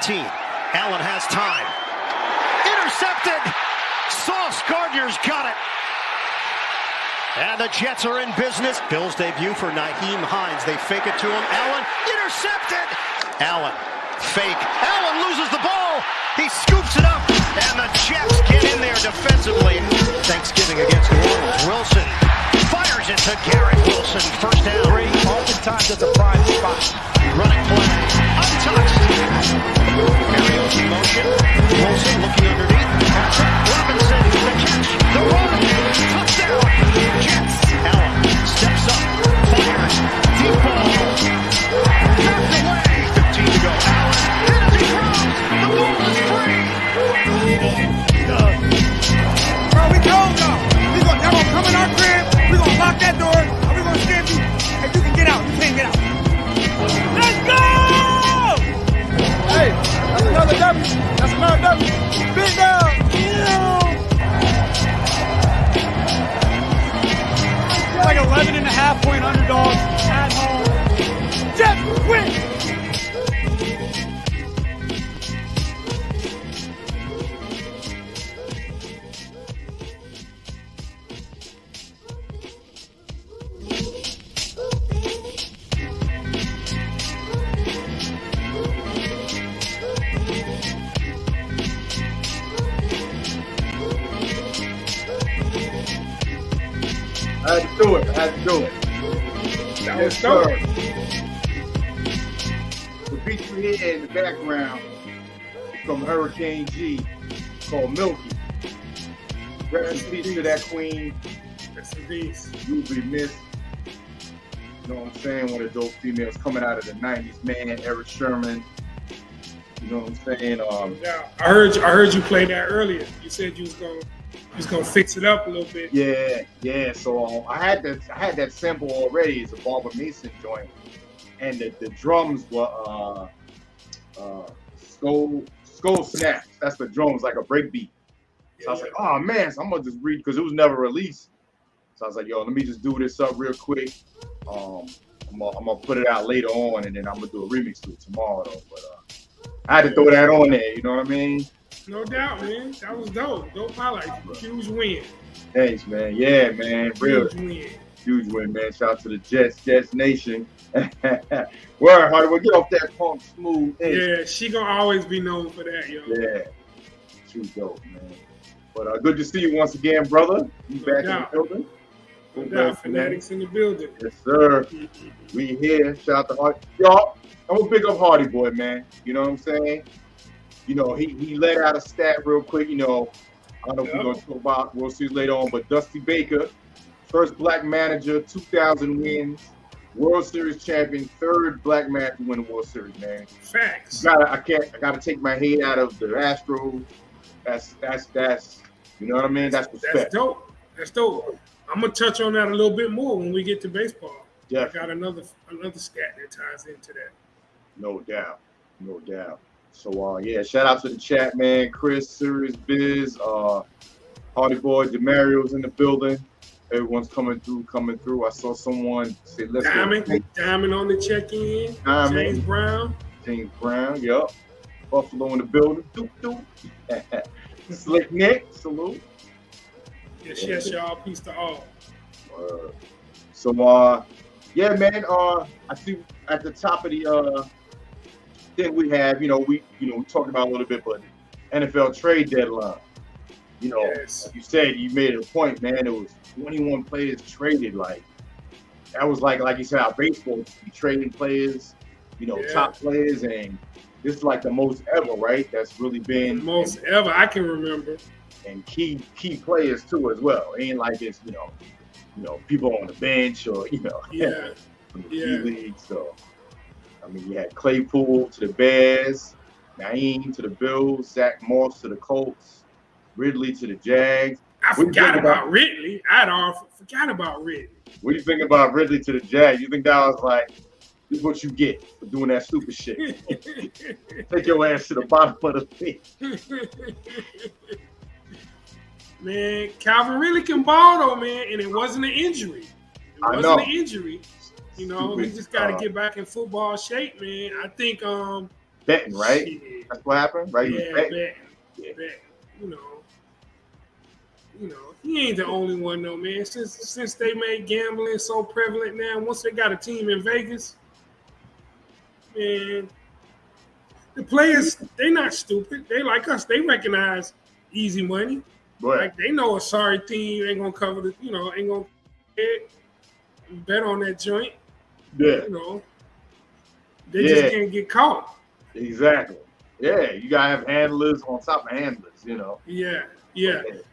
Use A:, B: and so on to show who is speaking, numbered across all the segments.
A: 17. Allen has time. Intercepted. Sauce Gardner's got it. And the Jets are in business. Bills debut for Nyheim Hines. They fake it to him. Allen intercepted. Allen fake. Allen loses the ball. He scoops it up. And the Jets get in there defensively. Thanksgiving against New Orleans. Wilson fires it to Garrett Wilson. First down.
B: Oftentimes it's a prime spot.
A: Running play. Untouched. Aerial motion. Wilson looking underneath. Robinson, the catch. The run. Touchdown. Jets. Allen steps up. Fires. Deep ball. Knocked away. 15 to go. Allen. Penalty throws. The ball is free.
C: Bro, we told y'all. Y'all gonna come in our crib. We gonna lock that door. And we gonna scare you. And you can get out. You can't get out. Let's go! Hey, that's another W. That's another W. Big down. Like 11.5-point underdog at home. Jets win.
D: I had to do it.
B: That was dope.
D: The beat you hear in the background from Hurricane G called Milky. Rest in peace to that queen.
B: Rest in peace.
D: You'll be missed. You know what I'm saying? One of the dope females coming out of the 90s, man. Eric Sherman. You know what I'm saying?
B: Yeah, I heard you play that earlier. You said you was gonna fix it up a little bit.
D: Yeah. So I had that sample already. It's a Barbara Mason joint, and the drums were skull snaps. That's the drums, like a break beat. So I was like, oh man, so I'm gonna just read because it was never released. So I was like, yo, let me just do this up real quick. I'm gonna put it out later on, and then I'm gonna do a remix to it tomorrow. Though. But I had to throw that on there. You know what I mean?
B: No doubt, man. That was dope. Dope highlight. Huge win.
D: Thanks, man. Yeah, man. Real huge win, man. Shout out to the Jets Nation. Word, Hardy. Well, get off that punk smooth.
B: Yeah, she gonna always be known for that, yo.
D: Yeah, too dope, man. But good to see you once again, brother. You back in the building.
B: Fullblast Fanatics in the building.
D: Yes, sir. We here. Shout out to Hardy. Y'all, I'm gonna pick up Hardy boy, man. You know what I'm saying? You know, he let out a stat real quick. You know, I don't know if we're going to talk about, we'll see later on, but Dusty Baker, first black manager, 2,000 wins, World Series champion, third black manager to win the World Series, man.
B: Facts.
D: I gotta take my head out of the Astros. That's you know what I mean? That's respect.
B: That's dope. I'm going to touch on that a little bit more when we get to baseball.
D: Yeah.
B: I got another stat that ties into that.
D: No doubt. So, shout out to the chat, man. Chris, Sirius Biz, Hardy Boy, Demario's in the building. Everyone's coming through. I saw someone say, let's go.
B: Diamond on the check-in. James Brown,
D: yep. Buffalo in the building. Doop. Slick Nick, salute.
B: Yes, y'all. Peace to all.
D: So, man, I see at the top of the thing we have, we talked about a little bit, but NFL trade deadline. Like you said, you made it a point, man. It was 21 players traded. Like that was like you said, our baseball be trading players, top players, and this is like the most ever, right? That's really been
B: the most ever I can remember.
D: And key players too as well. It ain't like it's people on the bench or from the key league. So I mean, you had Claypool to the Bears, Naeem to the Bills, Zach Moss to the Colts, Ridley to the Jags.
B: I forgot about Ridley. Forgot about Ridley.
D: What do you think about Ridley to the Jags? You think that was like, this is what you get for doing that stupid shit? Take your ass to the bottom of the pit.
B: Man, Calvin really can ball though, man, and it wasn't an injury. He just got to get back in football shape, man. I think
D: betting, right?
B: Shit.
D: That's what happened, right? He was
B: Yeah,
D: betting.
B: betting. You know, he ain't the only one though, man. Since they made gambling so prevalent now, once they got a team in Vegas, man, the players, they not stupid. They like us. They recognize easy money.
D: Right.
B: Like they know a sorry team ain't gonna cover the, ain't gonna bet on that joint.
D: Yeah.
B: They just can't get caught.
D: Exactly. Yeah, you gotta have handlers on top of handlers,
B: Yeah.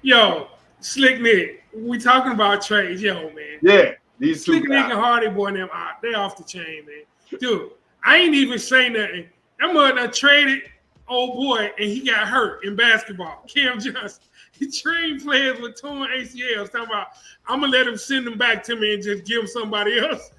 B: Yo, Slick Nick, we talking about trades, man.
D: Yeah, these
B: Slick
D: two
B: Nick
D: guys.
B: and Hardy Boy, them they off the chain, man. Dude, I ain't even say nothing. That mother done traded old boy and he got hurt in basketball. Cam Johnson. He trained players with torn ACLs. Talking about, I'm gonna let him send them back to me and just give them somebody else.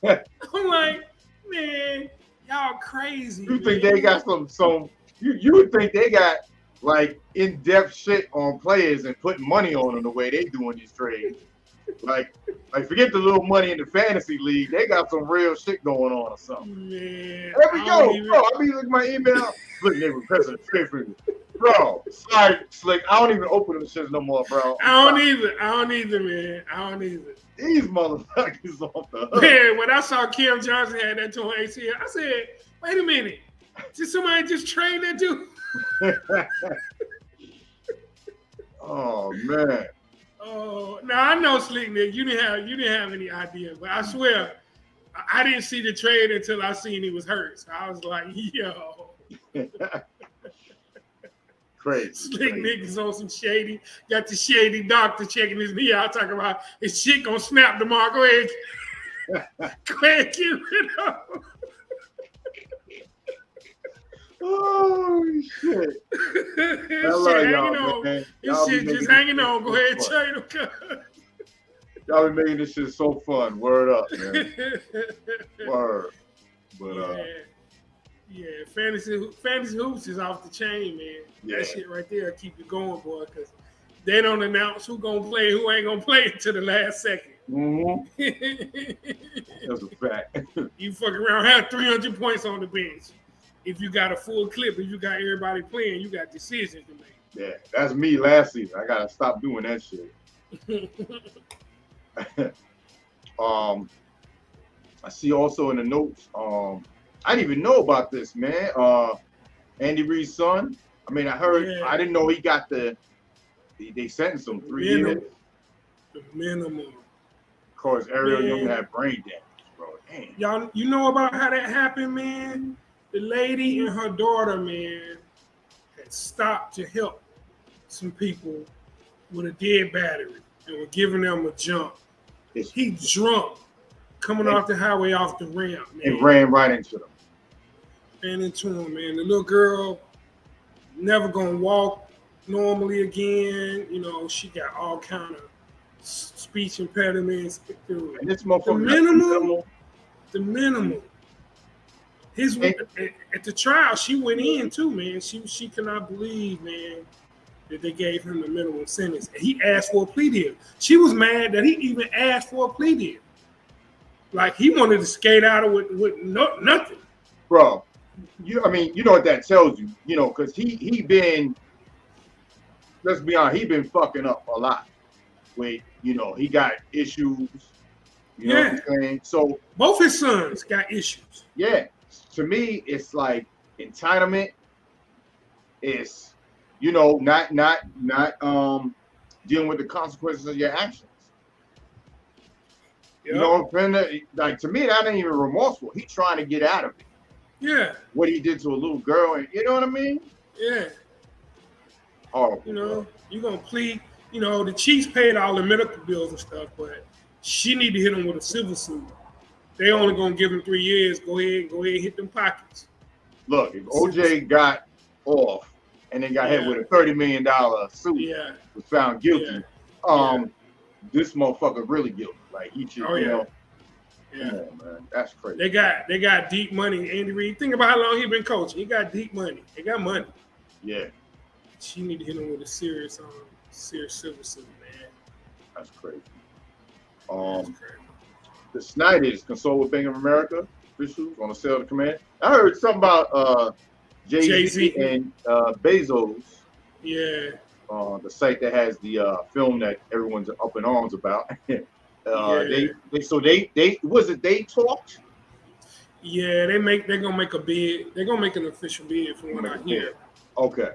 B: I'm like, man, y'all crazy.
D: You think they got some you would think they got like in-depth shit on players and putting money on them the way they doing these trades. Like forget the little money in the fantasy league. They got some real shit going on or something.
B: Man,
D: There we go, bro. I be looking at my email. Look, they requested a trade for me. Bro, sorry, Slick. I don't even open them shits no more, bro.
B: I don't either, man. I don't either.
D: These motherfuckers off the hook.
B: Man, when I saw Cam Johnson had that torn ACL, I said, wait a minute. Did somebody just trade that dude?
D: Oh man.
B: Oh, now I know, Slick Nick, you didn't have any idea, but I swear I didn't see the trade until I seen he was hurt. So I was like, yo.
D: Crazy.
B: Slick Nick is on some shady. Got the shady doctor checking his knee out, talking about his shit gonna snap tomorrow. Go ahead, get rid of him.
D: Oh shit! I love y'all, man.
B: This shit just hanging on. Go ahead, trade him.
D: Y'all be making this shit so fun. Word up, man. Word. But
B: yeah, fantasy hoops is off the chain, man.
D: Yeah.
B: That shit right there keep you going, boy, because they don't announce who gonna play, who ain't gonna play until the last second.
D: That's a fact.
B: You fuck around, have 300 points on the bench. If you got a full clip, if you got everybody playing, you got decisions to make.
D: Yeah, that's me last season. I gotta stop doing that shit. I see also in the notes. I didn't even know about this, man. Andy Reid's son. I mean, I heard. Yeah. I didn't know he got they sentenced him 3 years.
B: The minimum.
D: Of course, Ariel Young had brain damage, bro. Damn.
B: Y'all, you know about how that happened, man? The lady and her daughter, man, had stopped to help some people with a dead battery and were giving them a jump. He drunk, coming off the highway off the ramp, man.
D: And ran right into them.
B: Ran into him, man. The little girl never gonna walk normally again. She got all kind of speech impediments.
D: And this motherfucker
B: the minimum. At the trial, she went in too, man. She cannot believe, man, that they gave him the minimum sentence. And he asked for a plea deal. She was mad that he even asked for a plea deal. Like he wanted to skate out of with nothing.
D: Bro, you know what that tells you, because he been, let's be honest, he been fucking up a lot. With, he got issues. You know what I'm saying? So
B: both his sons got issues.
D: Yeah. To me, it's like entitlement. It's, not dealing with the consequences of your actions. Yep. Like to me, that ain't even remorseful. He's trying to get out of it.
B: Yeah.
D: What he did to a little girl, and you know what I mean?
B: Yeah.
D: Horrible.
B: You're gonna plead. The Chiefs paid all the medical bills and stuff, but she need to hit him with a civil suit. They only gonna give him 3 years. Go ahead, hit them pockets.
D: Look, if OJ got off and then got hit with a $30 million suit, was found guilty. This motherfucker really guilty. Like he should,
B: Yeah,
D: come on, man, that's crazy.
B: They got deep money. Andy Reid. Think about how long he been coaching. He got deep money. They got money.
D: Yeah.
B: She need to hit him with a serious civil suit, man.
D: That's crazy. The Snyders consult with Bank of America officials on the sale of the command. I heard something about Jay-Z and Bezos.
B: Yeah.
D: The site that has the film that everyone's up in arms about. They talked.
B: Yeah, they're gonna make a bid. They're gonna make an official bid from what I hear.
D: Okay.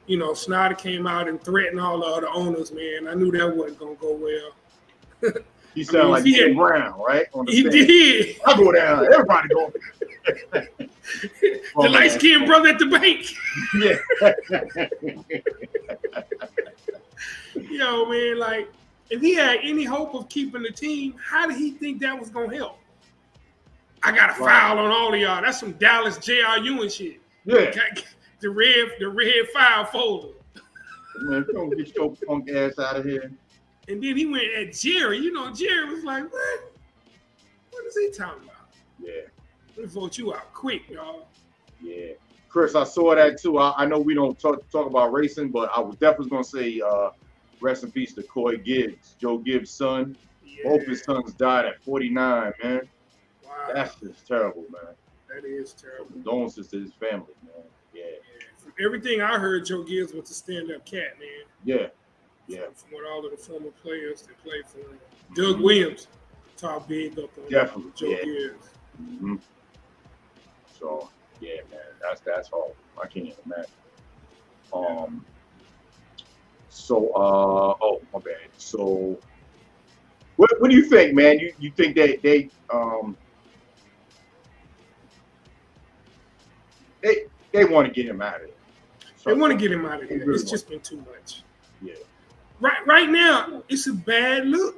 B: You know, Snyder came out and threatened all the other owners, man. I knew that wasn't gonna go well.
D: He sounded like Jim Brown, right?
B: He did.
D: I go down. Everybody go.
B: The light-skinned brother at the bank.
D: Yeah.
B: Yo, man, like, if he had any hope of keeping the team, how did he think that was gonna help? I got a foul on all of y'all. That's some Dallas JRU and shit.
D: Yeah.
B: The red file folder.
D: Man, don't get your punk ass out of here.
B: And then he went at Jerry. You know, Jerry was like, what? What is he talking about?
D: Yeah.
B: Let me vote you out quick, y'all.
D: Yeah. Chris, I saw that too. I know we don't talk about racing, but I was definitely going to say rest in peace to Coy Gibbs, Joe Gibbs' son.
B: Yeah.
D: Both his sons died at 49, man.
B: Wow.
D: That's just terrible, man.
B: That is terrible.
D: Condolences to his family, man. Yeah.
B: From everything I heard, Joe Gibbs was a stand-up cat, man.
D: Yeah. Yeah.
B: From what all of the former players that played for him. Doug Williams talked big up on
D: Definitely,
B: Joe Gibbs.
D: Mm-hmm. So, yeah, man, that's horrible. I can't even imagine. Oh, my bad. So, what do you think, man? You think that they want to get him out of there?
B: They want to get him out of there. It's just been too much.
D: Yeah.
B: Right now, it's a bad look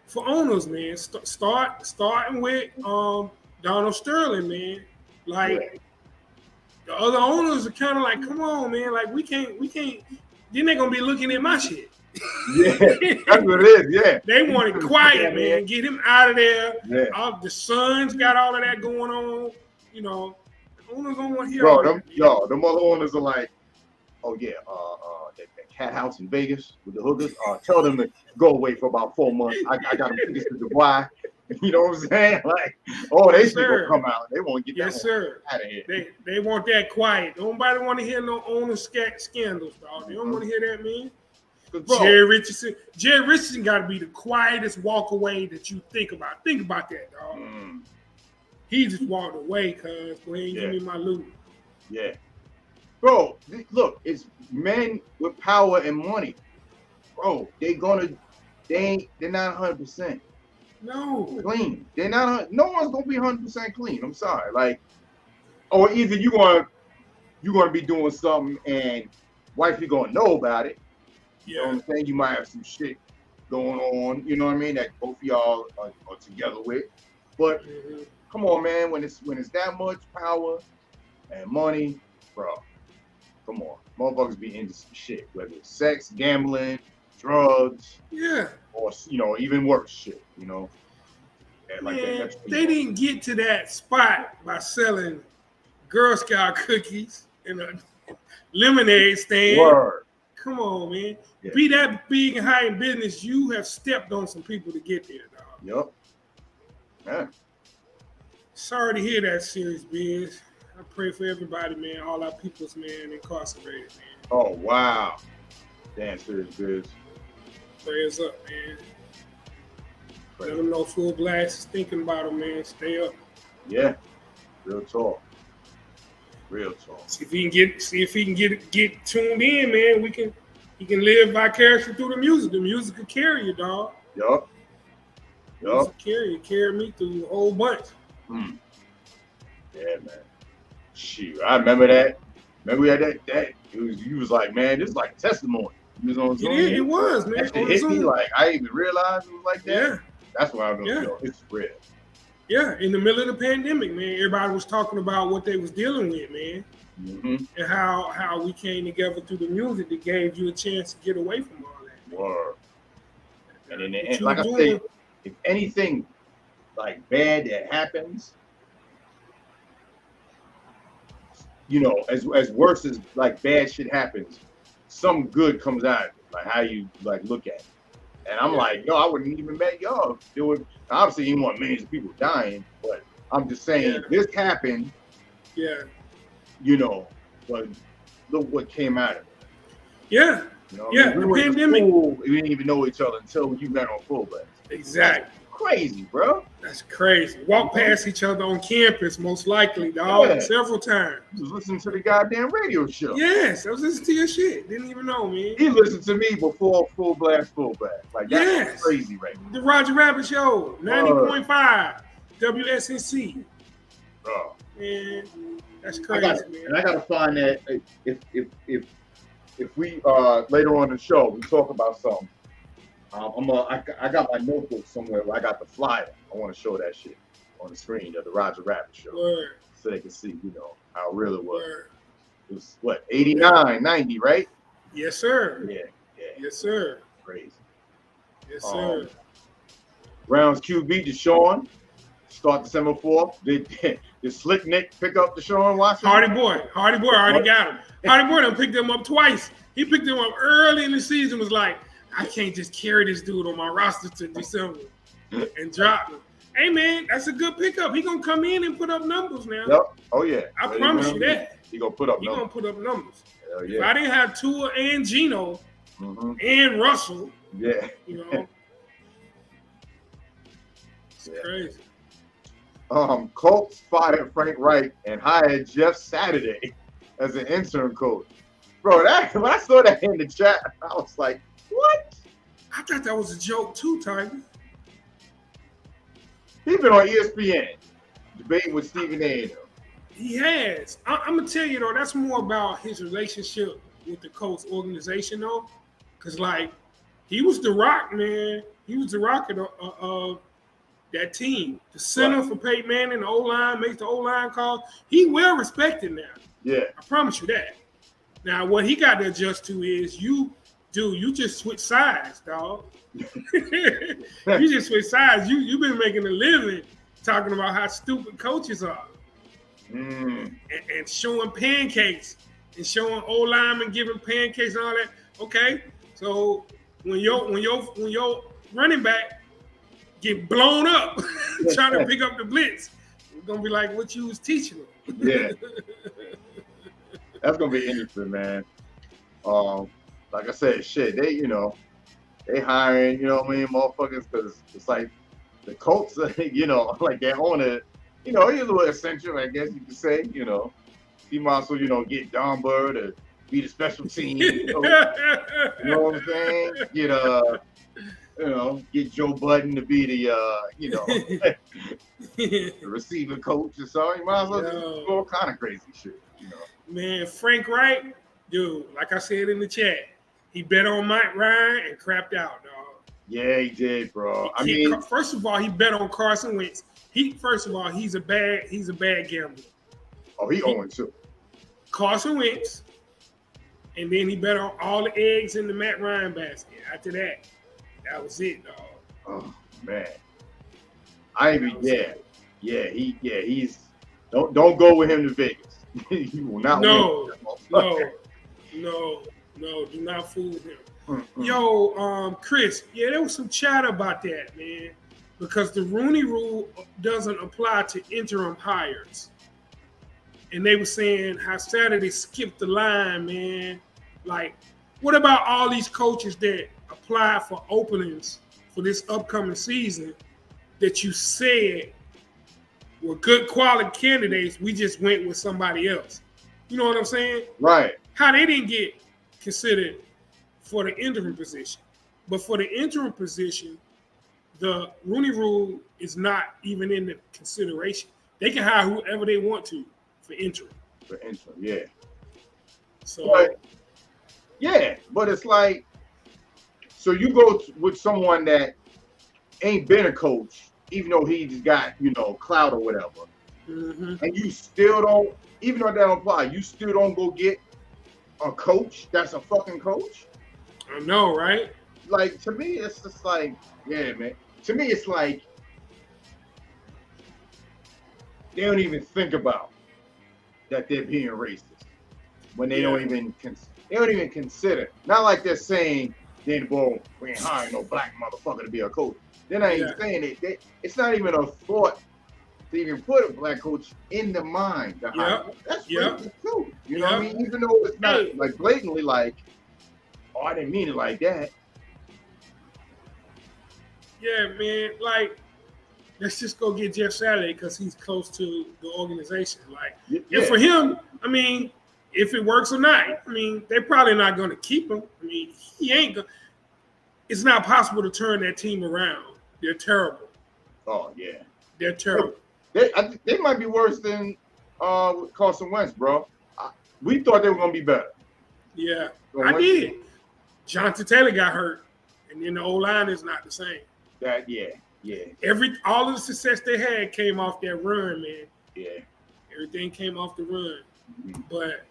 B: for owners, man. Starting with Donald Sterling, man. Like the other owners are kind of like, come on, man. Like we can't. Then they're gonna be looking at my shit.
D: Yeah, that's what it is. Yeah.
B: They want it quiet, man. Get him out of there.
D: Yeah.
B: All the Suns got all of that going on. You know, the owners don't want to hear.
D: Them other owners are like, oh yeah, that cat house in Vegas with the hookers. Tell them to go away for about 4 months. I got them tickets to Dubai. You know what I'm saying? Like, they should go come out. They want to get that out of here.
B: They want that quiet. Nobody want to hear no owner scandals, dog. They don't want to hear that, man. Jerry Richardson got to be the quietest walk away that you think about. Think about that, dog. He just walked away, cuz. Go ahead and give me my loot.
D: Yeah. Bro, look, it's men with power and money. Bro, they're not 100%.
B: No.
D: Clean. They're not. No one's gonna be 100% clean. I'm sorry. Like, or either you're gonna be doing something and wifey gonna know about it. You know what I'm saying? You might have some shit going on. You know what I mean? That both of y'all are together with. But come on, man. When it's that much power and money, bro. Come on, motherfuckers be into some shit, whether it's sex, gambling, drugs, or even worse shit, Like
B: man, they didn't get to that spot by selling Girl Scout cookies in a lemonade stand.
D: Word.
B: Come on, man. Yeah. Be that big and high in business, you have stepped on some people to get there, dog.
D: Yep. Yeah.
B: Sorry to hear that, Serious Biz. I pray for everybody, man. All our peoples, man, incarcerated, man.
D: Oh, wow. Damn, Serious Biz.
B: Prayers up, man. Let them know Fullblast is thinking about them, man. Stay up.
D: Yeah. Real talk.
B: See if he can get tuned in, man. He can live vicariously through the music. The music will carry you, dog.
D: Yup.
B: Carry me through a whole bunch.
D: Yeah, man. Shoot, I remember that. Remember we had that. You was like, man, this is like testimony. You was on Zoom.
B: It was, man.
D: That hit me like I didn't even realize it was like that.
B: Yeah.
D: That's why I was it's real.
B: Yeah, in the middle of the pandemic, man, everybody was talking about what they was dealing with, man. And how we came together through the music that gave you a chance to get away from all that.
D: Word. And in the end, like I say, if anything like bad that happens, as worse as like bad shit happens, some good comes out of it, like how you like look at it. And I'm like, I wouldn't even bet y'all. Obviously, you want millions of people dying, but I'm just saying, this happened.
B: Yeah.
D: you know, but look what came out of it.
B: Yeah.
D: You know,
B: Yeah,
D: I mean,
B: the
D: we were in
B: pandemic.
D: school, we didn't even know each other until you met on Fullblast.
B: Exactly.
D: Crazy, bro.
B: That's crazy. Walk past each other on campus, most likely, dog,
D: Yeah.
B: several times.
D: He was listening to the goddamn radio show.
B: Yes, I was listening to your shit. Didn't even know, man.
D: He listened to me before Fullblast. Like, that's
B: Yes.
D: crazy right now.
B: The Roger Rabbit Show, 90.5, WSNC.
D: Bro.
B: Man, that's
D: I
B: crazy, man.
D: gotta find that if we later on in the show we talk about something. I got my notebook somewhere where I got the flyer. I want to show that shit on the screen of the Roger Rabbit Show.
B: Word.
D: So they can see, you know, how real it was.
B: Word.
D: It was what, 89, 90, right?
B: Yes, sir.
D: Yeah.
B: Yes, sir.
D: Crazy.
B: Yes, sir.
D: Browns QB Deshaun start December 4th. Did Slick Nick pick up Deshaun Watson?
B: Hardy boy already got him. Hardy boy done picked him up twice. He picked him up early in the season, was like, I can't just carry this dude on my roster to December and drop him. Hey, man, that's a good pickup. He going to come in and put up numbers now.
D: Yep. Oh, yeah.
B: I promise you that.
D: He going to put up
B: He
D: numbers.
B: going to put up numbers.
D: Hell
B: If
D: yeah.
B: I didn't have Tua and Geno and Russell,
D: Yeah.
B: you know, it's
D: Yeah.
B: crazy.
D: Colts fired Frank Reich and hired Jeff Saturday as an interim coach. Bro, when I saw that in the chat, I was like, what?
B: I thought that was a joke too, Tiger.
D: He's been on ESPN debating with Stephen A.
B: He has. I'm going to tell you, though, that's more about his relationship with the Colts organization, though. Because, like, he was the rock, man. He was the rock of that team. The center for Peyton Manning, the O-line, makes the O-line calls. He well respected now.
D: Yeah.
B: I promise you that. Now, what he got to adjust to is you just switch sides, dog. You just switch sides. You've been making a living talking about how stupid coaches are. And showing pancakes and showing old linemen giving pancakes and all that. Okay, so when your running back get blown up trying to pick up the blitz, it's gonna be like what you was teaching them.
D: Yeah, that's gonna be interesting, man. Like I said, shit, they hiring, you know what I mean, motherfuckers, because it's like the Colts, you know, like their owner. You know, he's a little eccentric, I guess you could say. You know, he might also, get Don Burr to be the special team. You know what I'm saying? Get Joe Budden to be the, the receiver coach or something. You might as well do all kind of crazy shit.
B: Man, Frank Reich, dude, like I said in the chat, he bet on Mike Ryan and crapped out, dog.
D: Yeah, he did, bro.
B: First of all, he bet on Carson Wentz. He's a bad gambler.
D: Oh, he 0-2.
B: Carson Wentz, and then he bet on all the eggs in the Matt Ryan basket. After that was it, dog.
D: Oh man, he's don't go with him to Vegas. You will not.
B: No, do not fool with him. Yo, Chris, there was some chatter about that, man. Because the Rooney Rule doesn't apply to interim hires. And they were saying how Saturday skipped the line, man. Like, what about all these coaches that apply for openings for this upcoming season that you said were good quality candidates, we just went with somebody else? You know what I'm saying?
D: Right.
B: How they didn't get considered for the interim position. But for the interim position, the Rooney Rule is not even in the consideration. They can hire whoever they want to for interim.
D: Yeah.
B: So,
D: but it's like, so you go with someone that ain't been a coach, even though he just got, clout or whatever, and you still don't, even though that don't apply, you still don't go get a coach that's a fucking coach?
B: I know, right?
D: Like, to me, it's just like, yeah, man. To me, it's like they don't even think about that they're being racist when they don't even consider. Not like they're saying, "Then, boy, we ain't hiring no black motherfucker to be a coach." They're not even saying it. It's not even a thought to even put a black coach in the mind to hire. That's racist too. You know what I mean? Even though it's not like blatantly like, oh, I didn't mean it like that.
B: Yeah, man. Like, let's just go get Jeff Saturday because he's close to the organization. Like, and for him, I mean, if it works or not, I mean, they're probably not going to keep him. I mean, he ain't going. It's not possible to turn that team around. They're terrible.
D: Oh yeah,
B: they're terrible.
D: They might be worse than Carson Wentz, bro. We thought they were going to be better.
B: Yeah, I did. Jonathan Taylor got hurt, and then the O-line is not the same. All of the success they had came off that run, man.
D: Yeah.
B: Everything came off the run. Mm-hmm. But,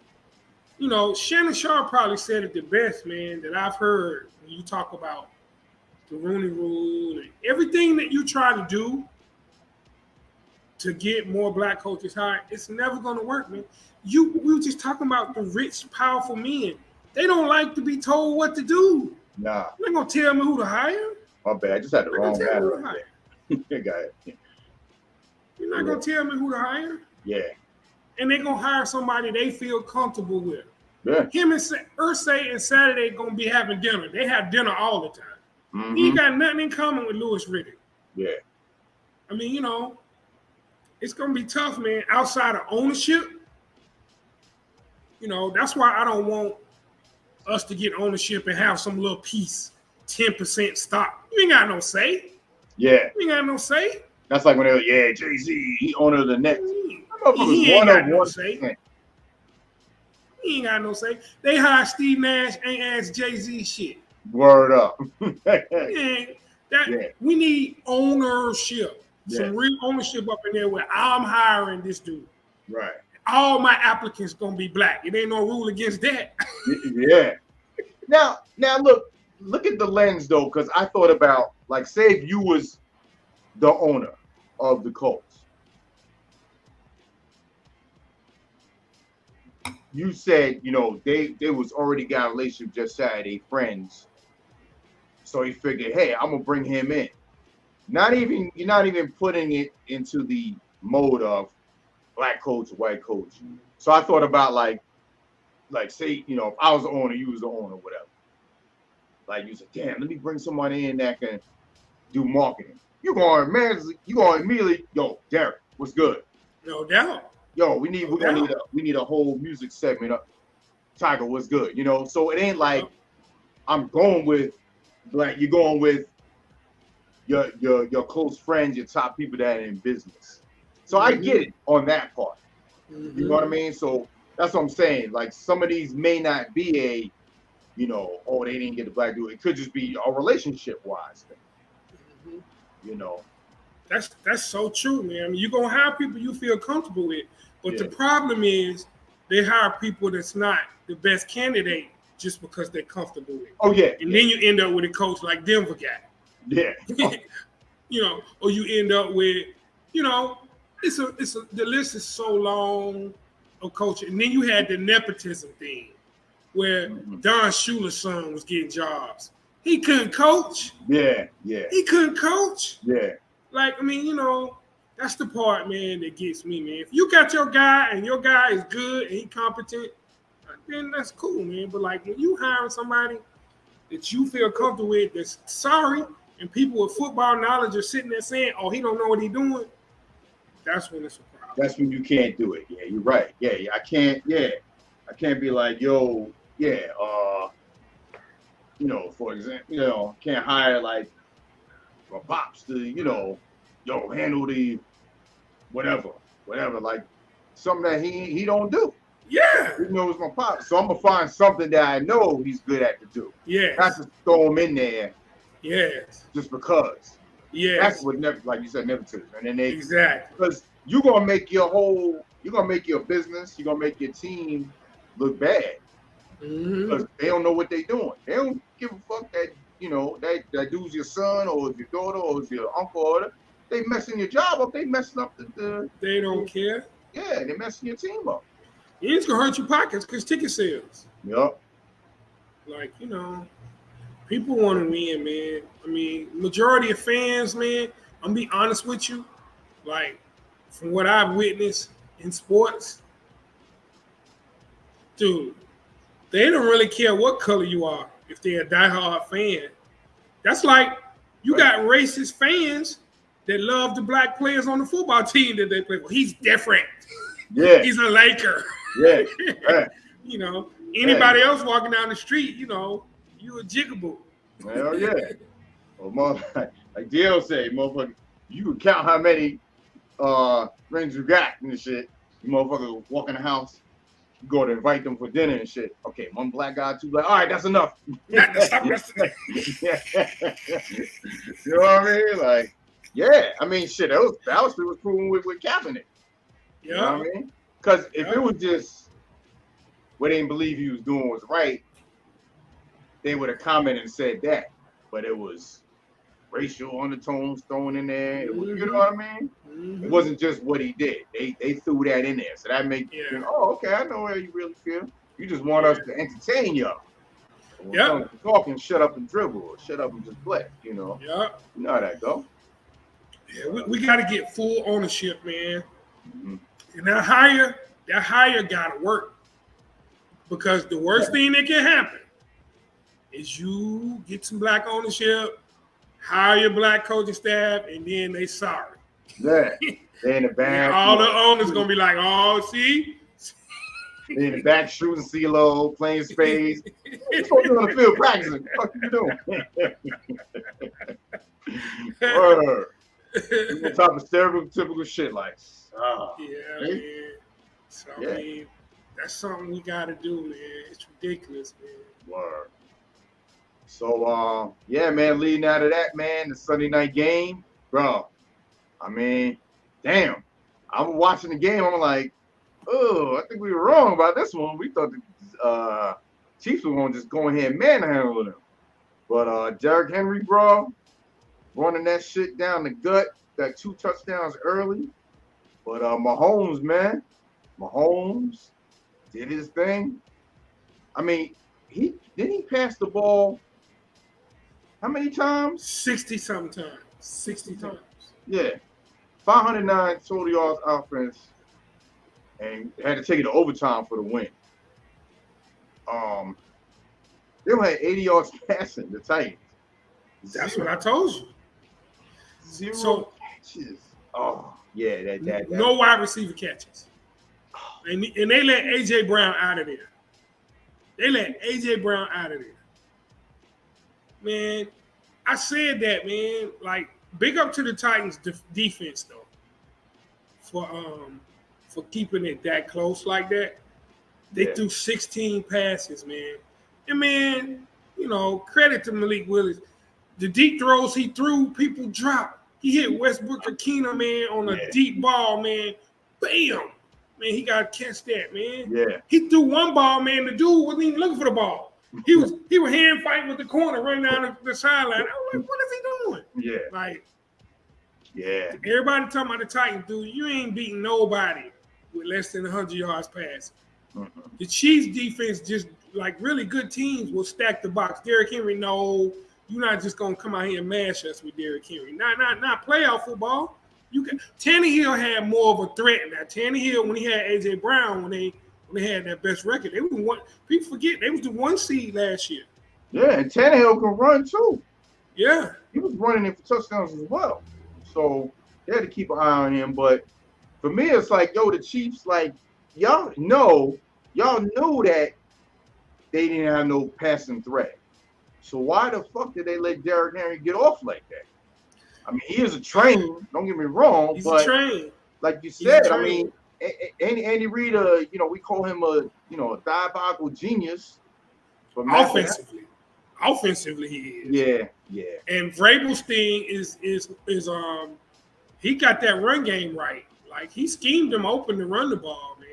B: you know, Shannon Sharp probably said it the best, man, that I've heard when you talk about the Rooney Rule and everything that you try to do to get more black coaches hired, it's never going to work, man. We were just talking about the rich, powerful men. They don't like to be told what to do.
D: Nah.
B: You're not going to tell me who to hire?
D: My bad. I just had the wrong matter.
B: You're not going to tell me who to hire?
D: Yeah.
B: And they're going to hire somebody they feel comfortable with.
D: Yeah.
B: Him and Irsay and Saturday going to be having dinner. They have dinner all the time.
D: Mm-hmm.
B: He ain't got nothing in common with Louis Riddick.
D: Yeah.
B: I mean, you know, it's going to be tough, man, outside of ownership. You know, that's why I don't want us to get ownership and have some little piece, 10% stock. You ain't got no say.
D: Yeah.
B: You ain't got no say.
D: That's like when they were, Jay-Z, he owner of the Nets.
B: He ain't got no say. He ain't got no say. They hired Steve Nash, ain't asked Jay-Z shit.
D: Word up.
B: We need ownership. Some real ownership up in there where I'm hiring this dude.
D: Right.
B: All my applicants gonna be black. It ain't no rule against that.
D: Yeah. Now look at the lens though, because I thought about, like, say if you was the owner of the Colts. You said, you know, they was already got a relationship just Saturday, friends. So he figured, hey, I'm gonna bring him in. You're not even putting it into the mode of black coach, white coach. So I thought about like say, you know, if I was the owner, you was the owner, whatever. Like you said, damn, let me bring somebody in that can do marketing. You going immediately, yo, Derek, what's good?
B: No doubt.
D: Yo, we need a whole music segment up. Tiger, what's good? You know, so it ain't like I'm going with like you're going with your close friends, your top people that are in business. So I get it on that part. Mm-hmm. You know what I mean? So that's what I'm saying. Like some of these may not be a, you know, oh, they didn't get the black dude. It could just be a relationship wise thing. Mm-hmm. You know.
B: That's so true, man. I mean, you're gonna hire people you feel comfortable with. But the problem is they hire people that's not the best candidate just because they're comfortable with.
D: Oh yeah.
B: And then you end up with a coach like Denver got.
D: Yeah.
B: You know, or you end up with, you know, the list is so long of coaching. And then you had the nepotism thing where Don Shula's son was getting jobs. He couldn't coach.
D: Yeah.
B: He couldn't coach.
D: Yeah.
B: Like, I mean, you know, that's the part, man, that gets me, man. If you got your guy and your guy is good and he competent, then that's cool, man. But like when you hiring somebody that you feel comfortable with that's sorry, and people with football knowledge are sitting there saying, oh, he don't know what he's doing, that's when it's a problem.
D: That's when you can't do it. Yeah, you're right. Yeah, I can't be like, yo, you know, for example, you know, can't hire like a Pops to, you know, handle the whatever, like something that he don't do.
B: Yeah.
D: He knows my Pops. So I'm gonna find something that I know he's good at to do.
B: Yeah.
D: Not to throw him in there.
B: Yes.
D: Just because.
B: Yes.
D: That's what like you said, nepotism. And then
B: exactly.
D: Because you're gonna make your business, you're gonna make your team look bad. Because they don't know what they're doing. They don't give a fuck that, you know, that dude's your son or it's your daughter or it's your uncle or they messing your job up, they messing up the
B: they don't care.
D: Yeah, they messing your team up.
B: It's gonna hurt your pockets because ticket sales.
D: Yep.
B: Like, you know, people want to win, man. I mean, majority of fans, man, I'm gonna be honest with you. Like, from what I've witnessed in sports, dude, they don't really care what color you are if they're a diehard fan. That's like you got racist fans that love the black players on the football team that they play. Well, he's different.
D: Yeah.
B: He's a Laker.
D: Yeah. Right.
B: You know, anybody else walking down the street, you know, you a jigaboo.
D: Hell yeah. Well, like DL say, motherfucker, you can count how many rings you got and shit. You motherfucker walk in the house, you go to invite them for dinner and shit. Okay, one black guy, two black. All right, that's enough.
B: Stop wrestling.
D: You know what I mean? Like, yeah. I mean, shit, that was proven with Kaepernick.
B: Yeah.
D: You know what I mean? Because if it was just what they didn't believe he was doing was right, they would have commented and said that. But it was racial undertones thrown in there. It was, you know what I mean? It wasn't just what he did. They threw that in there. So that makes you think, oh, okay, I know how you really feel. You just want us to entertain y'all. Yeah. Talking, shut up and dribble, or shut up and just play, you know.
B: Yeah.
D: You know how that go.
B: Yeah, we got to get full ownership, man.
D: Mm-hmm.
B: And that hire got to work. Because the worst thing that can happen is you get some black ownership, hire your black coaching staff, and then they sorry.
D: Yeah. They in the back.
B: All the owners going to be like, oh, see?
D: They in the back shooting CeeLo, playing spades. You're supposed to be on the field practicing. What the fuck you doing? Word. On top of stereotypical shit like,
B: man. So, I mean, that's something we got to do, man. It's ridiculous, man.
D: Word. So, yeah, man, leading out of that, man, the Sunday night game, bro, I mean, damn. I'm watching the game. I'm like, oh, I think we were wrong about this one. We thought the Chiefs were going to just go ahead and manhandle them. But Derrick Henry, bro, running that shit down the gut, got 2 touchdowns early. But Mahomes, man, Mahomes did his thing. I mean, he passed the ball how many times?
B: 60-something times. 60 times.
D: Yeah. 509 total yards offense, and had to take it to overtime for the win. They only had 80 yards passing, the Titans.
B: That's what I told you.
D: 0 catches. Oh, yeah, that.
B: No wide receiver catches. And they let A.J. Brown out of there. Man, I said that, man. Like, big up to the Titans defense, though, for keeping it that close like that. They threw 16 passes, man. And, man, you know, credit to Malik Willis. The deep throws he threw, people dropped. He hit Westbrook Akina, man, on a deep ball, man. Bam! Man, he got to catch that, man.
D: Yeah.
B: He threw one ball, man. The dude wasn't even looking for the ball. He was hand fighting with the corner, running down the sideline. I was like, what is he doing?
D: Yeah.
B: Like,
D: yeah.
B: Everybody talking about the Titans, dude. You ain't beating nobody with less than 100 yards passing.
D: Mm-hmm.
B: The Chiefs defense, just like really good teams, will stack the box. Derrick Henry, no, you're not just gonna come out here and mash us with Derrick Henry. Not playoff football. You can. Tannehill had more of a threat. Now Tannehill, when he had A.J. Brown, when they had that best record, they were one. People forget they was the 1 seed last year.
D: Yeah, and Tannehill can run too.
B: Yeah,
D: he was running in for touchdowns as well. So they had to keep an eye on him. But for me, it's like, yo, the Chiefs, like, y'all knew that they didn't have no passing threat. So why the fuck did they let Derrick Henry get off like that? I mean, he is a train. Don't get me wrong,
B: he's
D: but
B: a train.
D: Like you said, I mean, Andy Reid, we call him a diabolical genius. But
B: Offensively, he is.
D: Yeah. And
B: Vrabel's thing is he got that run game right. Like, he schemed them open to run the ball, man.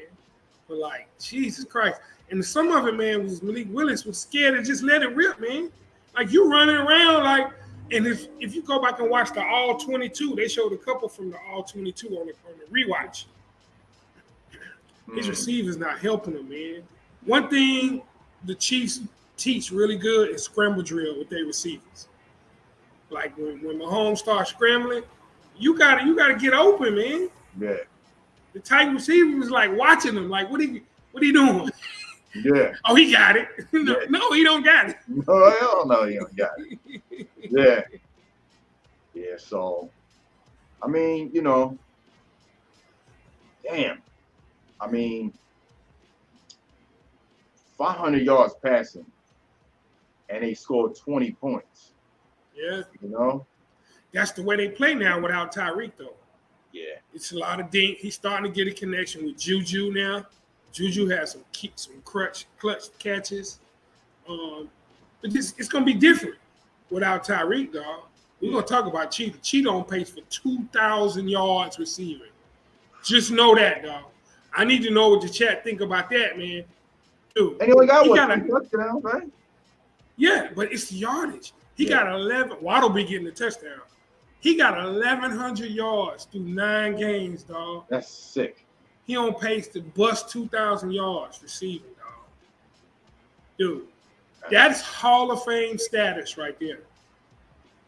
B: But, like, Jesus Christ. And some of it, man, was Malik Willis was scared to just let it rip, man. Like, you running around, like, and if you go back and watch the All-22, they showed a couple from the All-22 on the rewatch. His receivers not helping him, man. One thing the Chiefs teach really good is scramble drill with their receivers. Like, when Mahomes starts scrambling, you gotta get open, man.
D: Yeah.
B: The tight receiver was like watching him, like, what are you doing?
D: Yeah.
B: Oh, he got it. No,
D: Yeah.
B: no, he don't got it.
D: No, hell no, you don't got it. Yeah. Yeah, so, I mean, damn. I mean, 500 yards passing, and they scored 20 points.
B: Yeah.
D: That's
B: the way they play now without Tyreek, though.
D: Yeah.
B: It's a lot of dink. He's starting to get a connection with Juju now. Juju has some clutch catches. But it's going to be different without Tyreek, dog. We're going to talk about Cheetah. Cheetah on pace for 2,000 yards receiving. Just know that, dog. I need to know what the chat think about that, man. Dude,
D: and he only got touchdowns, right?
B: Yeah, but it's the yardage. He got 11. Waddle be getting the touchdown. He got 1,100 yards through 9 games, dog.
D: That's sick.
B: He on pace to bust 2,000 yards receiving, dog. Dude, that's Hall of Fame status right there.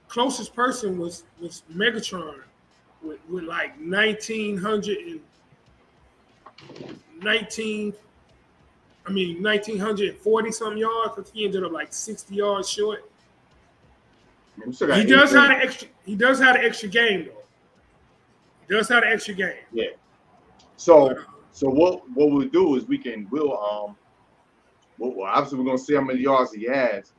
B: Closest person was Megatron with like 1,940 some yards, because he ended up like 60 yards short. He does have the extra game though. He does have the extra game.
D: Yeah. So what we'll do is we'll obviously we're gonna see how many yards he has,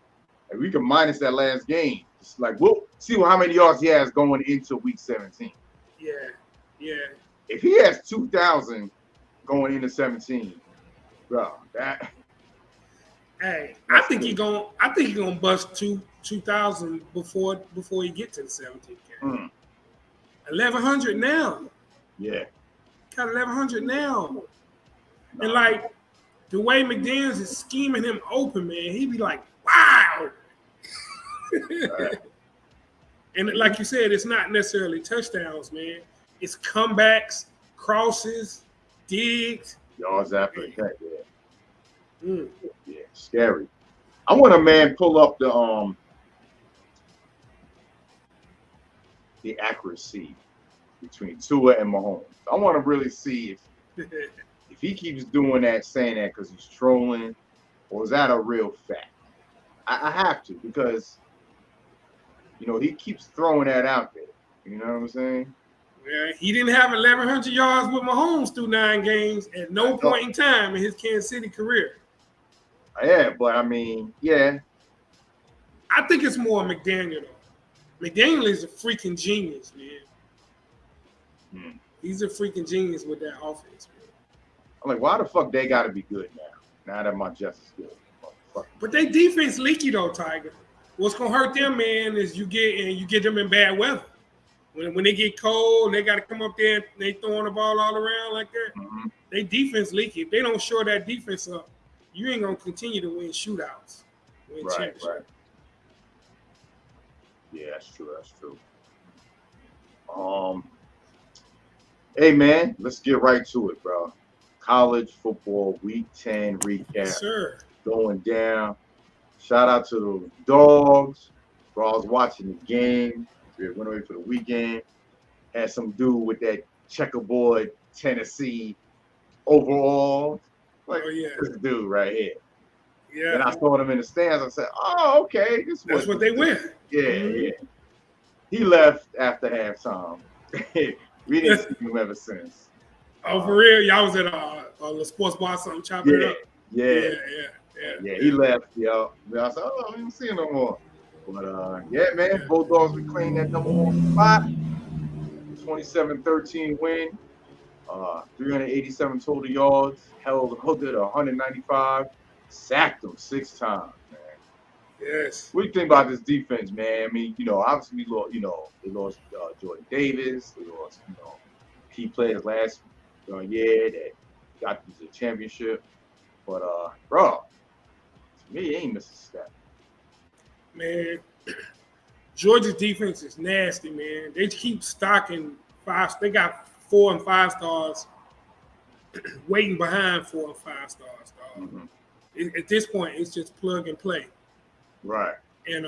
D: and we can minus that last game. It's like we'll see how many yards he has going into week 17.
B: Yeah.
D: If he has 2,000 going into 17, bro, that.
B: Hey, I think he's gonna bust 2,000 before he get to the 17th game. 1,100 now.
D: Yeah.
B: Got 1,100 now. And like the way McDaniels is scheming him open, man, he be like, wow. And like you said, it's not necessarily touchdowns, man. It's comebacks, crosses, digs.
D: Yards after attack, yeah. Yeah, scary. I want a pull up the accuracy between Tua and Mahomes. I want to really see if he keeps doing that, saying that because he's trolling, or is that a real fact? I have to, because he keeps throwing that out there. You know what I'm saying?
B: Yeah, he didn't have 1,100 yards with Mahomes through 9 games at no point in time in his Kansas City career.
D: Yeah, but I mean, yeah.
B: I think it's more McDaniel, though. McDaniel is a freaking genius, man. He's a freaking genius with that offense, man.
D: I'm like, why the fuck they got to be good now that my Jets is good?
B: But they defense leaky, though, Tiger. What's going to hurt them, man, is you get them in bad weather. When they get cold, they got to come up there and they throwing the ball all around like that. They defense leaky. If they don't shore that defense up, you ain't going to continue to win shootouts.
D: Right. Yeah, that's true. Hey, man, let's get right to it, bro. College football week 10 recap.
B: Yes, sir.
D: Going down. Shout out to the Dawgs. Bro, I was watching the game. We went away for the weekend. Had some dude with that checkerboard Tennessee overall. Like, this dude right here.
B: Yeah.
D: And I saw him in the stands. I said, oh, okay.
B: That's what they win.
D: Yeah. He left after halftime. We didn't see him ever since.
B: Oh, for real? Y'all was at a sports bar, something chopping it up?
D: Yeah. He left, yo. I said, oh, I didn't see him no more. But, yeah, man, both dogs reclaimed that number 1 spot. 27-13 win. 387 total yards. Held it 195. Sacked them 6 times, man.
B: Yes.
D: What do you think about this defense, man? I mean, obviously we lost, they lost Jordan Davis. They lost, key players last year that got to the championship. But, bro, to me, he ain't missed a step.
B: Man, Georgia's defense is nasty, man. They keep stocking 5. They got 4 and 5 stars waiting behind 4 and 5 stars, dog. At this point, it's just plug and play.
D: Right.
B: And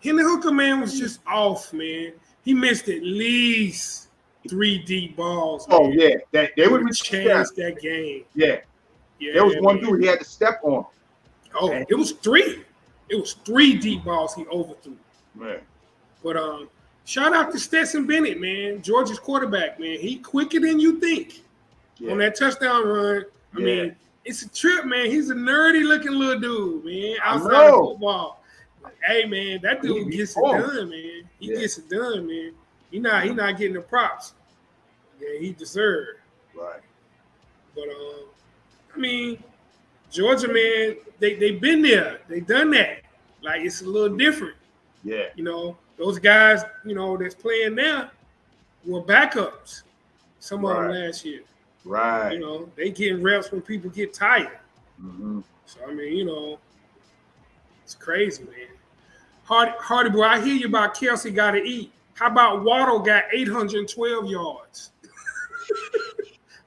B: Henry Hooker, man, was just off, man. He missed at least 3 deep balls.
D: Oh,
B: man.
D: yeah. They would
B: change that game.
D: Yeah.
B: Yeah.
D: There was one dude, he had to step on him.
B: Oh,
D: Man.
B: it was 3. It was 3 deep balls he overthrew.
D: Man.
B: But shout out to Stetson Bennett, man. Georgia's quarterback, man. He quicker than you think on that touchdown run. I mean, it's a trip, man. He's a nerdy-looking little dude, man, outside of football. But, hey, man, that dude gets it done, man. He gets it done, man. He not getting the props. Yeah, he deserved.
D: Right.
B: But I mean, Georgia, man, they've been there. They done that. Like, it's a little different.
D: Yeah.
B: You know, those guys, you know, that's playing now were backups. Some of them last year.
D: Right.
B: You know, they getting reps when people get tired.
D: Mm-hmm.
B: So, I mean, you know, it's crazy, man. Hardy boy, I hear you about Kelsey got to eat. How about Waddle got 812 yards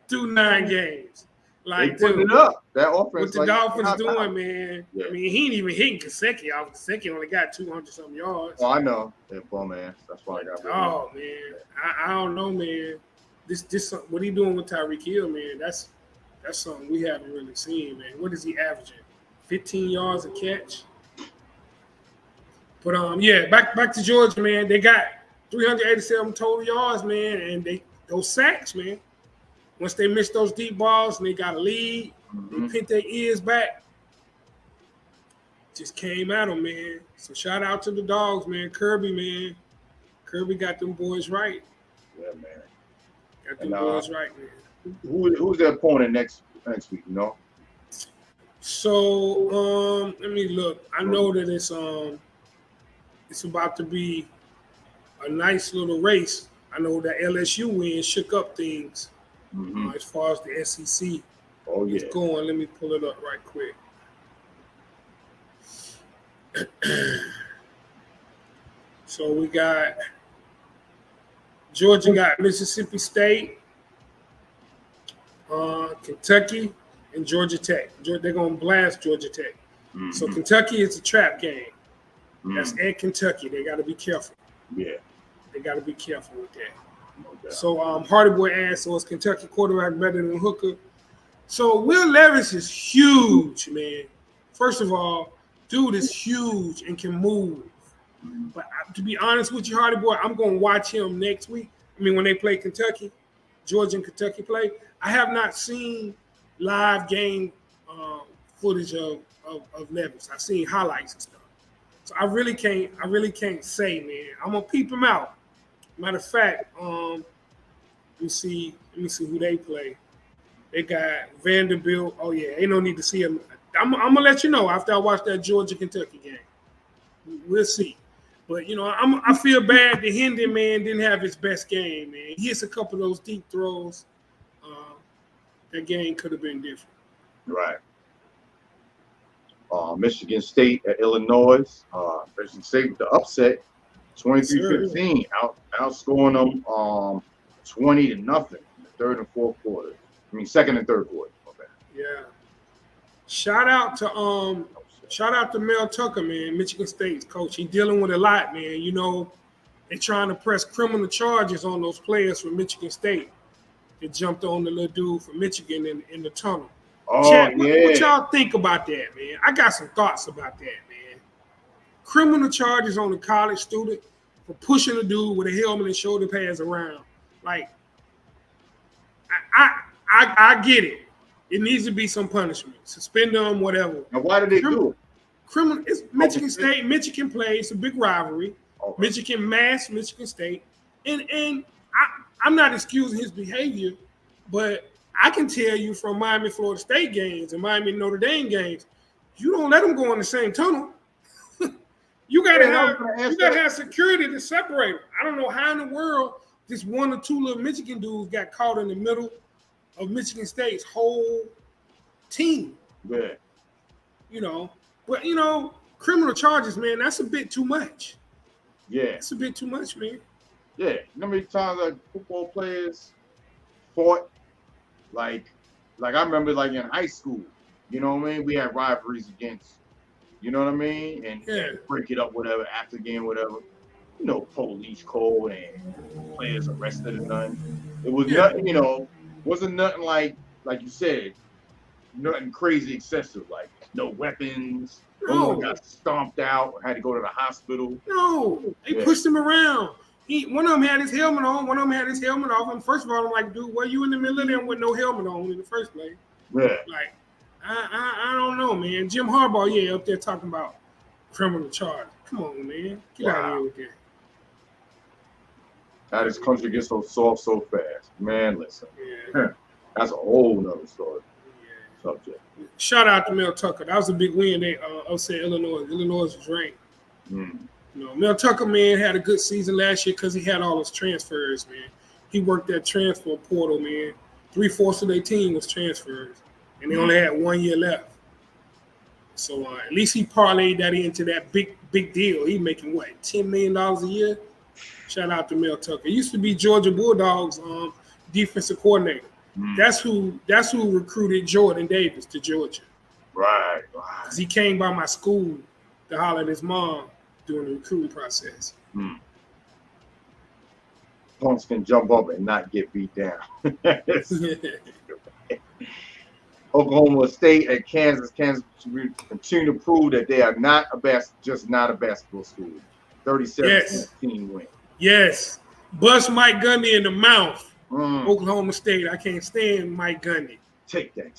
B: through 9 games? Like,
D: they put it up. That offense.
B: What the
D: like,
B: Dolphins doing, man?
D: Yeah.
B: I mean, he ain't even hitting Kaseki. Kaseki only got 200-something yards.
D: Oh, I know. They're bum ass. That's why I got.
B: Oh man, I don't know, man. This what he doing with Tyreek Hill, man? That's something we haven't really seen, man. What is he averaging? 15 yards a catch. But yeah, back to Georgia, man. They got 387 total yards, man, and those sacks, man. Once they missed those deep balls and they got a lead, they pinned their ears back. Just came at them, man. So shout out to the Dawgs, man. Kirby, man. Kirby got them boys right.
D: Yeah, man.
B: Got them boys right, man.
D: Who's their opponent next week? You know.
B: So let me look. I know that it's about to be a nice little race. I know that LSU win shook up things as far as the SEC is going. Let me pull it up right quick. So we got Georgia got Mississippi State, Kentucky, and Georgia Tech. They're going to blast Georgia Tech. So Kentucky is a trap game. That's at Kentucky. They got to be careful.
D: Yeah.
B: They got to be careful with that. No, so Hardy boy asked, so is Kentucky quarterback better than Hooker? So Will Levis is huge, man. First of all, dude is huge and can move. But to be honest with you, Hardy boy, I'm going to watch him next week. I mean, when they play Kentucky, Georgia and Kentucky play. I have not seen live game footage of Levis. I've seen highlights and stuff. So I really can't say, man. I'm gonna peep him out. Matter of fact, let me see who they play. They got Vanderbilt. Oh yeah, ain't no need to see him. I'm gonna let you know after I watch that Georgia Kentucky game. We'll see. But you know, I feel bad that Hendon, man, didn't have his best game, man. He hits a couple of those deep throws. That game could have been different.
D: Right. Michigan State at Illinois. Michigan State with the upset, 23-15, outscoring them 20-0 in the third and fourth quarter. I mean, second and third quarter. Okay.
B: Yeah. Shout out to Mel Tucker, man, Michigan State's coach. He's dealing with a lot, man. You know, they're trying to press criminal charges on those players from Michigan State that jumped on the little dude from Michigan in the tunnel.
D: Oh,
B: Chat,
D: yeah.
B: what y'all think about that, man? I got some thoughts about that, man. Criminal charges on a college student for pushing a dude with a helmet and shoulder pads around. Like, I get it. It needs to be some punishment. Suspend them, whatever.
D: Now, why did they do it?
B: Criminal. It's Michigan State. Michigan plays. It's a big rivalry.
D: Okay.
B: Michigan mass Michigan State. And I'm not excusing his behavior, but I can tell you from Miami, Florida State games and Miami, Notre Dame games, you don't let them go in the same tunnel. you gotta have security to separate them. I don't know how in the world this 1 or 2 little Michigan dudes got caught in the middle of Michigan State's whole team.
D: Yeah.
B: You know, but you know, criminal charges, man, that's a bit too much.
D: Yeah.
B: It's a bit too much, man.
D: Yeah. You know how many times like football players fought? Like I remember like in high school, you know what I mean? We had rivalries against, you know what I mean? And break it up, whatever, after game, whatever. police call and players arrested or nothing. It was nothing, wasn't nothing like you said, nothing crazy excessive, like no weapons. No one got stomped out or had to go to the hospital.
B: No, they pushed him around. One of them had his helmet on, one of them had his helmet off. And first of all, I'm like, dude, were you in the middle of them with no helmet on in the first place?
D: Yeah.
B: Like, I don't know, man. Jim Harbaugh, up there talking about criminal charge. Come on, man. Get out of here with that.
D: How this country gets so soft so fast. Man, listen.
B: Yeah.
D: That's a whole nother story. Subject.
B: Shout out to Mel Tucker. That was a big win. They upset Illinois. Illinois was ranked. Mel Tucker, man, had a good season last year because he had all those transfers, man. He worked that transfer portal, man. 3/4 of their team was transfers, and they only had 1 year left. So at least he parlayed that into that big deal. He making what, $10 million a year? Shout out to Mel Tucker. He used to be Georgia Bulldogs defensive coordinator. That's who recruited Jordan Davis to Georgia.
D: Right.
B: Because he came by my school to holler at his mom during the recruiting process.
D: Punks can jump up and not get beat down. Oklahoma State and Kansas continue to prove that they are not just not a basketball school. 37-16 win.
B: Yes. Bust Mike Gundy in the mouth. Oklahoma State. I can't stand Mike Gundy.
D: Take that.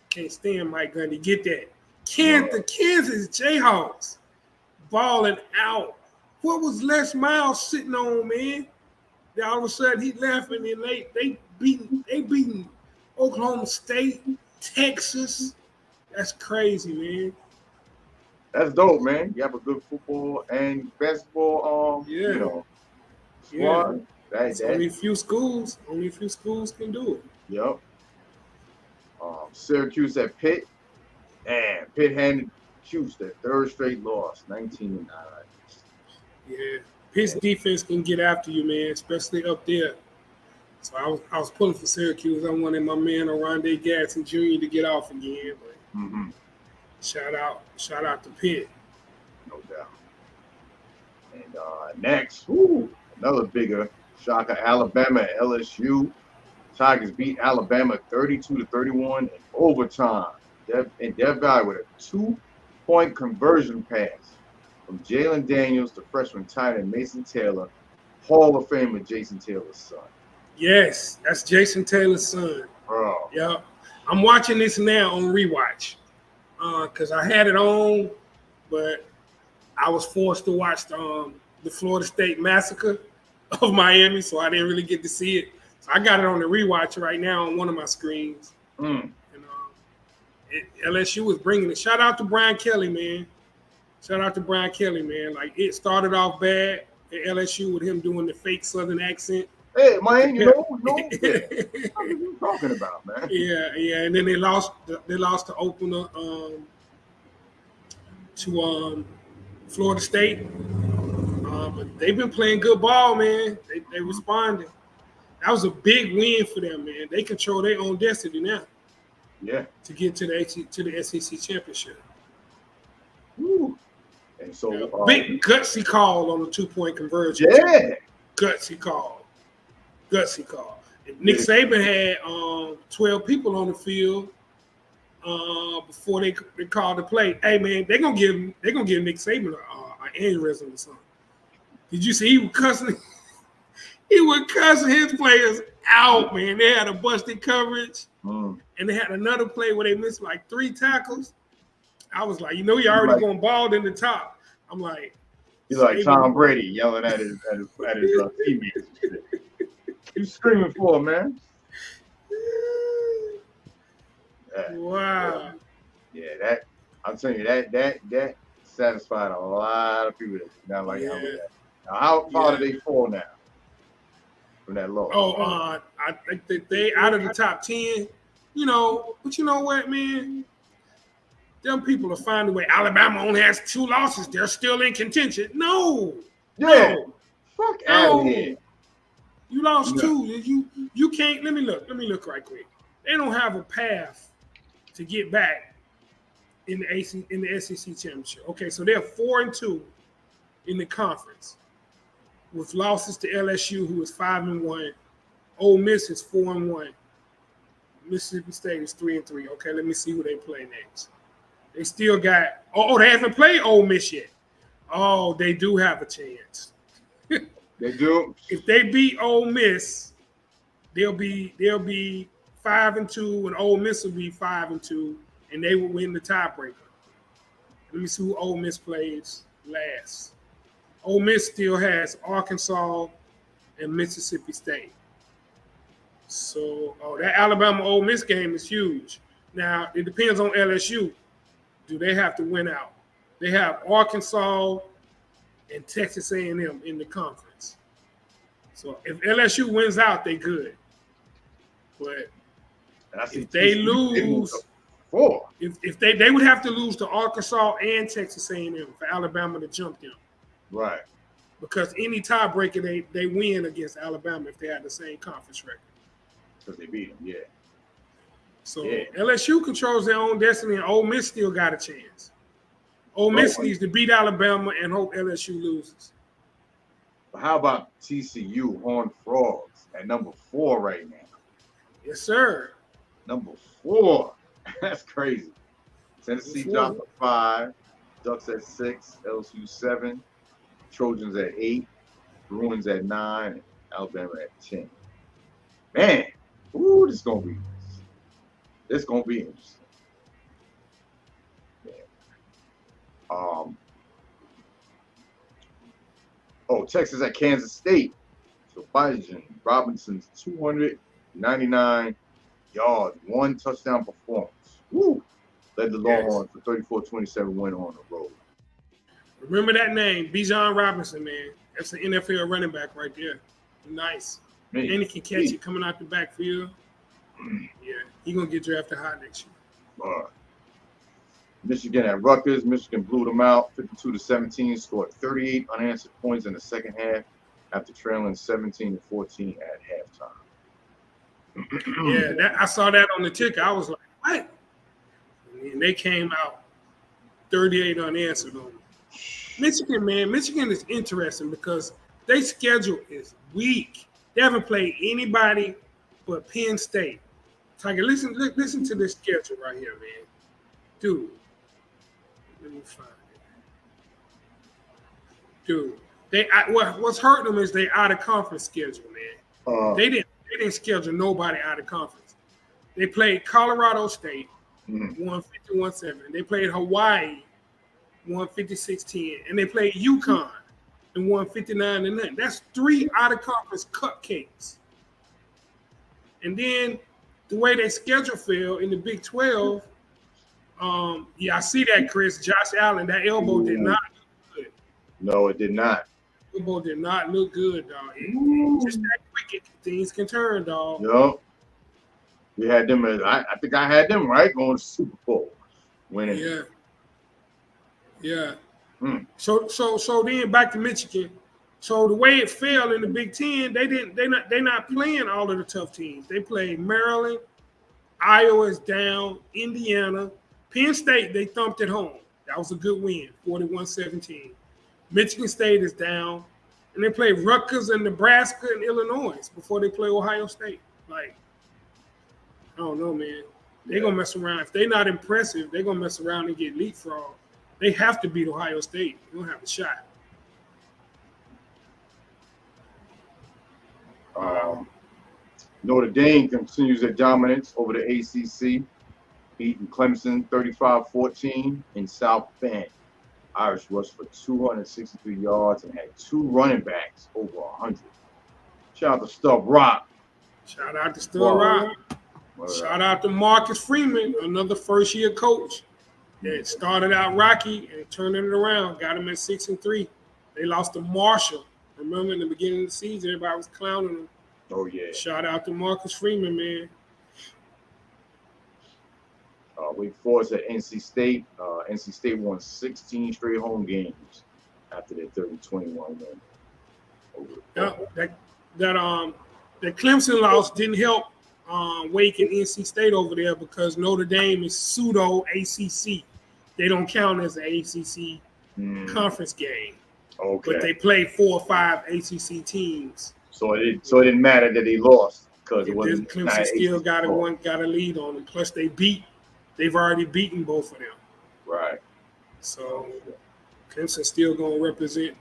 B: Can't stand Mike Gundy. Get that. The Kansas Jayhawks balling out. What was Les Miles sitting on, man? Then all of a sudden he left, and then they beating Oklahoma State, Texas. That's crazy, man.
D: That's dope, man. You have a good football and basketball, squad.
B: Only a few schools can do it.
D: Yep. Syracuse at Pitt, and Pitt handed Cuse their third straight loss, 19-9.
B: Yeah, Pitt's defense can get after you, man, especially up there. So I was pulling for Syracuse. I wanted my man Oronde Gadsden Jr. to get off again, but shout out to Pitt.
D: No doubt. And next, another bigger shocker, Alabama at LSU. Tigers beat Alabama 32-31 in overtime. And Dev Valley with a 2-point conversion pass from Jalen Daniels to freshman tight end Mason Taylor, Hall of Famer Jason Taylor's son.
B: Yes, that's Jason Taylor's son.
D: Bro.
B: Yep. I'm watching this now on rewatch because I had it on, but I was forced to watch the Florida State massacre of Miami, so I didn't really get to see it. So I got it on the rewatch right now on one of my screens. And LSU was bringing it. Shout out to Brian Kelly, man. Like, it started off bad at LSU with him doing the fake Southern accent.
D: Hey, man, what are you talking about, man?
B: Yeah, and then they lost the opener to Florida State. But they've been playing good ball, man. They responded. That was a big win for them, man. They control their own destiny now.
D: Yeah.
B: To get to the SEC championship.
D: Woo. And so
B: big gutsy call on the 2-point conversion.
D: Yeah.
B: Gutsy call. Nick Saban had 12 people on the field before they called the play. Hey, man, they're gonna give Nick Saban an aneurysm or something. Did you see he was cussing? He was cussing his players out, man. They had a busted coverage, and they had another play where they missed like 3 tackles. I was like, you're already going bald in the top. I'm like,
D: he's like Tom Brady yelling at his teammates. He's screaming for him, man.
B: Wow.
D: Yeah, that I'm telling you that satisfied a lot of people that not like how that. Now, how far do they fall now from that loss?
B: I think that they out of the top 10. But you know what, man? Them people are finding a way. Alabama only has 2 losses. They're still in contention. No.
D: Fuck out of here.
B: You lost 2. You can't. Let me look right quick. They don't have a path to get back in the SEC championship. Okay, so they're 4-2 in the conference. with losses to LSU, who is 5-1. Ole Miss is 4-1. Mississippi State is 3-3. Okay, let me see who they play next. They still got. They haven't played Ole Miss yet. Oh, they do have a chance.
D: They do.
B: If they beat Ole Miss, they'll be 5-2, and Ole Miss will be 5-2, and they will win the tiebreaker. Let me see who Ole Miss plays last. Ole Miss still has Arkansas and Mississippi State. So, that Alabama-Ole Miss game is huge. Now, it depends on LSU. Do they have to win out? They have Arkansas and Texas A&M in the conference. So, if LSU wins out, they good. But if they lose, if they would have to lose to Arkansas and Texas A&M for Alabama to jump them.
D: Right.
B: Because any tiebreaker, they win against Alabama if they had the same conference record.
D: Because they beat them, yeah.
B: So LSU controls their own destiny, and Ole Miss still got a chance. Ole Miss needs to beat Alabama and hope LSU loses.
D: But how about TCU, Horned Frogs, at number 4 right now?
B: Yes, sir.
D: Number 4. That's crazy. Tennessee dropped at 5, Ducks at 6, LSU 7, Trojans at 8, Bruins at 9, and Alabama at 10. Man, this is gonna be interesting. Yeah. Texas at Kansas State. So Biden Robinson's 299 yards, 1 touchdown performance. Woo! Led the Longhorns for 34-27 win on the road.
B: Remember that name, Bijan Robinson, man. That's an NFL running back right there. Nice. And he can catch it coming out the backfield. Yeah, he's going to get drafted high next year.
D: Michigan at Rutgers. Michigan blew them out 52-17, scored 38 unanswered points in the second half after trailing 17-14 at halftime.
B: Yeah, I saw that on the ticker. I was like, what? And they came out 38 unanswered on them. Michigan is interesting because their schedule is weak. They haven't played anybody but Penn State. Tiger, listen to this schedule right here, man. Dude, let me find it. Dude, what's hurting them is they out of conference schedule, man. They didn't schedule nobody out of conference. They played Colorado State, 151-7. They played Hawaii, 156-10, and they played UConn and 159-9. That's 3 out of conference cupcakes. And then the way they schedule fell in the Big 12, I see that, Chris. Josh Allen, that elbow did not look good.
D: No, it did not.
B: Elbow did not look good, dog. Just that quick, things can turn, dog.
D: Yep. We had them. I think I had them right going to Super Bowl, winning.
B: Yeah. So then back to Michigan. So the way it fell in the Big Ten, they're not playing all of the tough teams. They played Maryland, Iowa is down, Indiana, Penn State, they thumped at home. That was a good win, 41-17. Michigan State is down, and they play Rutgers and Nebraska and Illinois before they play Ohio State. Like, I don't know, man. They're gonna mess around. If they're not impressive, they're gonna mess around and get leapfrog. They have to beat Ohio State. They don't have a shot.
D: Notre Dame continues their dominance over the ACC, beating Clemson 35-14 in South Bend. Irish rushed for 263 yards and had 2 running backs over 100. Shout out to Stub Rock.
B: Shout out to Stub Rock. Shout out to Marcus Freeman, another first-year coach that started out rocky and turning it around. Got him at 6-3. They lost to Marshall. Remember in the beginning of the season, everybody was clowning him.
D: Oh, yeah.
B: Shout out to Marcus Freeman, man.
D: Wake Forest at NC State. NC State won 16 straight home games after their 30-21 win.
B: That Clemson loss didn't help Wake and NC State over there because Notre Dame is pseudo ACC. They don't count as an ACC conference game.
D: Okay.
B: But they played 4 or 5 ACC teams.
D: So it didn't matter that they lost because it wasn't.
B: Clemson still got a lead on them. Plus they've already beaten both of them.
D: Right.
B: So Clemson still gonna represent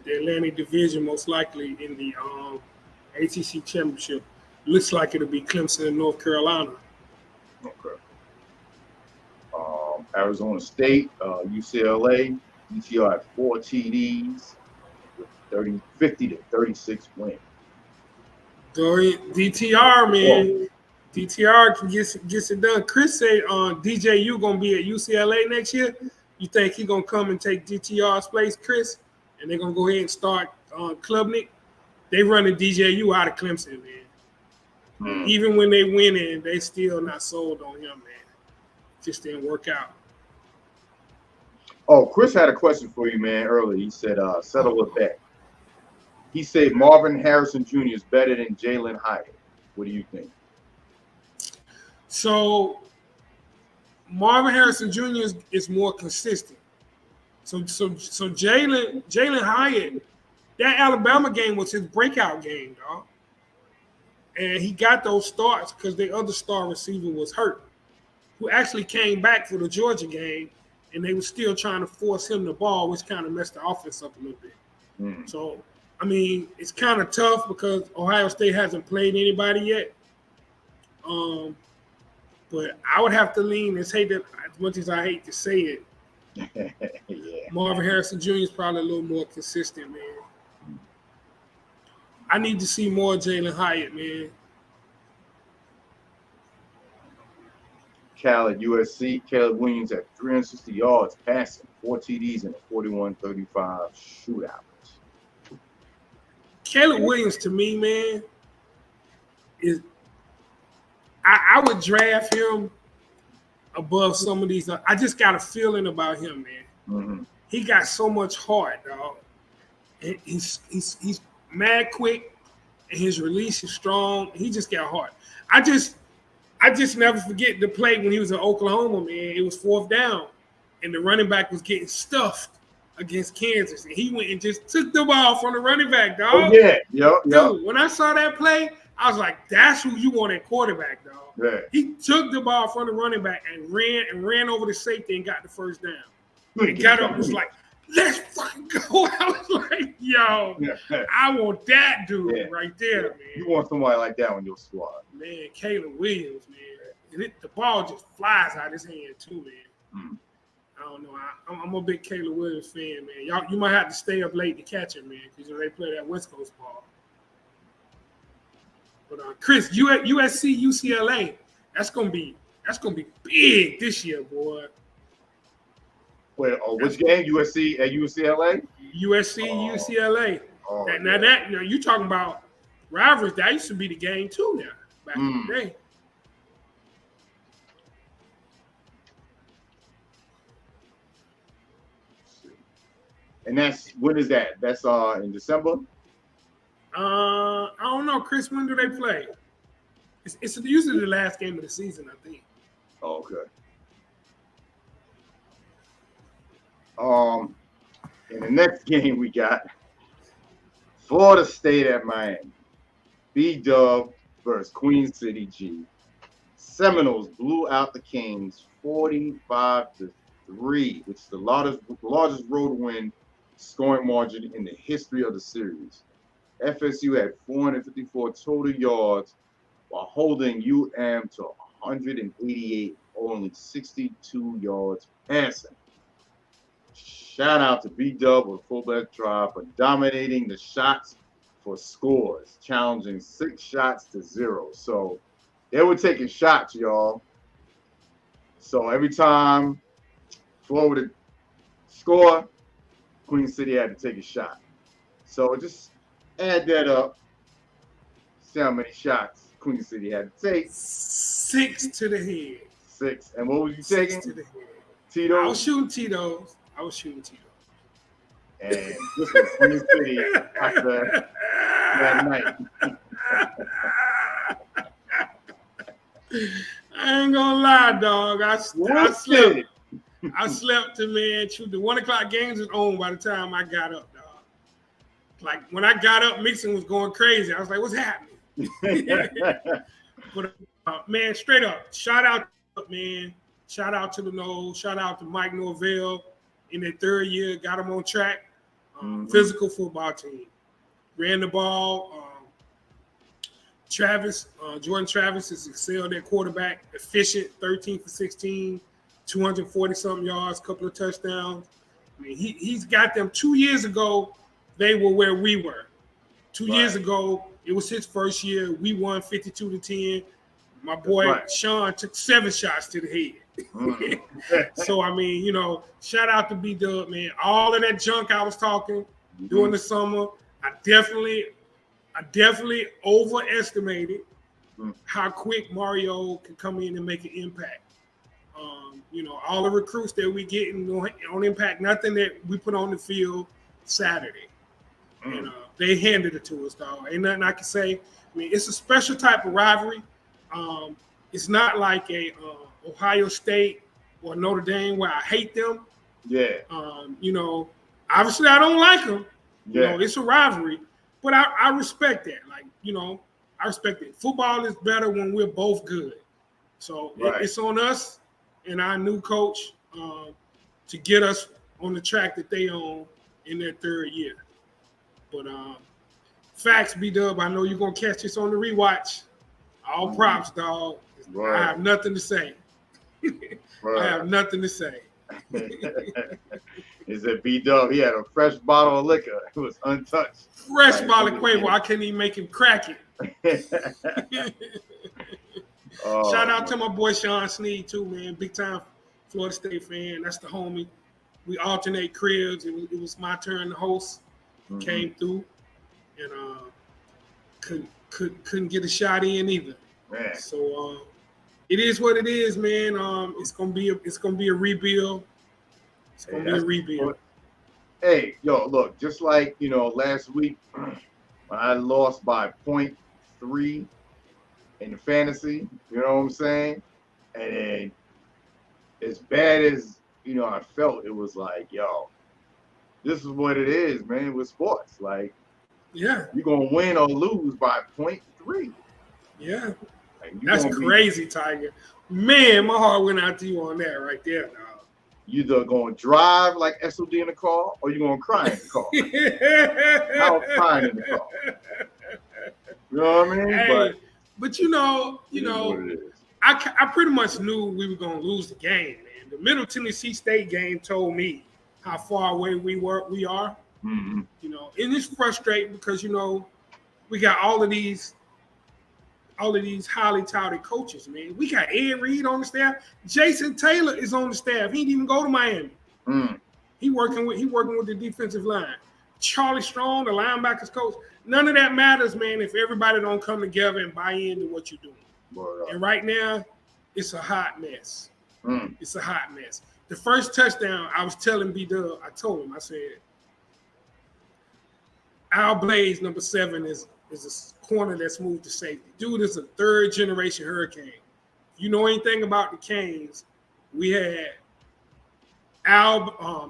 B: the Atlantic Division most likely in the ACC championship. Looks like it'll be Clemson and North Carolina.
D: Okay. Arizona State, UCLA. UCLA had 4 TDs with 50 to 36 wins.
B: DTR, man. DTR can gets it done. Chris said DJU gonna be at UCLA next year. You think he gonna come and take DTR's place, Chris? And they're gonna go ahead and start Klubnik? They running DJU out of Clemson, man. Even when they winning, they still not sold on him, man. Just didn't work out.
D: Oh, Chris had a question for you, man, earlier. He said, settle it back. He said Marvin Harrison Jr. is better than Jalen Hyatt. What do you think?
B: So Marvin Harrison Jr. is more consistent. So Jalen Hyatt, that Alabama game was his breakout game, dog. And he got those starts because the other star receiver was hurt, who actually came back for the Georgia game, and they were still trying to force him the ball, which kind of messed the offense up a little bit. So, I mean, it's kind of tough because Ohio State hasn't played anybody yet. But I would have to lean and say that, as much as I hate to say it, Marvin Harrison Jr. is probably a little more consistent, man. I need to see more Jalen Hyatt, man.
D: Cal at USC, Caleb Williams at 360 yards passing, 4 TDs and a 41-35 shootout.
B: Caleb Williams, to me, man, is I would draft him above some of these. I just got a feeling about him, man. He got so much heart, dog. And he's mad quick, and his release is strong. He just got heart. I just never forget the play when he was in Oklahoma, man. It was 4th down, and the running back was getting stuffed against Kansas, and he went and just took the ball from the running back, dog.
D: Oh, yeah. Yep.
B: Dude, when I saw that play, I was like, that's who you want at quarterback, dog.
D: Yeah.
B: He took the ball from the running back and ran over the safety and got the first down. And got up and was like, let's fucking go. I was like, yo, I want that dude right there, man.
D: You want somebody like that on your squad.
B: Man, Caleb Williams, man. And the ball just flies out of his hand, too, man. I don't know. I'm a big Caleb Williams fan, man. You might have to stay up late to catch him, man, because they play that West Coast ball. But Chris, USC, UCLA, that's gonna be big this year, boy.
D: Wait, which game? USC at UCLA?
B: USC, UCLA. Now you talking about rivalries. That used to be the game too. Now back in the day.
D: And when is that? That's in December?
B: I don't know, Chris. When do they play? It's usually the last game of the season, I think.
D: Oh, okay. In the next game we got Florida State at Miami. B-Dub versus Queen City G. Seminoles blew out the Kings 45-3, which is the largest road win scoring margin in the history of the series. FSU had 454 total yards while holding UM to 188, only 62 yards passing. Shout out to B-Dub with Fullblast Drive for dominating the shots for scores, challenging 6 shots to 0. So they were taking shots, y'all. So every time Florida would score, Queen City had to take a shot. So just add that up. See how many shots Queen City had to take.
B: 6 to the head.
D: 6. And what was you taking?
B: 6 to the head.
D: Tito's?
B: I was shooting Tito's.
D: And this was Queen City after that night.
B: I ain't gonna lie, dog. I slept. I slept to, man, the 1 o'clock games was on by the time I got up, dog. Like, when I got up, Mixon was going crazy. I was like, what's happening? But, man, straight up, shout out, man. Shout out to the Noles. Shout out to Mike Norvell in their 3rd year. Got them on track. Physical football team. Ran the ball. Jordan Travis has excelled at quarterback. Efficient, 13 for 16, 240-something yards, couple of touchdowns. I mean, he's got them. 2 years ago, they were where we were. 2 years ago, it was his first year. We won 52-10. My boy Sean took 7 shots to the head. So, I mean, you know, shout out to B-Dub, man. All of that junk I was talking during the summer, I definitely overestimated how quick Mario could come in and make an impact. You know, all the recruits that we get on impact, nothing that we put on the field Saturday. And they handed it to us, dog. Ain't nothing I can say. I mean, it's a special type of rivalry. It's not like a Ohio State or Notre Dame where I hate them. Yeah. You know, obviously I don't like them. You know, it's a rivalry, but I respect that. Like, you know, I respect it. Football is better when we're both good. So it's on us and our new coach to get us on the track that they own in their 3rd year. But facts, B-Dub, I know you're going to catch this on the rewatch. All props, dog. I have nothing to say. I have nothing to say.
D: Is it B-Dub? He had a fresh bottle of liquor. It was untouched.
B: Fresh bottle of Quavo. I couldn't even make him crack it. Shout out to my boy Sean Sneed, too, man. Big time Florida State fan. That's the homie. We alternate cribs. It was my turn to host. Came through and couldn't get a shot in either. Man. So it is what it is, man. It's gonna be a rebuild. It's gonna be a rebuild.
D: Hey, yo, look, just like, you know, last week when I lost by 0.3 in the fantasy, you know what I'm saying? And then as bad as, you know, I felt, it was like, yo, this is what it is, man, with sports. Like, you're gonna win or lose by 0.3.
B: Yeah. Like, that's crazy, Tiger. Man, my heart went out to you on that right there, dog.
D: You either gonna drive like SOD in the car or you're gonna cry in the car. I was crying in the car. You know what I mean?
B: Hey, but you know, I pretty much knew we were gonna lose the game, man. The Middle Tennessee State game told me how far away we are. You know, and it's frustrating because, you know, we got all of these highly touted coaches, man. We got Ed Reed on the staff. Jason Taylor is on the staff. He didn't even go to Miami. He working with the defensive line. Charlie Strong, the linebackers coach. None of that matters, man, if everybody don't come together and buy into what you're doing. And right now, it's a hot mess. It's a hot mess. The first touchdown, I was telling B-Dub, I told him, I said, Al Blaze, number 7, is a corner that's moved to safety. Dude is a 3rd-generation Hurricane. If you know anything about the Canes, we had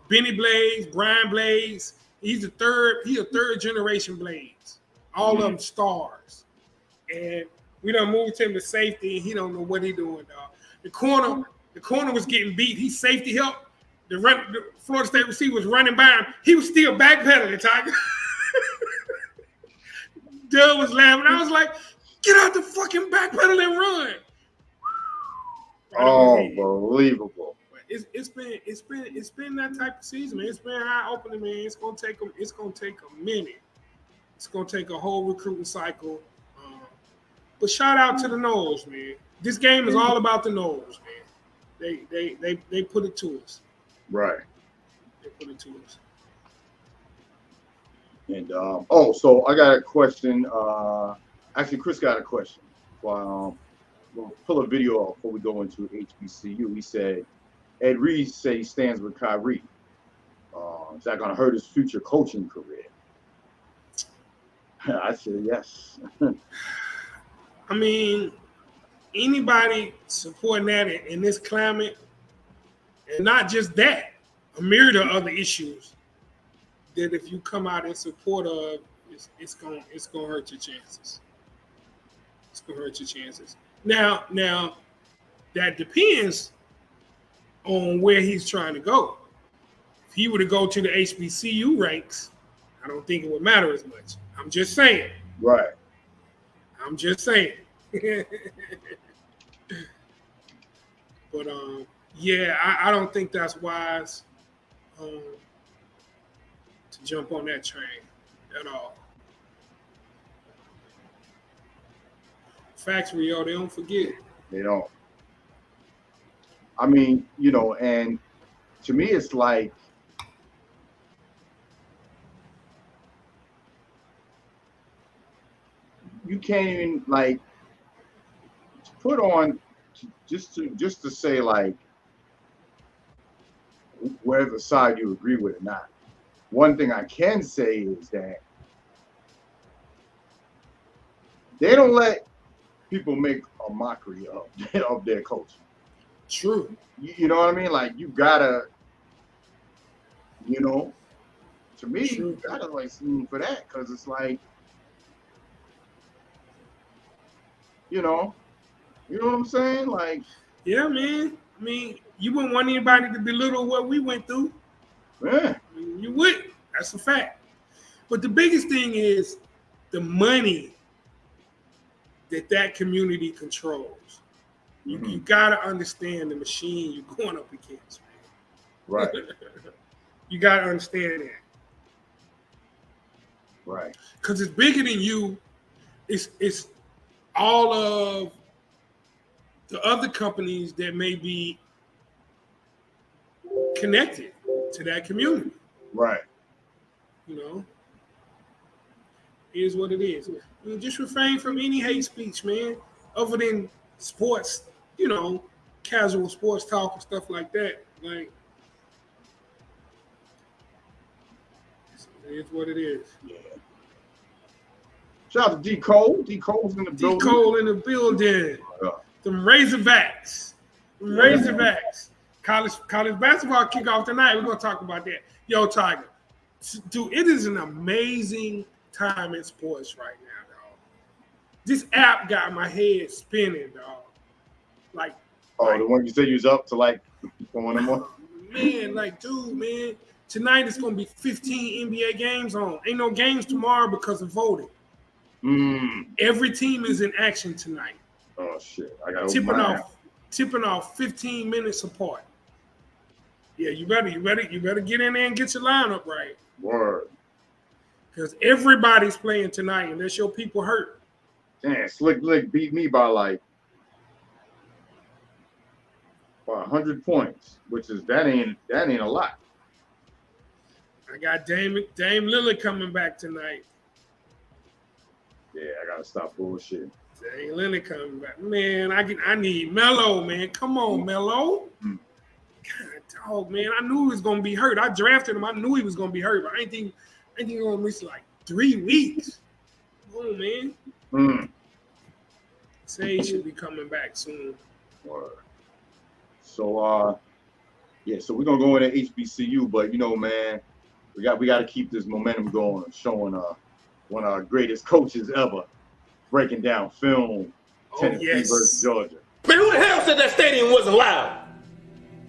B: Benny Blaze, Brian Blaze. He's a 3rd-generation Blaze. All of them stars. And we done moved him to safety, and he don't know what he doing, dog. The corner was getting beat. He safety help. The Florida State receiver was running by him. He was still backpedaling, Tiger. Doug was laughing. I was like, get out the fucking backpedal and run.
D: Unbelievable.
B: It's been that type of season, man. It's been eye-opening, man. It's gonna take a minute. It's gonna take a whole recruiting cycle. But shout out to the Noles, man. This game is all about the Noles, man. They put it to us.
D: Right.
B: They put it to us.
D: And so I got a question. Actually, Chris got a question. We'll pull a video off before we go into HBCU. He said, Ed Reed said he stands with Kyrie. Is that going to hurt his future coaching career? I said yes.
B: I mean, anybody supporting that in this climate, And not just that, a myriad of other issues that if you come out in support of, it's gonna hurt your chances. It's gonna hurt your chances. Now that depends on where he's trying to go. If he were to go to the HBCU ranks, I don't think it would matter as much. I'm just saying.
D: Right.
B: I'm just saying. But yeah, I don't think that's wise to jump on that train at all. Facts, Rio, they don't forget.
D: They don't. I mean, you know, and to me, it's like, you can't even like put on just to say like whether side you agree with or not. One thing I can say is that they don't let people make a mockery of their coach.
B: True.
D: You know what I mean? Like, you gotta, you know, to me,
B: True.
D: you gotta like see him for that, because it's like, you know what I'm saying? Like,
B: yeah, man. I mean, you wouldn't want anybody to belittle what we went through.
D: yeah,
B: I mean, you wouldn't. That's a fact. But the biggest thing is the money that community controls. You gotta understand the machine you're going up against, man.
D: right,
B: You gotta understand that.
D: right,
B: Because it's bigger than you. It's all of the other companies that may be connected to that community.
D: right.
B: You know, it is what it is. I mean, just refrain from any hate speech, man, other than sports, you know, casual sports talk and stuff like that. Like, it is what it is.
D: Yeah. Shout out to D Cole. D Cole's in the building.
B: D Cole in the building.
D: Yeah.
B: Them Razorbacks. Them Razorbacks. College basketball kickoff tonight. We're gonna talk about that. Yo, Tiger. Dude, it is an amazing time in sports right now, dog. This app got my head spinning, dog. Like,
D: The one you said you was up to like one of them more?
B: Man, like, dude, man. Tonight it's gonna be 15 NBA games on. Ain't no games tomorrow because of voting. Every team is in action tonight.
D: Oh shit! I got
B: tipping off 15 minutes apart. Yeah, you better get in there and get your lineup right.
D: Word.
B: Because everybody's playing tonight, unless your people hurt.
D: Damn, Slick Lick beat me by like 100 points, which is that ain't a lot.
B: I got Dame Lillard coming back tonight.
D: Yeah, I gotta stop bullshit.
B: Dame Lillard coming back. Man, I need Melo, man. Come on, Melo. God, dog, man. I knew he was gonna be hurt. I drafted him. I knew he was gonna be hurt, but I think he's gonna miss like 3 weeks. Oh man. Say he should be coming back soon.
D: Word. So so we're gonna go into HBCU, but you know, man, we got to keep this momentum going, showing one of our greatest coaches ever breaking down film. Tennessee versus Georgia.
E: Man, who the hell said that stadium wasn't loud?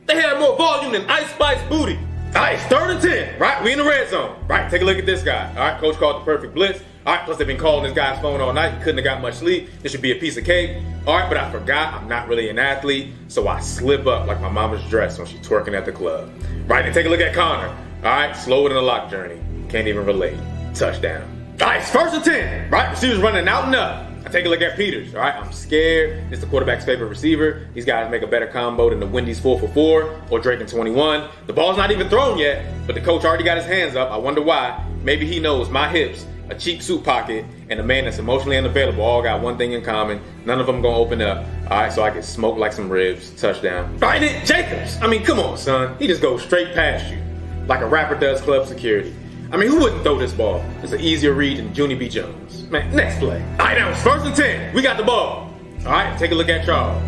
E: They had more volume than Ice Spice booty. All right, 3rd and 10, right? We in the red zone. Right, take a look at this guy. All right, coach called the perfect blitz. All right, plus they've been calling this guy's phone all night. He couldn't have got much sleep. This should be a piece of cake. All right, but I forgot I'm not really an athlete, so I slip up like my mama's dress when she's twerking at the club. Right, and take a look at Connor. All right, slower than a lock journey. Can't even relate. Touchdown. All right, it's 1st and 10, right? Receivers running out and up. I take a look at Peters, all right? I'm scared. It's the quarterback's favorite receiver. These guys make a better combo than the Wendy's 4-for-4 or Drake in 21. The ball's not even thrown yet, but the coach already got his hands up. I wonder why. Maybe he knows my hips, a cheap suit pocket, and a man that's emotionally unavailable all got one thing in common. None of them gonna open up, all right? So I can smoke like some ribs. Touchdown. All right, then, Jacobs. I mean, come on, son. He just goes straight past you like a rapper does club security. I mean, who wouldn't throw this ball? It's an easier read than Junie B. Jones. Man, next play. All right, now it's 1st and 10. We got the ball. All right, take a look at Charles.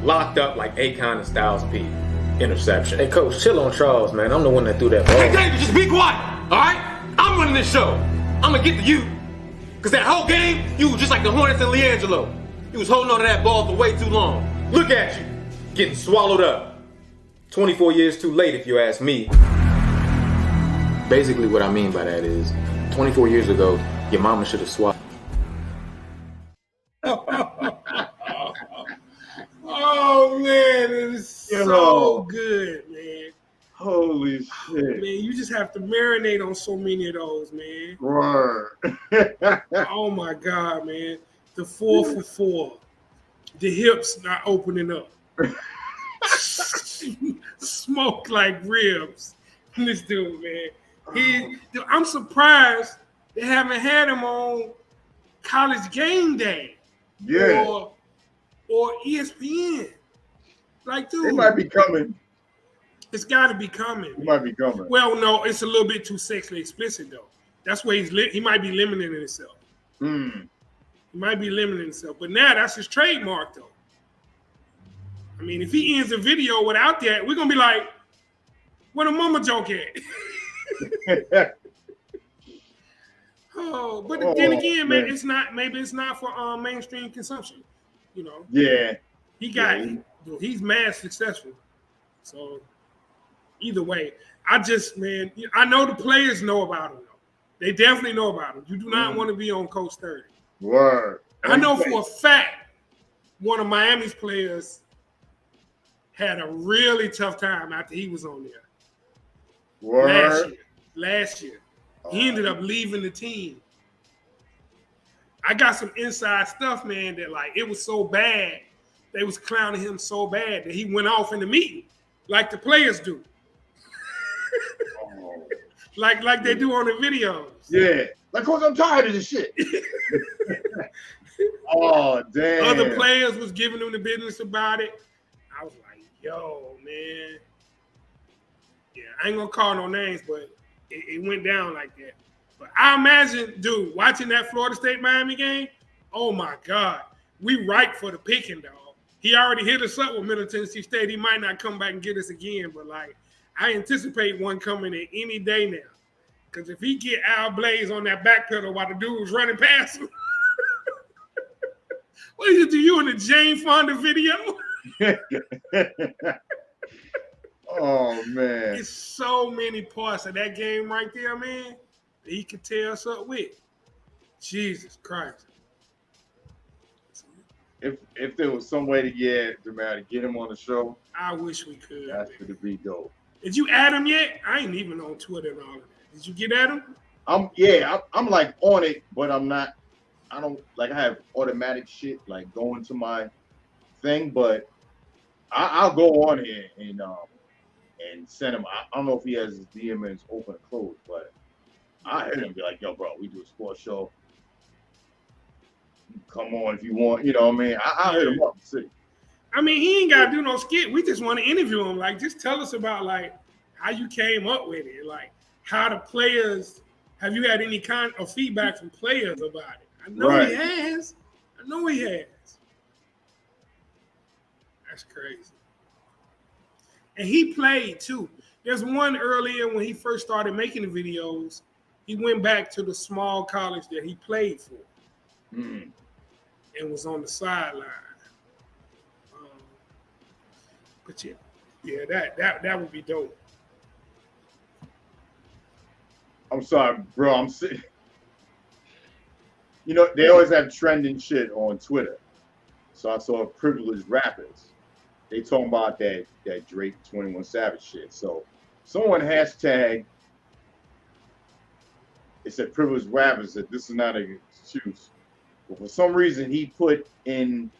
E: Locked up like Akon and Styles P. interception. Hey, Coach, chill on Charles, man. I'm the one that threw that ball. Hey, David, just be quiet, all right? I'm running this show. I'm going to get to you. Because that whole game, you was just like the Hornets and LiAngelo. You was holding on to that ball for way too long. Look at you, getting swallowed up. 24 years too late, if you ask me. Basically, what I mean by that is 24 years ago, your mama should have swallowed.
B: Oh, man, it is so good, man.
D: Holy shit.
B: Man, you just have to marinate on so many of those, man.
D: Word.
B: Oh, my God, man. The 4 for 4. The hips not opening up. Smoke like ribs. This dude, man. I'm surprised they haven't had him on College Game Day.
D: Yeah.
B: Or ESPN. Like, dude.
D: It might be coming.
B: It's got to be coming.
D: It might be coming.
B: Well, no, it's a little bit too sexually explicit, though. That's where he might be limiting himself.
D: Mm.
B: He might be limiting himself. But now that's his trademark, though. I mean, if he ends a video without that, we're going to be like, where the mama joke at? Oh, but then again, man, it's not. Maybe it's not for mainstream consumption. You know.
D: Yeah.
B: He's mad successful. So either way, I know the players know about him. Though. They definitely know about him. You do not want to be on Coach 30.
D: Word.
B: I know for a fact one of Miami's players had a really tough time after he was on there.
D: Word.
B: Last year. He ended up leaving the team. I got some inside stuff, man, that like it was so bad. They was clowning him so bad that he went off in the meeting, like the players do. like they do on the videos.
D: Yeah. Like, Coach, I'm tired of this shit. Oh, damn.
B: Other players was giving him the business about it. I was like, yo, man. Yeah, I ain't gonna call no names, but it went down like that. But I imagine, dude, watching that Florida State-Miami game, oh, my God. We ripe for the picking, dog. He already hit us up with Middle Tennessee State. He might not come back and get us again, but, like, I anticipate one coming in any day now. Because if he get Al Blaze on that back pedal while the dude was running past him, what did he do you in the Jane Fonda video?
D: Oh, man.
B: It's so many parts of that game right there, man, that he could tear us up with. Jesus Christ.
D: If there was some way to get him on the show,
B: I wish we could.
D: That would be dope.
B: Did you add him yet? I ain't even on Twitter and all of that. Did you get at him?
D: I'm like on it, but I'm not. I don't like. I have automatic shit like going to my thing, but I'll go on here and send him. I don't know if he has his DMs open or closed, but I hit him and be like, yo, bro, we do a sports show. Come on if you want, you know what I mean? I'll hit him up and see.
B: I mean, he ain't got to do no skit. We just want to interview him. Like, just tell us about, like, how you came up with it. Like, how the players, have you had any kind of feedback from players about it? I know he has. That's crazy. And he played, too. There's one earlier when he first started making the videos. He went back to the small college that he played for. And was on the sideline. But yeah, that would be dope.
D: I'm sorry, bro. I'm sitting. You know, they always have trending shit on Twitter. So I saw privileged rappers. They talking about that Drake 21 Savage shit. So someone hashtag. It said privileged rappers said this is not an excuse. But for some reason, he put in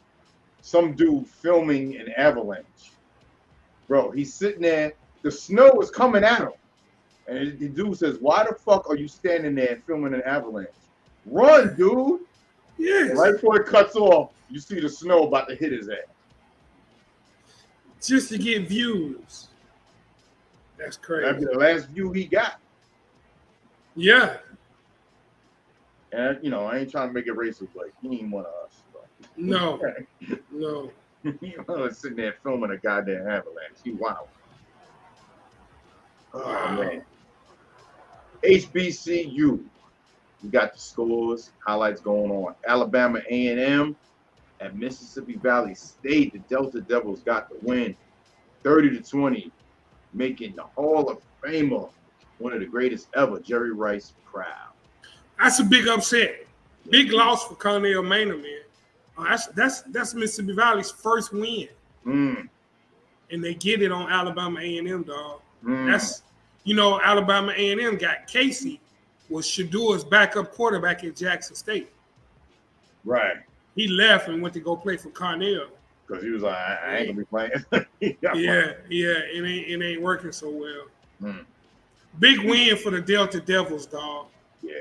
D: some dude filming an avalanche. Bro, he's sitting there. The snow is coming at him. And the dude says, why the fuck are you standing there filming an avalanche? Run, dude.
B: Yes.
D: Right before it cuts off, you see the snow about to hit his ass.
B: Just to get views. That's crazy.
D: That'd be the last view he got.
B: Yeah.
D: And, you know, I ain't trying to make it racist, but he ain't one of us. So.
B: No. No.
D: He was sitting there filming a goddamn avalanche. He wild. Oh man. HBCU. We got the scores, highlights going on. Alabama A&M at Mississippi Valley State. The Delta Devils got the win, 30-20, making the Hall of Famer, one of the greatest ever, Jerry Rice, proud.
B: That's a big upset. Big loss for Cornell Maynard, man. That's Mississippi Valley's first win. And they get it on Alabama A&M, dog. That's, Alabama A&M got Casey, was Shadur's backup quarterback at Jackson State.
D: Right.
B: He left and went to go play for Cornell.
D: Because he was like, I ain't gonna be playing.
B: Yeah, it ain't working so well. Big win for the Delta Devils, dog.
D: Yeah.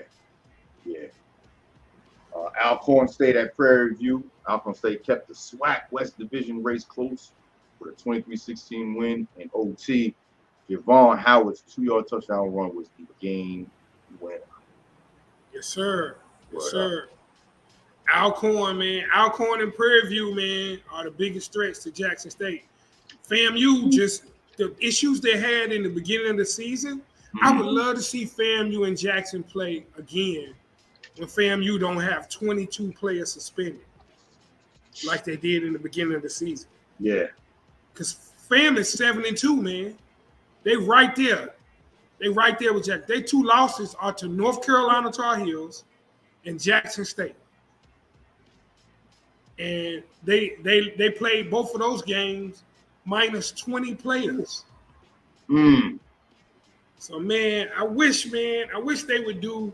D: Alcorn State at Prairie View. Alcorn State kept the SWAC West Division race close with a 23-16 win in OT. Javon Howard's 2-yard touchdown run was the game winner.
B: Yes, sir. Alcorn, man. Alcorn and Prairie View, man, are the biggest threats to Jackson State. FAMU, just the issues they had in the beginning of the season, I would love to see FAMU and Jackson play again when FAMU don't have 22 players suspended like they did in the beginning of the season.
D: Yeah.
B: Because FAM is 7-2, man. They right there. They right there with Jackson. Their 2 losses are to North Carolina Tar Heels and Jackson State. And they played both of those games minus 20 players. So, man, I wish they would do,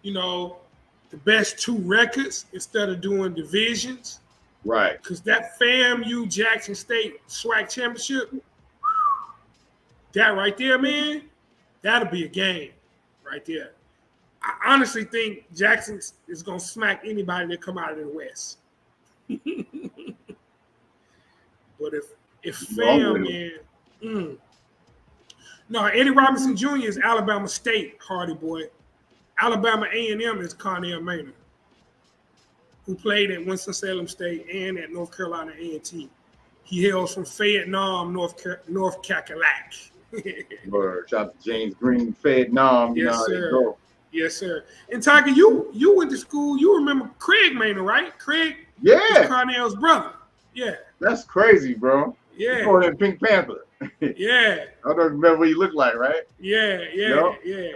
B: the best 2 records instead of doing divisions.
D: Right.
B: Because that FAMU Jackson State SWAC championship, that right there, man, that'll be a game right there. I honestly think Jackson is going to smack anybody that come out of the West. But if FAM, man, no, Eddie Robinson Jr. is Alabama State, Hardy boy. Alabama A&M is Cornell Maynard, who played at Winston-Salem State and at North Carolina A&T. He hails from Fayetteville, North Cackalack.
D: Shout out to James Green, Fayetteville.
B: Yes, sir. Yes, sir. And Tiger, you went to school. You remember Craig Maynard, right? Craig is Cornell's brother. Yeah.
D: That's crazy, bro.
B: Yeah.
D: You called him Pink Panther.
B: Yeah.
D: I don't remember what he looked like, right?
B: Yeah.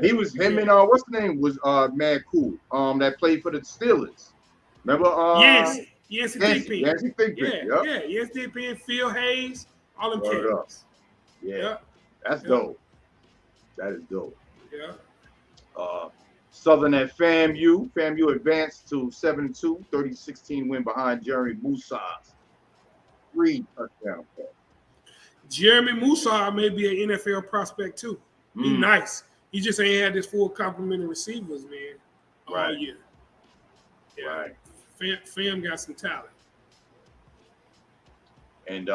D: He was him and what's the name was Mad Cool. That played for the Steelers. Remember?
B: Yancey
D: Thigpen.
B: Yeah. Yancey Thigpen, Phil Hayes, all them kids.
D: Yeah. That's dope. That is dope.
B: Yeah.
D: Southern at FAMU. FAMU advanced to 7-2, 30-16 win behind Jeremy Musah's 3 touchdown pass.
B: Jeremy Musah may be an NFL prospect too. He's nice. He just ain't had this full complement of receivers, man, all year. Yeah.
D: Right.
B: Fam got some talent.
D: And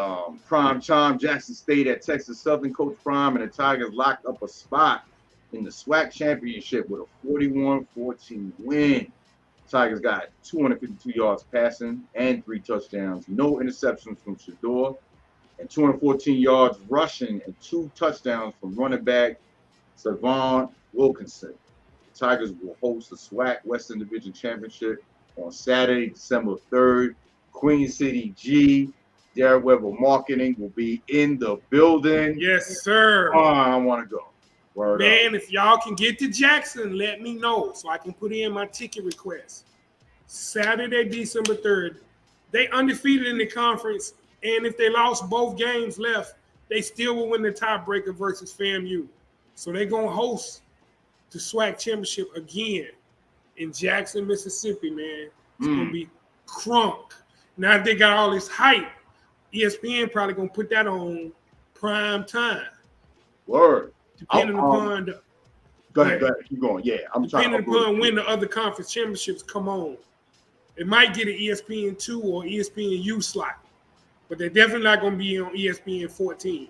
D: Prime Time, Jackson State at Texas Southern. Coach Prime and the Tigers locked up a spot in the SWAC championship with a 41-14 win. Tigers got 252 yards passing and 3 touchdowns, no interceptions from Shador, and 214 yards rushing and 2 touchdowns from running back Savon Wilkinson. The Tigers will host the SWAC Western Division Championship on Saturday, December 3rd. Queen City G, Derek Weber Marketing will be in the building.
B: Yes, sir.
D: I want to go. Word
B: Man,
D: up.
B: if y'all can get to Jackson, let me know so I can put in my ticket request. Saturday, December 3rd. They undefeated in the conference, and if they lost both games left, they still will win the tiebreaker versus FAMU. So they're going to host the SWAC championship again in Jackson, Mississippi, man. It's going to be crunk. Now, if they got all this hype, ESPN probably going to put that on prime time.
D: Word.
B: Depending upon the
D: Go ahead. Keep going. Yeah, I'm trying to.
B: Depending upon when the other conference championships come on, it might get an ESPN2 or ESPNU slot, but they're definitely not going to be on ESPN 14.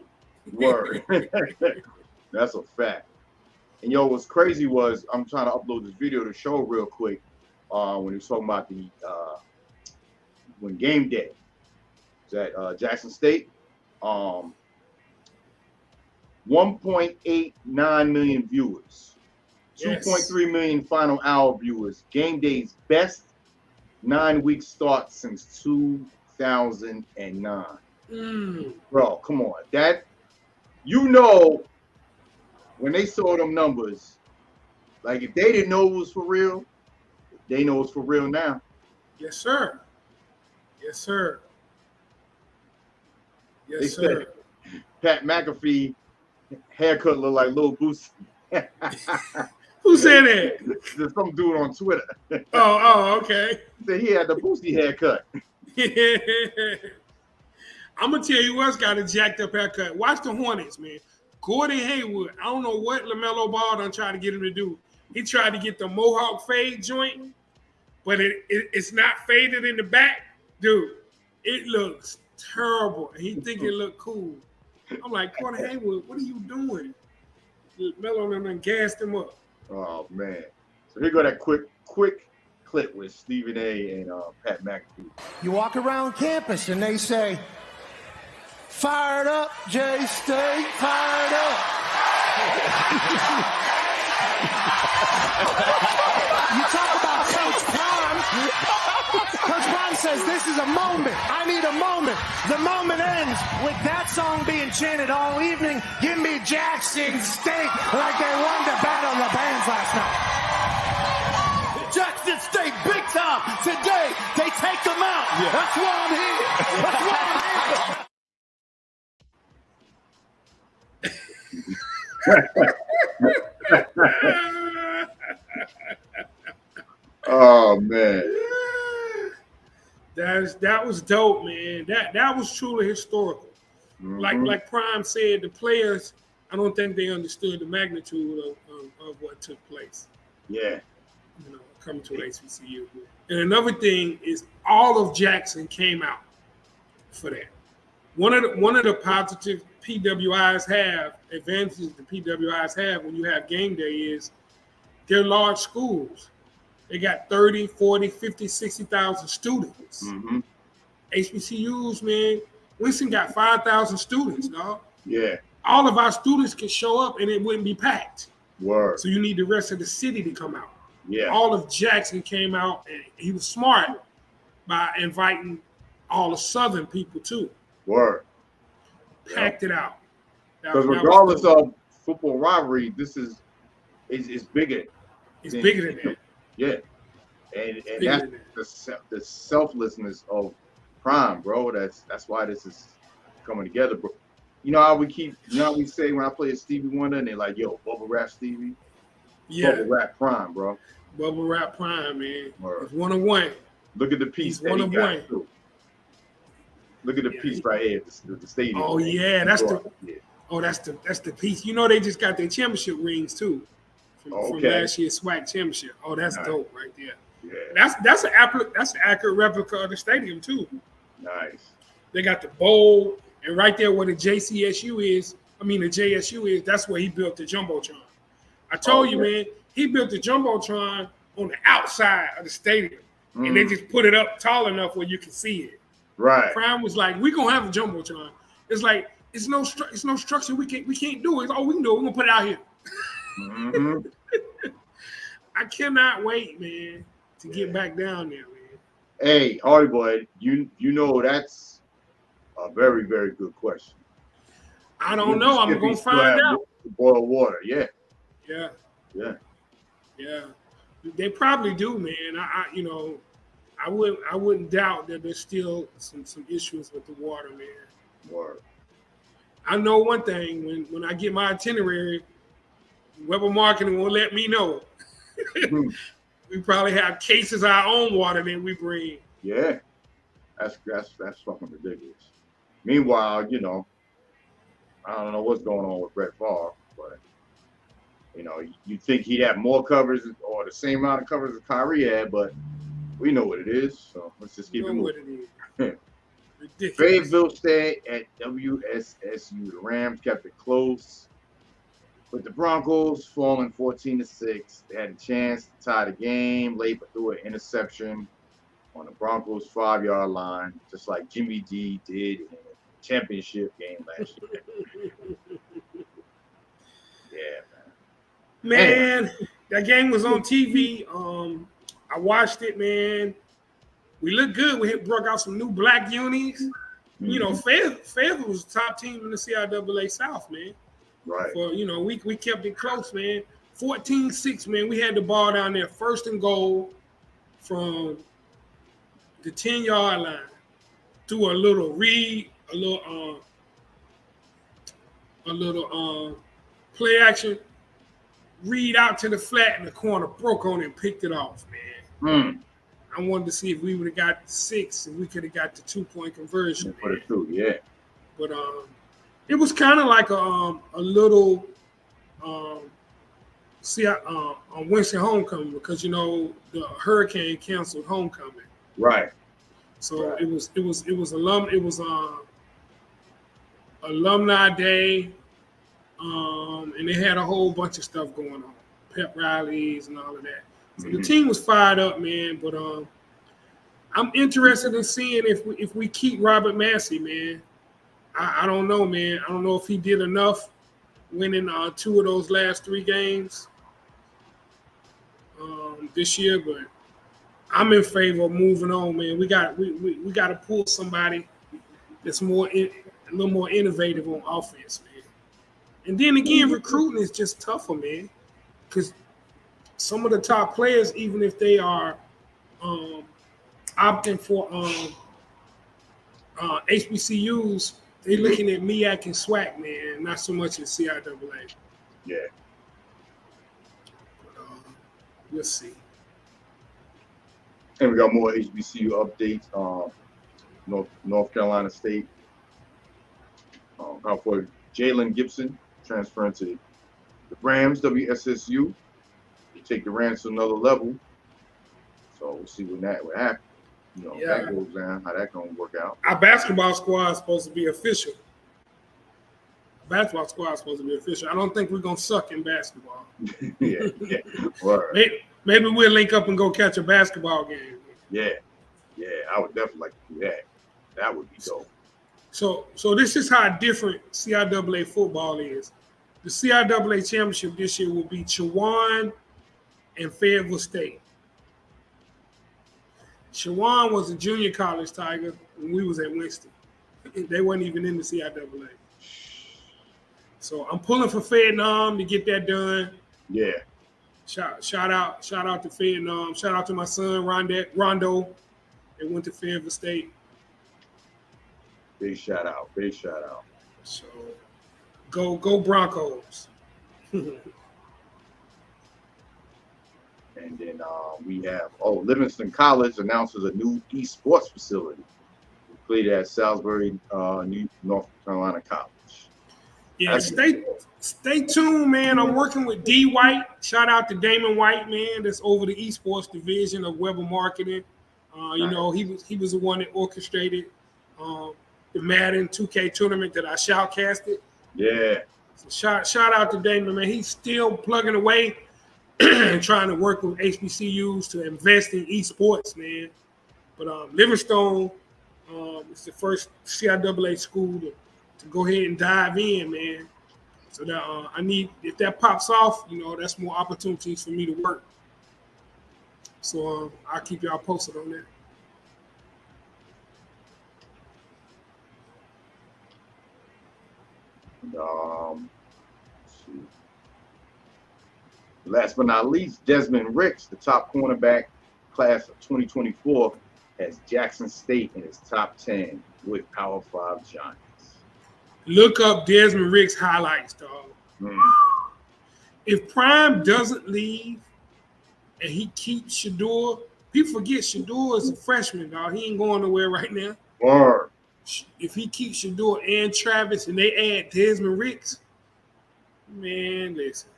D: Word. That's a fact. And yo, what's crazy was I'm trying to upload this video to show real quick when he was talking about the when game day was at Jackson State. 1.89 million viewers.
B: Yes.
D: 2.3 million final hour viewers. Game day's best 9-week start since 2009. Bro, come on. That, you know, when they saw them numbers, like if they didn't know it was for real, they know it's for real now.
B: Yes, sir. Yes, sir. Yes,
D: They
B: sir.
D: said Pat McAfee haircut look like Lil Boosie.
B: Who said that?
D: There's some dude on Twitter.
B: Okay.
D: Said he had the Boosie haircut.
B: I'm gonna tell you what's got a jacked up haircut. Watch the Hornets, man. Gordon Hayward. I don't know what LaMelo Ball done tried to get him to do. He tried to get the Mohawk fade joint, but it's not faded in the back, dude. It looks terrible. And he think it look cool. I'm like, Gordon Hayward, what are you doing? LaMelo done gassed him up.
D: Oh man. So here go that quick clip with Stephen A. and Pat McAfee.
F: You walk around campus and they say, "Fired up, J-State, fired up." You talk about Coach Prime. Coach Prime says, "This is a moment. I need a moment." The moment ends with that song being chanted all evening. Give me Jackson State, like they won the Battle of the Bands last night. Jackson State, big time. Today, they take them out. Yeah. That's why I'm here. That's why I'm here.
D: Oh man.
B: That was dope, man. That was truly historical.
D: Mm-hmm.
B: Like Prime said, the players, I don't think they understood the magnitude of what took place.
D: Yeah.
B: You know, coming to an HBCU. And another thing is all of Jackson came out for that. One of the positive advantages the PWIs have when you have game day is they're large schools. They got 30, 40, 50, 60,000 students.
D: Mm-hmm.
B: HBCUs, man, Winston got 5,000 students, dog.
D: Yeah.
B: All of our students could show up and it wouldn't be packed.
D: Word.
B: So you need the rest of the city to come out.
D: Yeah.
B: All of Jackson came out, and he was smart by inviting all the Southern people too.
D: Word.
B: Packed it out.
D: Because regardless of football rivalry, this is bigger.
B: It's bigger than that.
D: Yeah. And that's the selflessness of Prime, bro. That's why this is coming together, bro. You know how we say when I play a Stevie Wonder and they're like, yo, Bubble Rap Stevie?
B: Yeah.
D: Bubble Rap Prime, bro.
B: Bubble Rap Prime, man.
D: Word.
B: It's 1 of 1.
D: Look at the piece that he got too. Look at the piece right here, the stadium.
B: Oh yeah, that's the piece. You know they just got their championship rings too from last year's SWAC championship. Oh, that's dope right there. Yeah. That's an accurate replica of the stadium too.
D: Nice.
B: They got the bowl, and right there where the JSU is, that's where he built the Jumbotron. I told you, man, he built the Jumbotron on the outside of the stadium, and they just put it up tall enough where you can see it.
D: Right.
B: Prime was like, "We're gonna have a Jumbotron." It's like it's no structure. We can't do it. All we can do, we're gonna put it out here.
D: Mm-hmm.
B: I cannot wait, man, to get back down there, man.
D: Hey, Hardy boy, you know that's a very, very good question.
B: I don't know. I'm gonna find out.
D: Boil water, yeah.
B: They probably do, man. I wouldn't doubt that there's still some issues with the water, man.
D: Word.
B: I know one thing: when I get my itinerary, Weber Marketing will let me know. We probably have cases of our own water that we bring.
D: Yeah, that's fucking ridiculous. Meanwhile, I don't know what's going on with Brett Favre, but you'd think he'd have more covers or the same amount of covers as Kyrie had, but we know what it is, so let's just keep it moving.
B: What it is. Ridiculous.
D: Fayetteville stayed at WSSU. The Rams kept it close, with the Broncos falling 14-6. They had a chance to tie the game late, but threw an interception on the Broncos' 5-yard line, just like Jimmy G did in the championship game last year.
B: Man, that game was on TV. I watched it, man. We looked good. We broke out some new black unis. Mm-hmm. You know, Fayetteville was the top team in the CIAA South, man.
D: Right.
B: For, you know, we kept it close, man. 14-6, man. We had the ball down there, first and goal from the 10-yard line. Do a little read, a little play action, read out to the flat in the corner, broke on it and picked it off, man. I wanted to see if we would have got 6 and we could have got the 2-point conversion.
D: For the 2, yeah.
B: But it was kind of like a little on Winston homecoming, because you know the hurricane canceled homecoming.
D: Right.
B: So it was alumni day, and they had a whole bunch of stuff going on, pep rallies and all of that. So the team was fired up, man. But I'm interested in seeing if we keep Robert Massey, man. I don't know, man. I don't know if he did enough winning 2 of those last 3 games this year, but I'm in favor of moving on, man. We got to pull somebody that's a little more innovative on offense, man. And then again, recruiting is just tougher, man, because some of the top players, even if they are opting for HBCUs, they're looking at MEAC and SWAC, man, not so much at CIAA.
D: Yeah.
B: But, we'll see.
D: And we got more HBCU updates. North Carolina State. How for Jalen Gibson transferring to the Rams, WSSU. They take the Rams to another level. So we'll see when that will happen. You know, that goes down, how that gonna work out.
B: Our basketball squad is supposed to be official. I don't think we're gonna suck in basketball.
D: yeah. Word.
B: Maybe we'll link up and go catch a basketball game.
D: Yeah, I would definitely like to do that. That would be dope.
B: So this is how different CIAA football is. The CIAA championship this year will be Chowan and Fayetteville State. Chowan was a junior college Tiger when we was at Winston. They weren't even in the CIAA. So I'm pulling for Vietnam to get that done.
D: Yeah.
B: Shout out to Vietnam. Shout out to my son Rondo. They went to Fayetteville State.
D: Big shout out.
B: So go Broncos.
D: And then we have Livingston College announces a new esports facility. We played at Salisbury, North Carolina College.
B: Yeah, stay tuned, man. I'm working with D White. Shout out to Damon White, man. That's over the esports division of Weber Marketing. You know, he was the one that orchestrated the Madden 2K tournament that I shoutcasted.
D: Yeah.
B: So shout out to Damon, man. He's still plugging away and trying to work with HBCUs to invest in esports, man. But Livingstone is the first CIAA school to go ahead and dive in, man. So that if that pops off, you know, that's more opportunities for me to work. So I'll keep y'all posted on that.
D: Let's see. Last but not least, Desmond Ricks, the top cornerback class of 2024, has Jackson State in his top 10 with Power 5 Giants.
B: Look up Desmond Ricks highlights, dog. If Prime doesn't leave and he keeps Shador, people forget Shador is a freshman, dog. He ain't going nowhere right now.
D: Word.
B: If he keeps Shador and Travis and they add Desmond Ricks, man, listen.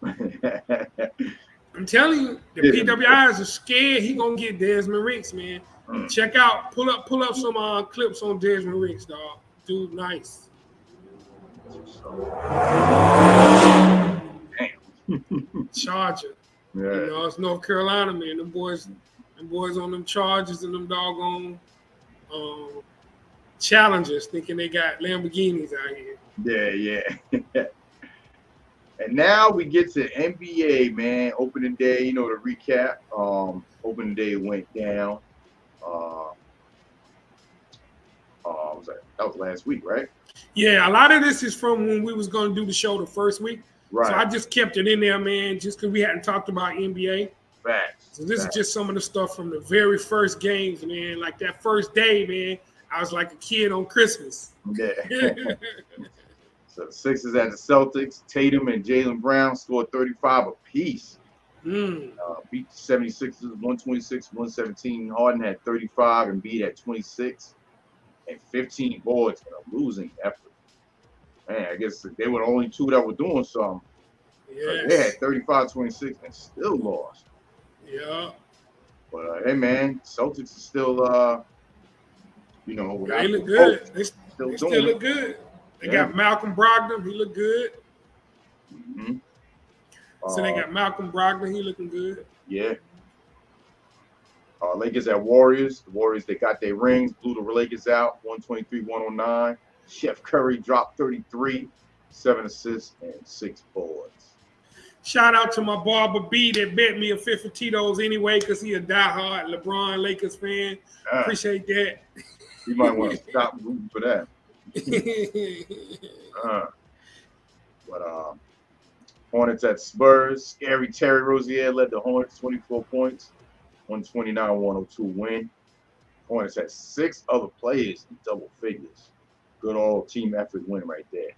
B: I'm telling you, the PWIs are scared he gonna get Desmond Ricks, man. Check out, pull up some clips on Desmond Ricks, dog. Dude, nice. Damn. Charger.
D: Yeah.
B: You know, it's North Carolina, man. Them boys on them Chargers and them doggone Challengers thinking they got Lamborghinis out here.
D: Yeah. And now we get to NBA, man. Opening day, you know, to recap. Opening day went down. That was last week, right?
B: Yeah, a lot of this is from when we was going to do the show the first week.
D: Right.
B: So I just kept it in there, man, just because we hadn't talked about NBA.
D: Facts.
B: So this is just some of the stuff from the very first games, man. Like that first day, man, I was like a kid on Christmas.
D: Yeah. So the Sixers at the Celtics. Tatum and Jaylen Brown scored 35 apiece. Beat the 76ers 126-117. Harden had 35 and Embiid at 26 and 15 boards in a losing effort. Man, I guess they were the only two that were doing something.
B: Yes.
D: They had 35-26 and still lost.
B: Yeah.
D: But hey, man, Celtics is still, you know,
B: They look good. They still
D: doing
B: look good. They got Malcolm Brogdon. He look good.
D: Mm-hmm.
B: So they got Malcolm Brogdon. He looking good.
D: Yeah. Lakers at Warriors. The Warriors, they got their rings, blew the Lakers out, 123-109. Chef Curry dropped 33, 7 assists, and 6 boards.
B: Shout out to my barber B that bet me a fifth of Tito's anyway because he a diehard LeBron Lakers fan. Appreciate that.
D: You might want to stop rooting for that. Hornets at Spurs. Scary Terry Rozier led the Hornets 24 points, 129-102 win. Hornets had 6 other players in double figures. Good old team effort win right there.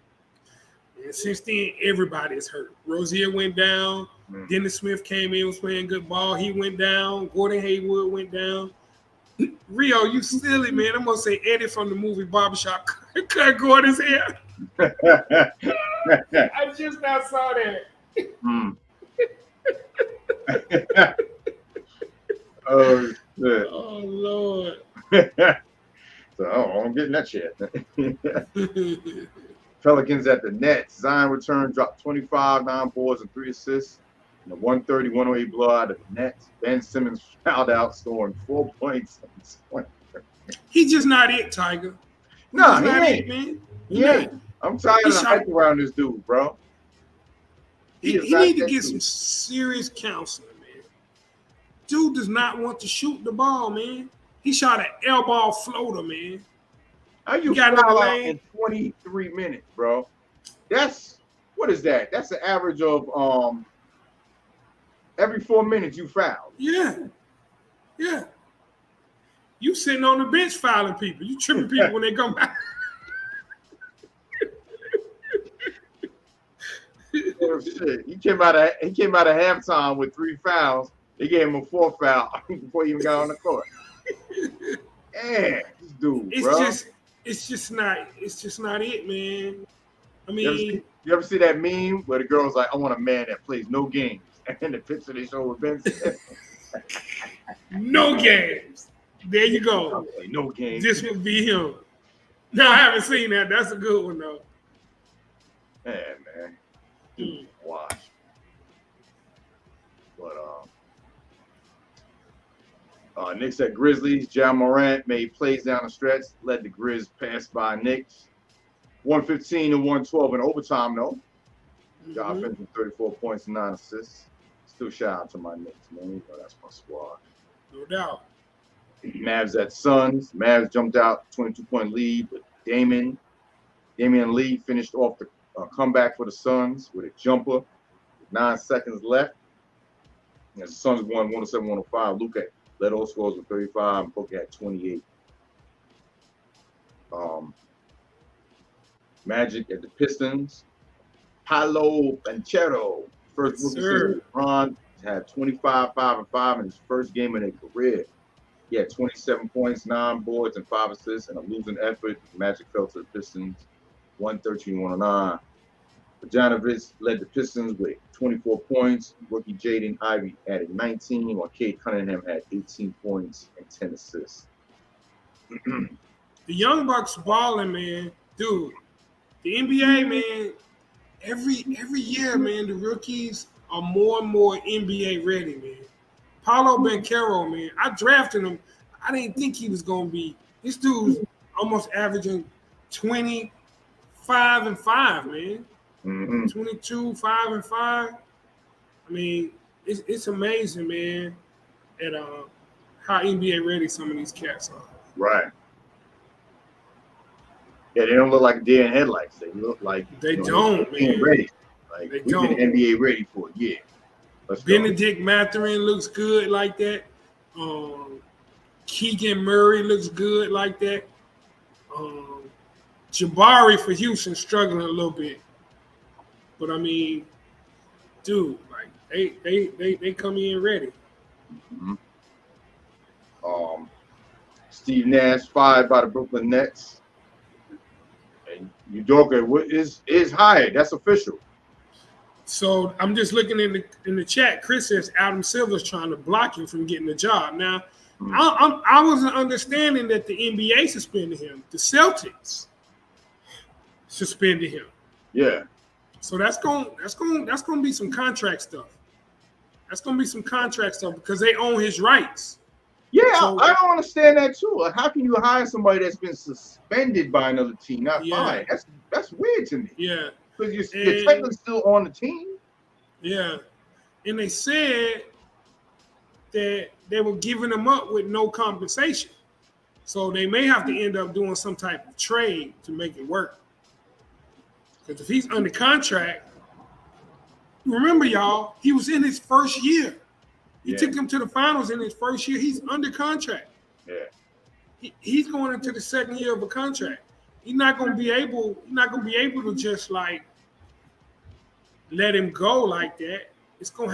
B: And since then, everybody's hurt. Rozier went down. Dennis Smith came in, was playing good ball. He went down. Gordon Hayward went down. Rio, you silly, man. I'm going to say Eddie from the movie Barbershop cut Gordon's hair. I just now saw that.
D: Oh, shit.
B: Oh, Lord.
D: So, I'm getting that shit. Pelicans at the Nets. Zion returned, dropped 25, 9 boards, and 3 assists. In a 130-108 blowout of the Nets. Ben Simmons fouled out, scoring 4 points.
B: He's just not it, Tiger.
D: No,
B: He's
D: he
B: not
D: ain't.
B: it, man.
D: Yeah. I'm tired of the hype around this dude, bro.
B: He need to get some serious counseling, man. Dude does not want to shoot the ball, man. He shot an air ball floater, man.
D: How you foul out in 23 minutes, bro? What is that? That's the average of every 4 minutes you foul.
B: Yeah. Yeah. You sitting on the bench fouling people. You tripping people when they come back.
D: Oh, shit. He came out of halftime with 3 fouls. They gave him a 4th foul before he even got on the court. Man, this dude,
B: It's just not it, man. I mean,
D: you ever see that meme where the girl's like, I want a man that plays no games, and the picture they show with Ben Simmons?
B: No games. There you go.
D: No games.
B: This would be him. No, I haven't seen that. That's a good one though.
D: Man. Dude, watch. But Knicks at Grizzlies. Ja Morant made plays down the stretch, led the Grizz pass by Knicks. 115-112 in overtime though. Ja finished with 34 points and 9 assists. Still shout out to my Knicks, man. That's my squad.
B: No doubt.
D: Mavs at Suns. Mavs jumped out 22-point lead, but Damian Lee finished off the comeback for the Suns with a jumper with 9 seconds left. And the Suns won 107-105. Luka led all scores with 35, and Booker had 28. Magic at the Pistons. Paolo Banchero, first rookie since LeBron, had 25, 5, and 5 in his first game of their career. He had 27 points, 9 boards, and 5 assists in a losing effort. Magic fell to the Pistons, 113-109. Bogdanovic led the Pistons with 24 points. Rookie Jaden Ivey added 19, while Cade Cunningham had 18 points and 10 assists.
B: The Young Bucks balling, man. Dude, the NBA, man, every year, man, the rookies are more and more NBA ready, man. Paolo Banchero, man, I drafted him. I didn't think he was going to be. This dude's almost averaging 25 and 5, man.
D: Mm-hmm.
B: 22, 5-5. I mean, it's amazing, man, at how NBA ready some of these cats are.
D: Right. Yeah, they don't look like deer in headlights. They look like
B: they don't,
D: man. Ready. Like
B: they
D: we've
B: don't.
D: been NBA ready for a year.
B: Benedict Mathurin looks good like that. Keegan Murray looks good like that. Jabari for Houston struggling a little bit, but I mean, dude, like they come in ready.
D: Mm-hmm. Steve Nash fired by the Brooklyn Nets, and Udoka is hired. That's official.
B: So I'm just looking in the chat. Chris says Adam Silver's trying to block him from getting a job. Now, I wasn't understanding that the NBA suspended him. The Celtics suspended him.
D: Yeah.
B: So that's going to be some contract stuff. That's going to be some contract stuff because they own his rights.
D: Yeah,
B: so,
D: I don't understand that too. Like, how can you hire somebody that's been suspended by another team, not fired? That's weird to me.
B: Yeah.
D: Because you're technically still on the team.
B: Yeah. And they said that they were giving them up with no compensation. So they may have to end up doing some type of trade to make it work. Because if he's under contract, remember, y'all, he was in his first year. He took him to the finals in his first year. He's under contract.
D: Yeah.
B: He's going into the second year of a contract. He's not going to be able to just like let him go like that. They're going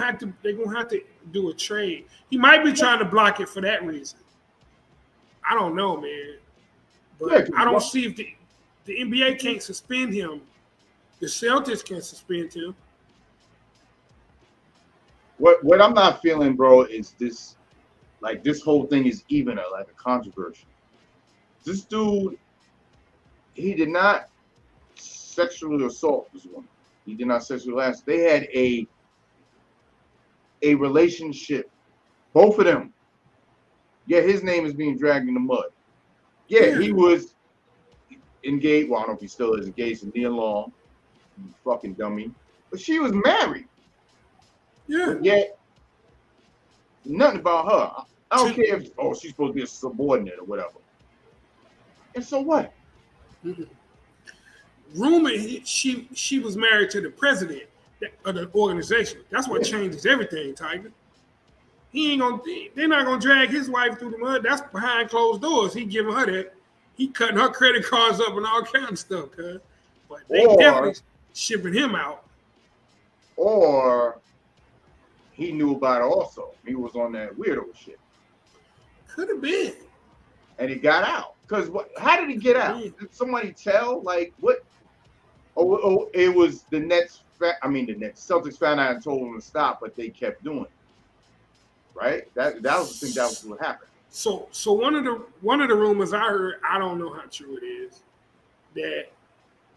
B: to have to do a trade. He might be trying to block it for that reason. I don't know, man. But I don't see if the NBA can't suspend him. The Celtics can suspend him.
D: What I'm not feeling, bro, is this whole thing is even a controversy. This dude, he did not sexually assault this woman. He did not sexually harass. They had a relationship, both of them. Yeah, his name is being dragged in the mud. Yeah, he was engaged. Well, I don't know if he still is engaged to Nia Long, you fucking dummy. But she was married.
B: Yeah.
D: Yet, nothing about her. I don't care if she's supposed to be a subordinate or whatever. And so what?
B: Rumor she was married to the president of the organization. That's what changes everything, Tiger. They're not gonna drag his wife through the mud. That's behind closed doors. He giving her that. He cutting her credit cards up and all kinds of stuff, cuz. But they definitely shipping him out.
D: Or he knew about it also. He was on that weirdo shit.
B: Could have been.
D: And he got out. Because how did he get out? Did somebody tell? Like, what? Oh, it was the Nets. The Celtics found out and told him to stop, but they kept doing it. Right? That was the thing. That was what happened.
B: So one of the rumors I heard, I don't know how true it is, that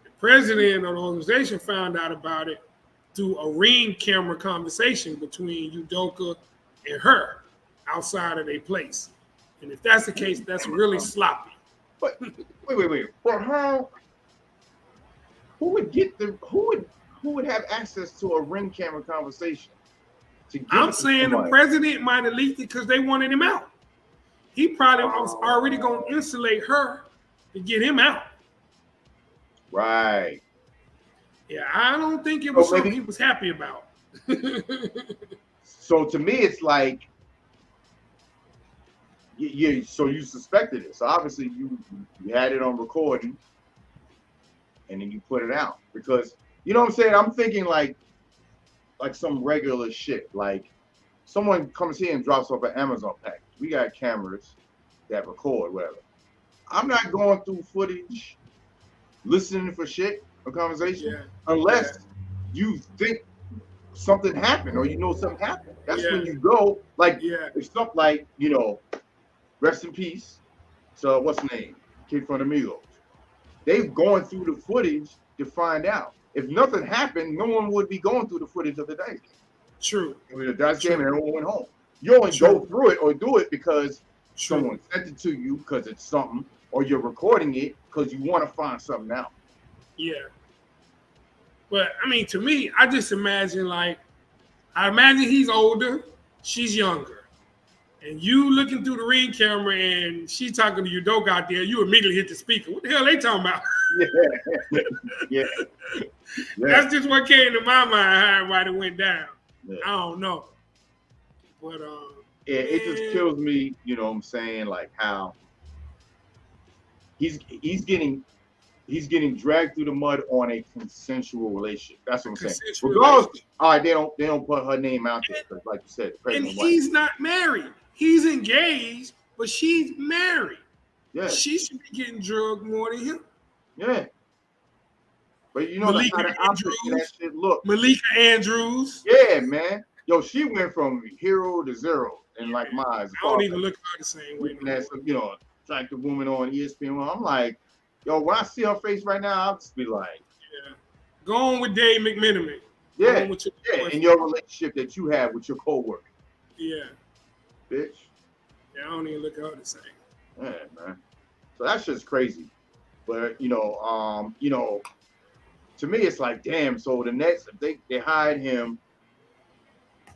B: the president of the organization found out about it through a ring camera conversation between Udoka and her outside of their place. And if that's the case, that's really sloppy.
D: But wait. For how? Who would have access to a ring camera conversation?
B: I'm saying the president might have leaked it because they wanted him out. He probably was already going to insulate her to get him out.
D: Right.
B: Yeah, I don't think it was something he was happy about.
D: So to me, it's like, so you suspected it. So obviously you had it on recording and then you put it out. Because, you know what I'm saying? I'm thinking like some regular shit. Like someone comes here and drops off an Amazon package. We got cameras that record, whatever. I'm not going through footage, listening for shit or conversation, unless you think something happened or you know something happened. That's when you go. Like, it's something like, rest in peace. So what's the name? Kid from Amigos. They've gone through the footage to find out. If nothing happened, no one would be going through the footage of the dice game.
B: True.
D: It was a dice game and everyone went home. You only go through it or do it because someone sent it to you because it's something, or you're recording it because you want to find something out.
B: Yeah. But I mean, to me, I just imagine I imagine he's older, she's younger, and you looking through the ring camera and she talking to your dog out there, you immediately hit the speaker. What the hell they talking about?
D: Yeah.
B: That's just what came to my mind why it went down.
D: Yeah.
B: I don't know, but
D: it just kills me. You know what I'm saying? Like how he's getting dragged through the mud on a consensual relationship. That's what I'm saying. Regardless, all right, they don't put her name out there because, like you said,
B: and he's not married. He's engaged, but she's married.
D: Yeah,
B: she should be getting drugged more than him.
D: Yeah, but you know how the opposite of that shit look.
B: Malika Andrews.
D: Yeah, man. Yo, she went from hero to zero, and like my eyes.
B: I don't even look at her the same way.
D: That's attractive woman on ESPN. I'm like, yo, when I see her face right now, I'll just be like,
B: yeah, go on with Dave McMenamin.
D: Yeah, in your relationship that you have with your coworker.
B: Yeah,
D: bitch.
B: Yeah, I don't even look at her the same.
D: Yeah, man. So that's just crazy. But to me, it's like, damn. So the Nets, if they hired him,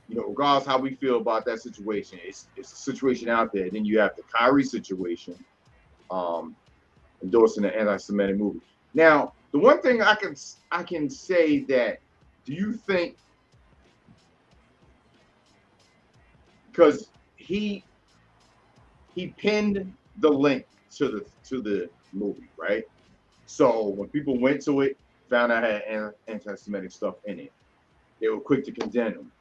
D: regardless how we feel about that situation, it's a situation out there. Then you have the Kyrie situation, endorsing the anti-Semitic movement. Now, the one thing I can say that, do you think, because he pinned the link to the movie, right? So when people went to it, found out it had anti-Semitic stuff in it, they were quick to condemn him.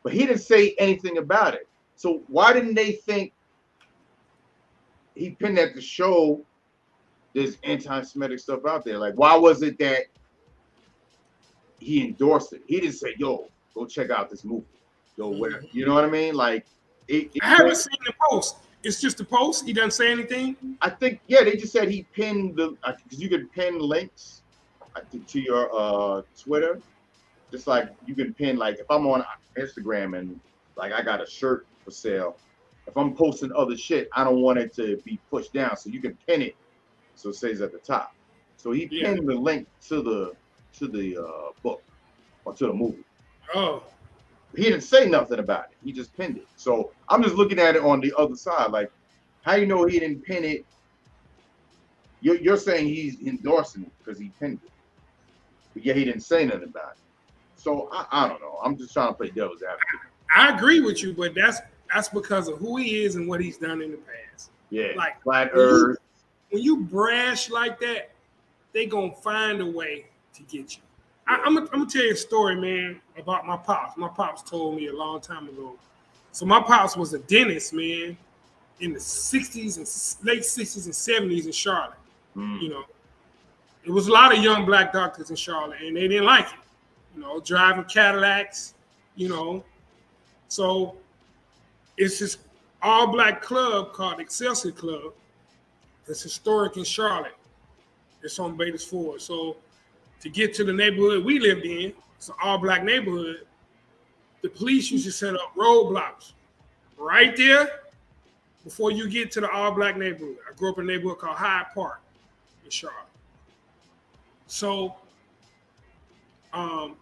D: But he didn't say anything about it. So why didn't they think he pinned that to show there's anti-Semitic stuff out there? Like, why was it that he endorsed it? He didn't say, yo, go check out this movie. Yo, whatever. You know what I mean? Like, I
B: haven't seen the post. It's just a post. He doesn't say anything.
D: I think, they just said he pinned because you can pin links to your Twitter. Just like you can pin, like if I'm on Instagram and like I got a shirt for sale, if I'm posting other shit, I don't want it to be pushed down. So you can pin it so it stays at the top. So he pinned the link to the book or to the movie.
B: Oh.
D: He didn't say nothing about it. He just pinned it. So I'm just looking at it on the other side. Like, how you know he didn't pin it? You're saying he's endorsing it because he pinned it. But yeah, he didn't say nothing about it. So I don't know. I'm just trying to play devil's advocate.
B: I agree with you, but that's because of who he is and what he's done in the past.
D: Yeah,
B: like
D: flat Earth.
B: When you brash like that, they gonna find a way to get you. I'm gonna tell you a story, man, about my pops. My pops told me a long time ago. So my pops was a dentist, man, in the 60s and late 60s and 70s in Charlotte. It was a lot of young black doctors in Charlotte, and they didn't like it. Driving Cadillacs, So it's this all-black club called Excelsior Club. It's historic in Charlotte. It's on Bates Ford. So to get to the neighborhood we lived in, it's an all-black neighborhood, the police used to set up roadblocks right there before you get to the all-black neighborhood. I grew up in a neighborhood called Hyde Park in Charlotte. So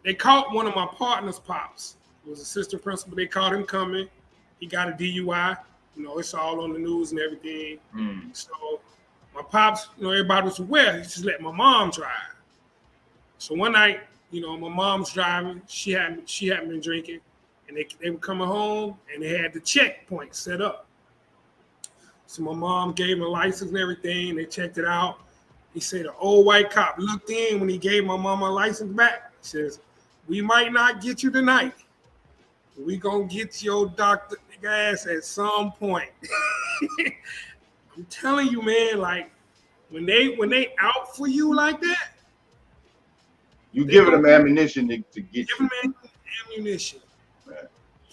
B: they caught one of my partner's pops. It was assistant principal. They caught him coming. He got a DUI. It's all on the news and everything. So my pops, everybody was aware. He just let my mom drive. So one night, my mom's driving. She hadn't been drinking, and they were coming home, and they had the checkpoint set up. So my mom gave him a license and everything. They checked it out. He said an old white cop looked in when he gave my mom a license back. He says, "We might not get you tonight. We gonna get your doctor ass at some point." I'm telling you, man, like when they out for you like that,
D: you giving them ammunition to get
B: you. Give them ammunition.
D: Right.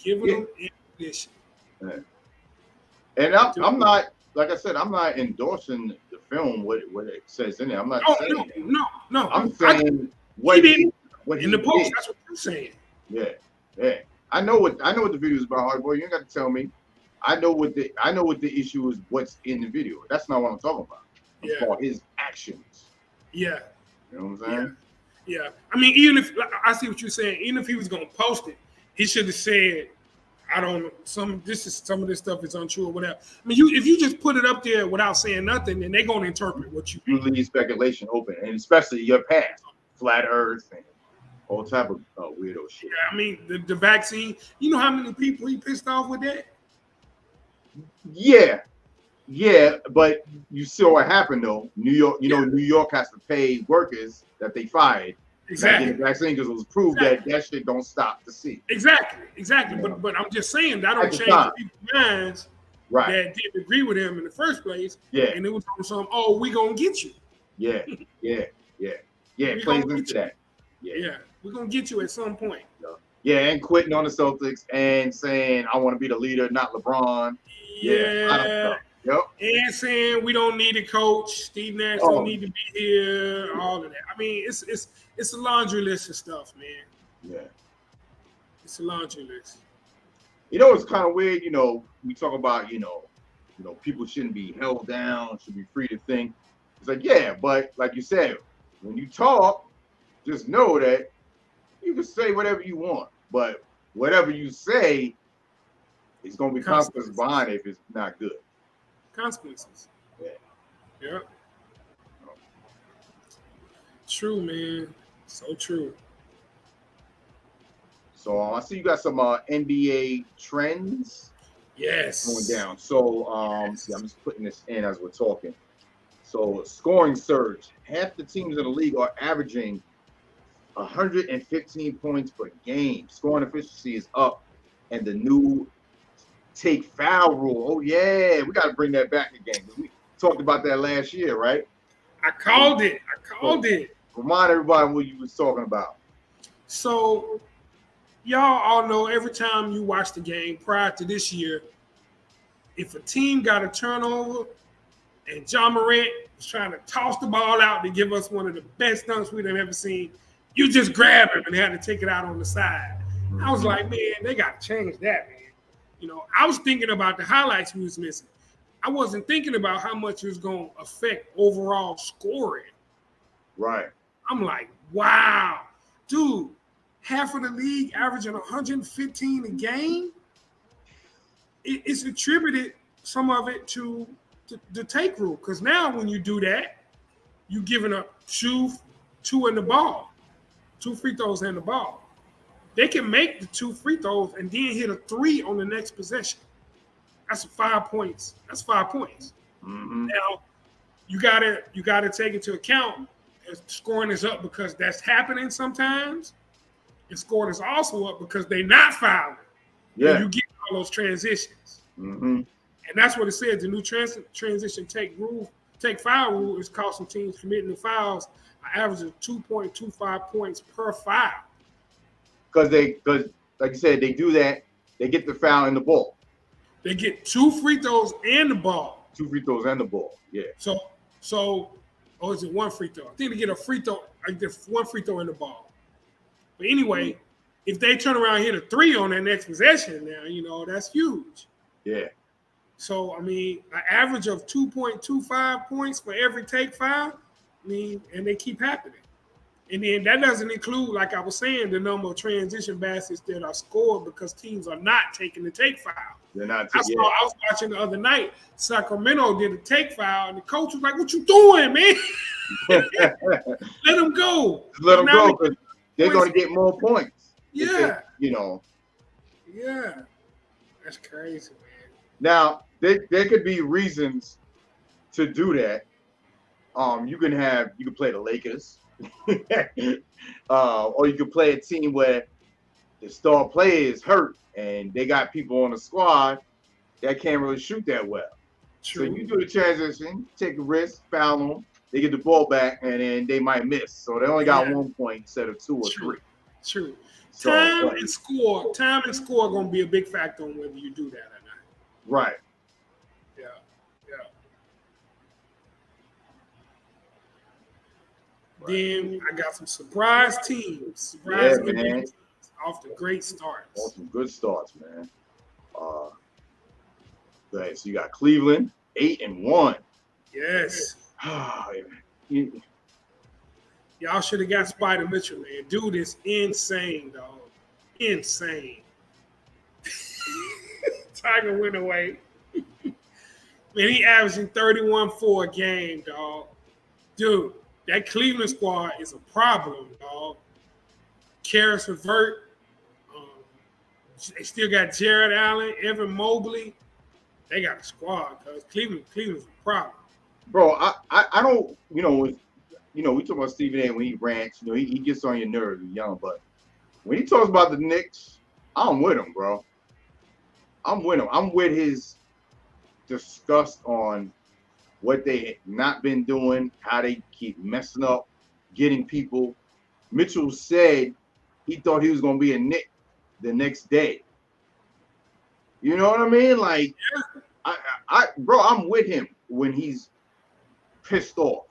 B: Giving them ammunition.
D: Right. And I'm not, like I said, I'm not endorsing the film, what it says in there. I'm not saying that.
B: No.
D: I'm saying what he
B: in the post. Did. That's what you're saying.
D: Yeah. I know what the video is about, hard boy. You ain't got to tell me. I know what the issue is. What's in the video? That's not what I'm talking about. I'm talking about his actions.
B: Yeah.
D: You know what I'm saying?
B: Yeah. I mean, even if I see what you're saying, even if he was gonna post it, he should have said, I don't know, some of this stuff is untrue or whatever. I mean, if you just put it up there without saying nothing, then they're gonna interpret what you
D: leave speculation open, and especially your past, flat Earth and all type of weirdo shit.
B: Yeah, I mean, the vaccine. You know how many people he pissed off with that?
D: Yeah, but you saw what happened though. New York, New York has to pay workers that they fired.
B: Exactly.
D: The vaccine because it was proved that shit don't stop the sea.
B: Exactly.
D: Yeah.
B: But I'm just saying that don't change people's minds that didn't agree with him in the first place.
D: Yeah.
B: And it was on some, we gonna get you.
D: Yeah. It plays into that.
B: Yeah. We're gonna get you at some point.
D: Yeah, and quitting on the Celtics and saying I want to be the leader, not LeBron.
B: Yeah.
D: Yep.
B: And saying we don't need a coach. Steve Nash don't need to be here. All of that. I mean, it's a laundry list of stuff, man.
D: Yeah.
B: It's a laundry list.
D: It's kind of weird. We talk about people shouldn't be held down, should be free to think. It's like but like you said, when you talk, just know that you can say whatever you want, but whatever you say is going to be consequences behind it if it's not good.
B: Consequences.
D: Yeah.
B: True, man. So true.
D: So I see you got some NBA trends.
B: Yes.
D: Going down. So I'm just putting this in as we're talking. So scoring surge. Half the teams in the league are averaging 115 points per game. Scoring efficiency is up, and the new take foul rule. Oh yeah, we got to bring that back again. We talked about that last year, right?
B: I called it.
D: Remind everybody what you was talking about.
B: So y'all all know every time you watch the game prior to this year, if a team got a turnover and John Morant was trying to toss the ball out to give us one of the best dunks we've ever seen, you just grab him and they had to take it out on the side. Mm-hmm. I was like, man, they got to change that, man. I was thinking about the highlights we was missing. I wasn't thinking about how much it was going to affect overall scoring.
D: Right.
B: I'm like, wow. Dude, half of the league averaging 115 a game. It's attributed, some of it, to the take rule. Because now when you do that, you're giving up two in the ball. 2 free throws in the ball. They can make the 2 free throws and then hit a 3 on the next possession. That's 5 points. That's 5 points.
D: Mm-hmm.
B: Now, you gotta take into account scoring is up because that's happening sometimes. And scoring is also up because they're not fouling.
D: Yeah.
B: And you get all those transitions.
D: Mm-hmm.
B: And that's what it says. The new transition take foul rule is costing teams committing the fouls an average of 2.25 points per foul.
D: Because like you said, they do that. They get the foul in the ball.
B: They get 2 free throws and the ball.
D: 2 free throws and the ball. Yeah.
B: So, is it 1 free throw? I think they get a free throw. I get 1 free throw in the ball. But anyway, if they turn around and hit a 3 on that next possession, now that's huge.
D: Yeah.
B: So I mean, an average of 2.25 points for every take foul. I mean, and they keep happening. And then that doesn't include, like I was saying, the number of transition baskets that are scored because teams are not taking the take foul.
D: They're not.
B: I was watching the other night. Sacramento did a take foul, and the coach was like, "What you doing, man? Let them go.
D: Let them go because they're going to get more points."
B: Yeah.
D: Yeah.
B: That's crazy, man.
D: Now there could be reasons to do that. You can play the Lakers. Or you could play a team where the star player is hurt and they got people on the squad that can't really shoot that well.
B: True.
D: So you do the transition, take a risk, foul them, they get the ball back, and then they might miss. So they only got 1 point instead of 2 or 3.
B: True.
D: So,
B: time and score are going to be a big factor on whether you do that or not.
D: Right.
B: Yeah. Then I got some surprise teams. Teams off the great starts.
D: Some good starts, man. Right, so you got Cleveland, 8-1.
B: Yes. Y'all should have got Spider Mitchell, man. Dude is insane, dog. Insane. Tiger went away. Man, he averaging 31-4 a game, dog. Dude, that Cleveland squad is a problem, dog. Karis LeVert. They still got Jared Allen, Evan Mobley. They got a squad, because Cleveland's a problem.
D: Bro, I don't, we talk about Stephen A. when he rants, he gets on your nerves, he's young, but when he talks about the Knicks, I'm with him, bro. I'm with him. I'm with his disgust on what they have not been doing, how they keep messing up, getting people. Mitchell said he thought he was going to be a Knick the next day. You know what I mean? Like, bro, I'm with him when he's pissed off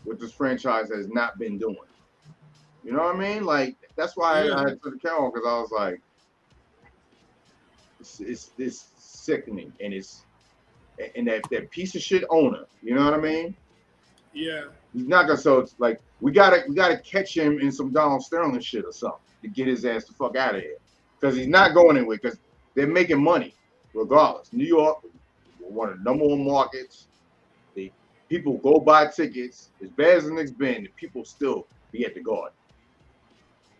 D: what this franchise has not been doing. You know what I mean? Like, that's why I had to the count, because I was like, it's sickening, and that piece of shit owner. You know what I mean?
B: Yeah.
D: He's not gonna. So it's like we gotta catch him in some Donald Sterling shit or something to get his ass the fuck out of here, because he's not going anywhere. Because they're making money regardless. New York, one of the number one markets. People go buy tickets. As bad as the Knicks been, the people still be at the Garden.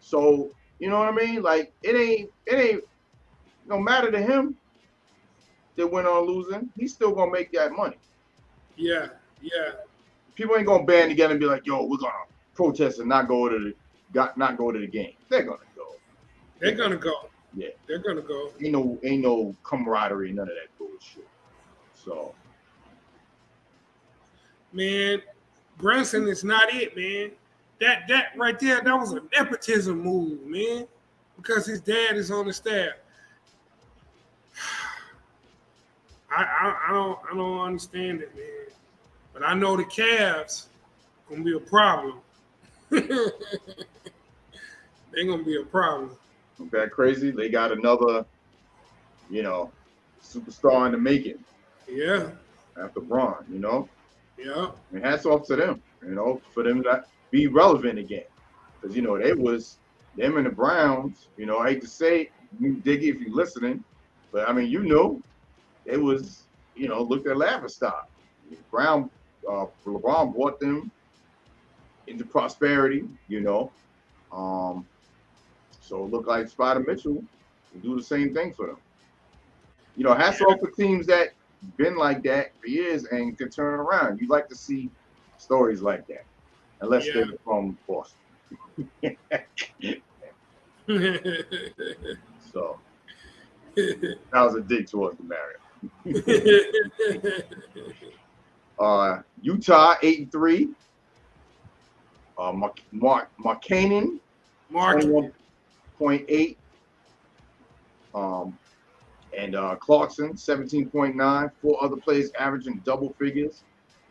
D: So you know what I mean? Like it ain't no matter to him. They went on losing. He's still gonna make that money.
B: Yeah.
D: People ain't gonna band together and be like, "Yo, we're gonna protest and not go to the game." They're gonna go.
B: They're gonna go.
D: Yeah,
B: they're gonna go.
D: Ain't no camaraderie, none of that bullshit. So,
B: man, Brunson is not it, man. That right there, that was a nepotism move, man, because his dad is on the staff. I don't understand it, man. But I know the Cavs gonna be a problem. They're gonna be a problem.
D: Ain't that crazy? They got another, superstar in the making.
B: Yeah.
D: After Braun,
B: Yeah.
D: And hats off to them, for them to be relevant again. Because, they was them and the Browns, I hate to say it, Diggy, if you're listening, but I mean, it was, looked at laughing stock. LeBron brought them into prosperity, so it looked like Spider Mitchell will do the same thing for them. Hats off for teams that been like that for years and can turn it around. You like to see stories like that, unless they're from Boston. So that was a dig towards the Mario. Utah 8-3. Markkanen 21.8. And Clarkson 17.9. 4 other players averaging double figures,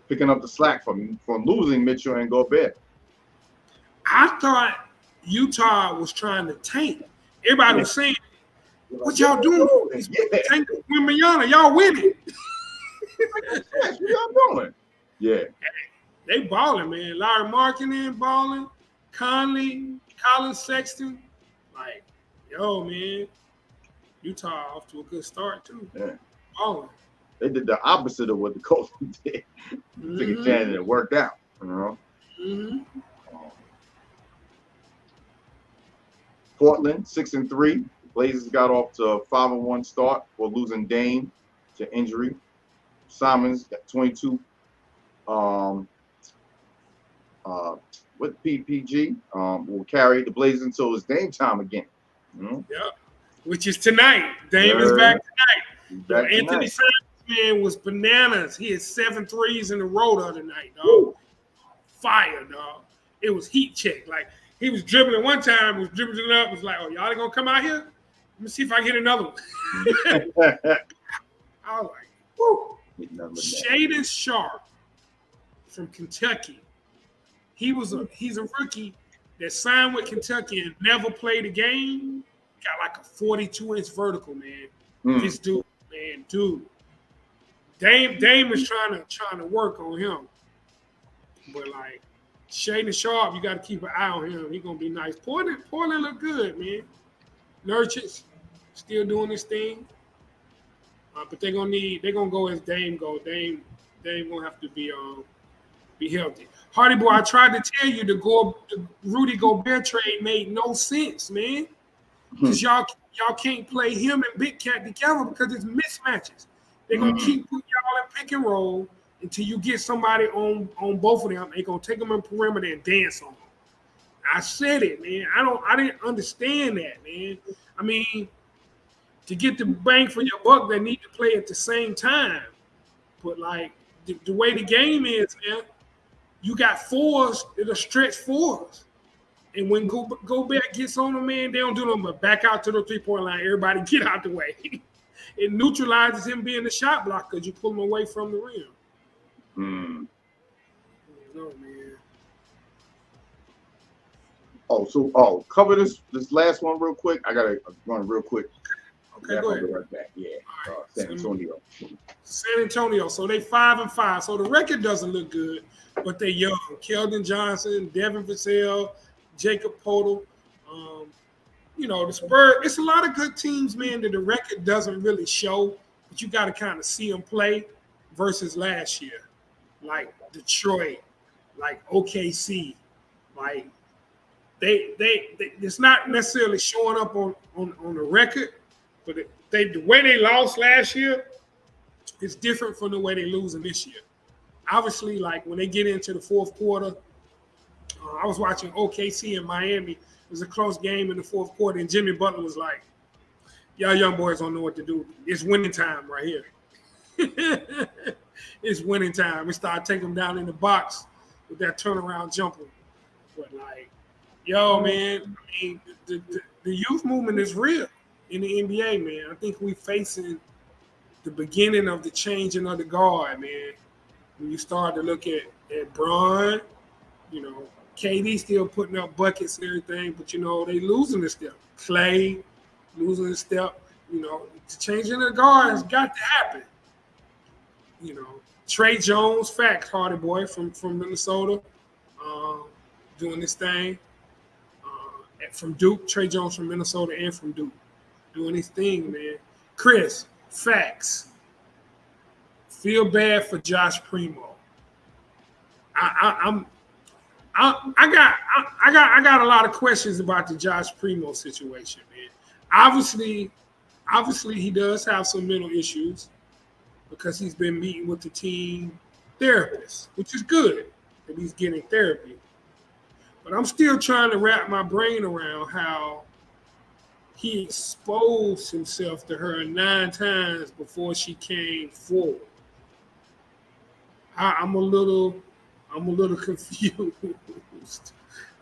D: picking up the slack from losing Mitchell and Gobert.
B: I thought Utah was trying to tank. Everybody was saying, "What y'all doing? Tank Wembanyama, y'all winning."
D: What y'all doing? Yeah.
B: They balling, man. Larry Markkinen balling. Conley, Colin Sexton. Like, yo, man. Utah off to a good start, too.
D: Yeah.
B: Balling.
D: They did the opposite of what the coach did. Took a chance and it worked out, Portland 6-3. Blazers got off to a 5-1 start for losing Dame to injury. Simons got 22. With PPG will carry the Blazers until it's Dame time again.
B: Yeah, which is tonight. Dame is back tonight. Anthony Simons, man, was bananas. He had 7 threes in a row the other night, dog. Woo. Fire, dog. It was heat check. Like, he was dribbling one time, was dribbling up, was like, "Oh, y'all ain't gonna come out here? Let me see if I get another one." I was like, whoo. Shaden Sharp from Kentucky. He's a rookie that signed with Kentucky and never played a game. Got like a 42-inch vertical, man. This dude, man, Dame is trying to work on him. But like, Shaden Sharp, you got to keep an eye on him. He's going to be nice. Portland look good, man. Nurkic still doing his thing. But they're going to go as Dame go. Dame going to have to be healthy. Hardy boy, I tried to tell you the Rudy Gobert trade made no sense, man. Because y'all can't play him and Big Cat together because it's mismatches. They're going to keep putting y'all in pick and roll until you get somebody on both of them. They're going to take them in perimeter and dance on them. I said it, man. I didn't understand that, man. I mean, to get the bang for your buck, they need to play at the same time. But, like, the way the game is, man, you got fours that are stretch fours. And when Gobert gets on them, man, they don't do them but back out to the three-point line. Everybody get out the way. It neutralizes him being the shot blocker because you pull him away from the rim. No, man.
D: Cover this last one real quick. I gotta run real quick.
B: Okay, go ahead.
D: Right back. Yeah. San Antonio.
B: San Antonio. So they 5-5. So the record doesn't look good, but they're young. Keldon Johnson, Devin Vassell, Jacob Poeltl. The Spurs. It's a lot of good teams, man, that the record doesn't really show, but you got to kind of see them play versus last year, like Detroit, like OKC, like they it's not necessarily showing up on the record, but the way they lost last year is different from the way they losing this year. Obviously, like when they get into the fourth quarter, I was watching OKC in Miami. It was a close game in the fourth quarter, and Jimmy Butler was like, y'all young boys don't know what to do. It's winning time right here. It's winning time. We start taking them down in the box with that turnaround jumper. But, like, yo, man, I mean, the youth movement is real in the NBA, man. I think we're facing the beginning of the changing of the guard, man. When you start to look at Bron, KD still putting up buckets and everything, but, they losing the step. Clay losing the step. The changing of the guard has got to happen. Trey Jones, facts, Hardy boy from Minnesota, doing this thing. From Duke, Trey Jones from Minnesota and from Duke, doing his thing, man. Chris, facts. Feel bad for Josh Primo. I got a lot of questions about the Josh Primo situation, man. Obviously he does have some mental issues because he's been meeting with the team therapist, which is good that he's getting therapy. But I'm still trying to wrap my brain around how he exposed himself to her 9 times before she came forward. I'm a little confused.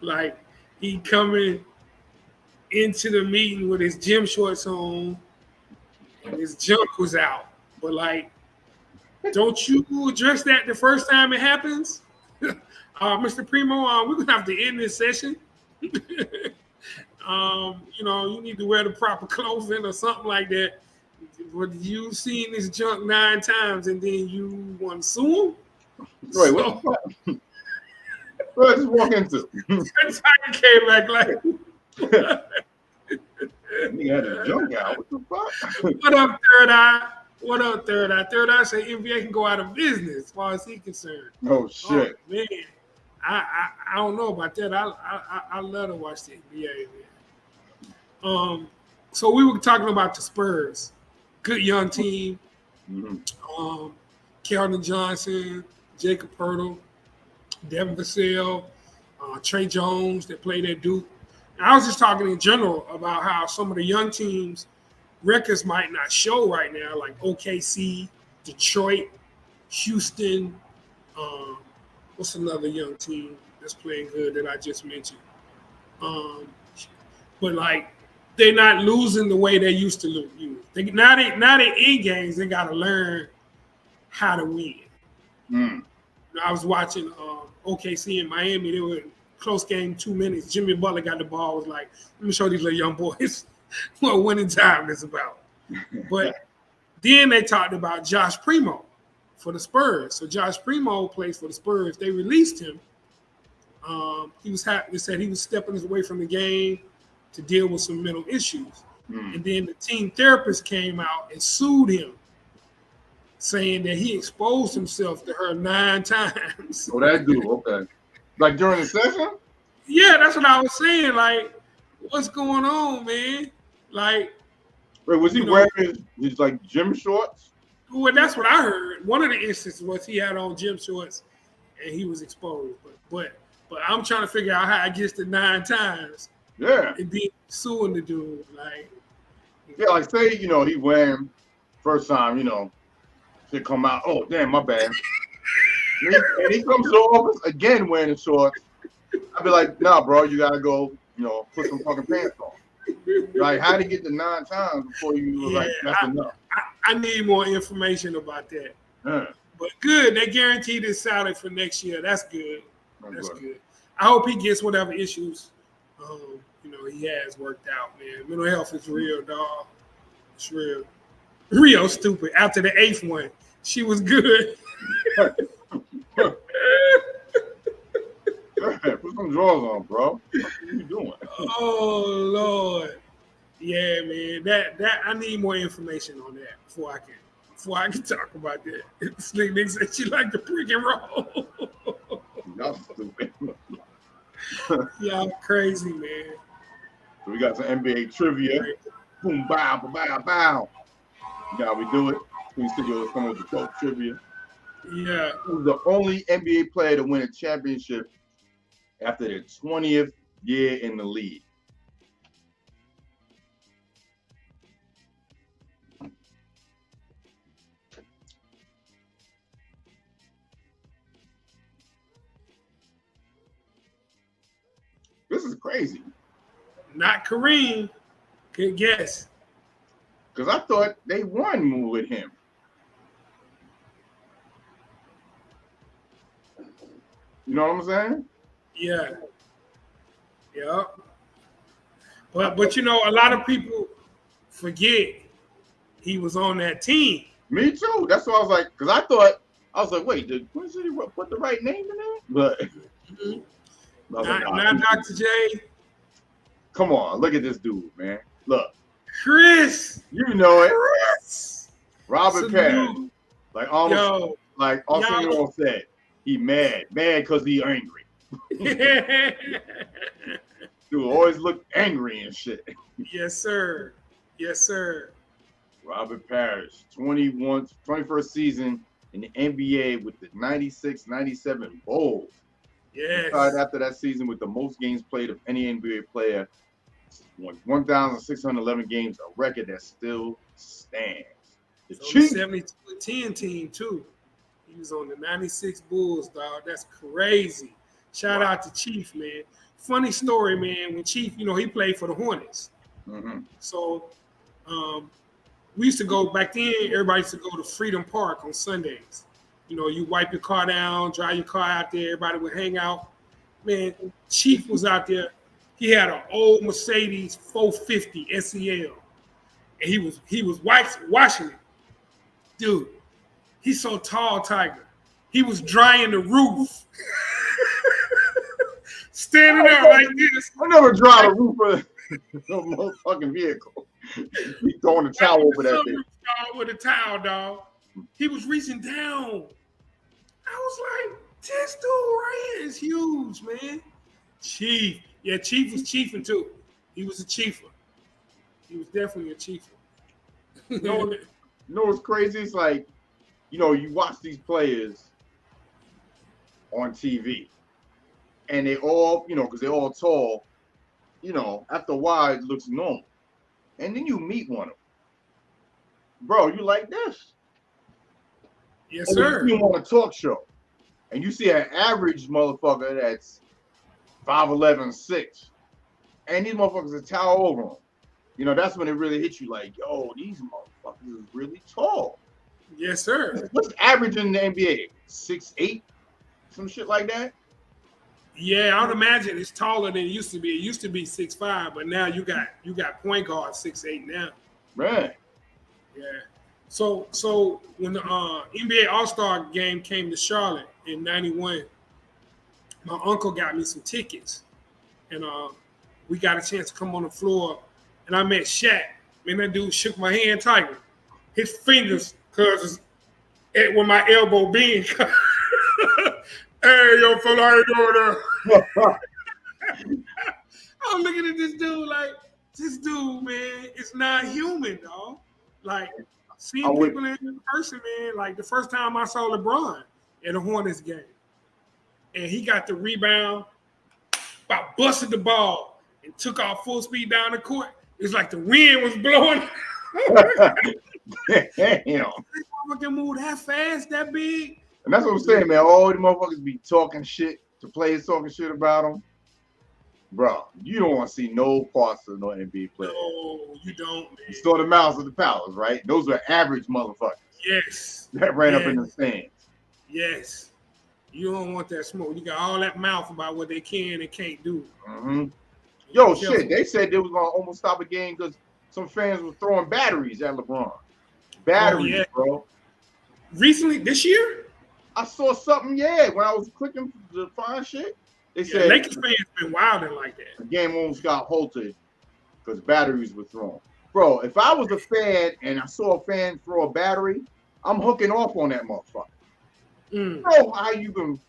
B: Like, he coming into the meeting with his gym shorts on and his junk was out. But, like, don't you address that the first time it happens? Mr. Primo, we're going to have to end this session. You need to wear the proper clothing or something like that. But you seen this junk 9 times and then you want to sue him?
D: Right, what I just walk into?
B: That's how he came back like.
D: He had a junk out. What the fuck?
B: What up, Third Eye? What up, Third Eye? Third Eye say NBA can go out of business as far as he's concerned.
D: Oh, shit.
B: Oh, man. I don't know about that. I love to watch the NBA, man. So we were talking about the Spurs. Good young team. Mm-hmm. Keldon Johnson, Jacob Poeltl, Devin Vassell, Trey Jones that played at Duke. And I was just talking in general about how some of the young teams' records might not show right now, like OKC, Detroit, Houston. What's another young team that's playing good that I just mentioned? But, like, they're not losing the way they used to lose. Now they in games, they got to learn how to win. I was watching OKC in Miami. They were close game, 2 minutes. Jimmy Butler got the ball. Was like, let me show these little young boys what winning time is about. But then they talked about Josh Primo for the Spurs. So Josh Primo plays for the Spurs. They released him He was happy. They said he was stepping away from the game to deal with some mental issues. And then the team therapist came out and sued him, saying that he exposed himself to her 9 times.
D: Oh, that dude, okay. Like during the session?
B: Yeah, that's what I was saying. Like, what's going on, man? Like,
D: wait, was he wearing his like gym shorts?
B: Well, that's what I heard. One of the instances was he had on gym shorts and he was exposed. But I'm trying to figure out how I gets to 9 times.
D: Yeah.
B: And then suing the dude. Like,
D: yeah, like say, he wearing first time, shit come out. Oh, damn, my bad. and he comes to the office again wearing the shorts. I'd be like, nah, bro, you gotta go, put some fucking pants on. Like, how to get to 9 times before you like that's enough?
B: I need more information about that.
D: Yeah.
B: But good, they guaranteed his salary for next year. That's good. That's good. I hope he gets whatever issues he has worked out, man. Mental health is real, dog. It's real. Rio stupid. After the 8th one, she was good.
D: Put some drawers on, bro. What are you doing?
B: Oh Lord. Yeah, man. That I need more information on that before I can talk about that. Slick Nick said she liked the prick and roll.
D: Y'all stupid.
B: Y'all crazy, man.
D: So we got some NBA trivia. Boom, bow, bow, bow, bow. You know how we do it. Please see some of the dope trivia.
B: Yeah.
D: Who's the only NBA player to win a championship after their 20th year in the league? This is crazy.
B: Not Kareem. Good guess.
D: Because I thought they won with him. You know what I'm saying?
B: Yeah. Yeah. But a lot of people forget he was on that team.
D: Me too. That's what I was like, because I was like, wait, did Quinn City put the right name in there? But
B: not Dr. J.
D: Come on, look at this dude, man. Look.
B: Chris.
D: You know it.
B: Chris.
D: Robert Parrish. Like almost like Arsenio said, he mad because he angry. Dude always look angry and shit.
B: Yes, sir. Yes, sir.
D: Robert Parrish, 21st season in the NBA with the 96-97 Bulls.
B: Yes.
D: He started after that season with the most games played of any NBA player. 1,611 games, a record that still stands. The Chiefs.
B: 72-10 team, too. He was on the 96 Bulls, dog. That's crazy. Shout out to Chief, man. Funny story, man. When Chief, he played for the Hornets.
D: Mm-hmm.
B: So we used to go, back then, everybody used to go to Freedom Park on Sundays. You wipe your car down, drive your car out there, everybody would hang out. Man, Chief was out there. He had an old Mercedes 450 SEL. And he was washing it. Dude, he's so tall, Tiger. He was drying the roof. Standing there like this.
D: I never dry the roof of no motherfucking vehicle. He throwing the towel over that thing.
B: With a towel, dog. He was reaching down. I was like, this dude right here is huge, man. Chief. Yeah, Chief was chiefing too. He was a chiefer. He was definitely a chiefer.
D: You know what's crazy? It's like, you watch these players on TV and they all, because they're all tall, after a while it looks normal. And then you meet one of them. Bro, you like this?
B: Yes,
D: and
B: sir.
D: You on a talk show and you see an average motherfucker that's 5'11", 6, and these motherfuckers are tower over him. That's when it really hits you like, yo, these motherfuckers is really tall.
B: Yes, sir.
D: What's average in the NBA? 6'8", some shit like that?
B: Yeah, I would imagine it's taller than it used to be. It used to be 6'5", but now you got point guard 6'8" now.
D: Right.
B: Yeah. So when the NBA All-Star game came to Charlotte in '91, my uncle got me some tickets, and we got a chance to come on the floor, and I met Shaq. Man, that dude shook my hand tighter. His fingers, cause with my elbow being. Hey, yo, fella, how you doing there? I'm looking at this dude like, this dude, man, it's not human, dog. Like, seeing people in person, man, like the first time I saw LeBron at a Hornets game, and he got the rebound, about busted the ball, and took off full speed down the court. It's like the wind was blowing.
D: Damn.
B: Fucking move that fast, that big.
D: And that's what I'm saying, man. All the motherfuckers be talking shit, the players talking shit about them. Bro, you don't want to see no parts of no NBA players.
B: No, you don't, man.
D: You saw the mouths of the palace, right? Those were average motherfuckers.
B: Yes.
D: That ran up in the stands.
B: Yes. You don't want that smoke. You got all that mouth about what they can and can't do.
D: Mm-hmm. Yo, shit, they said they was going to almost stop a game because some fans were throwing batteries at LeBron. Batteries, bro.
B: Recently, this year?
D: I saw something, when I was clicking to find shit. They said
B: Lakers fans been wilding like that.
D: The game almost got halted because batteries were thrown. Bro, if I was a fan and I saw a fan throw a battery, I'm hooking off on that motherfucker. Bro, how you can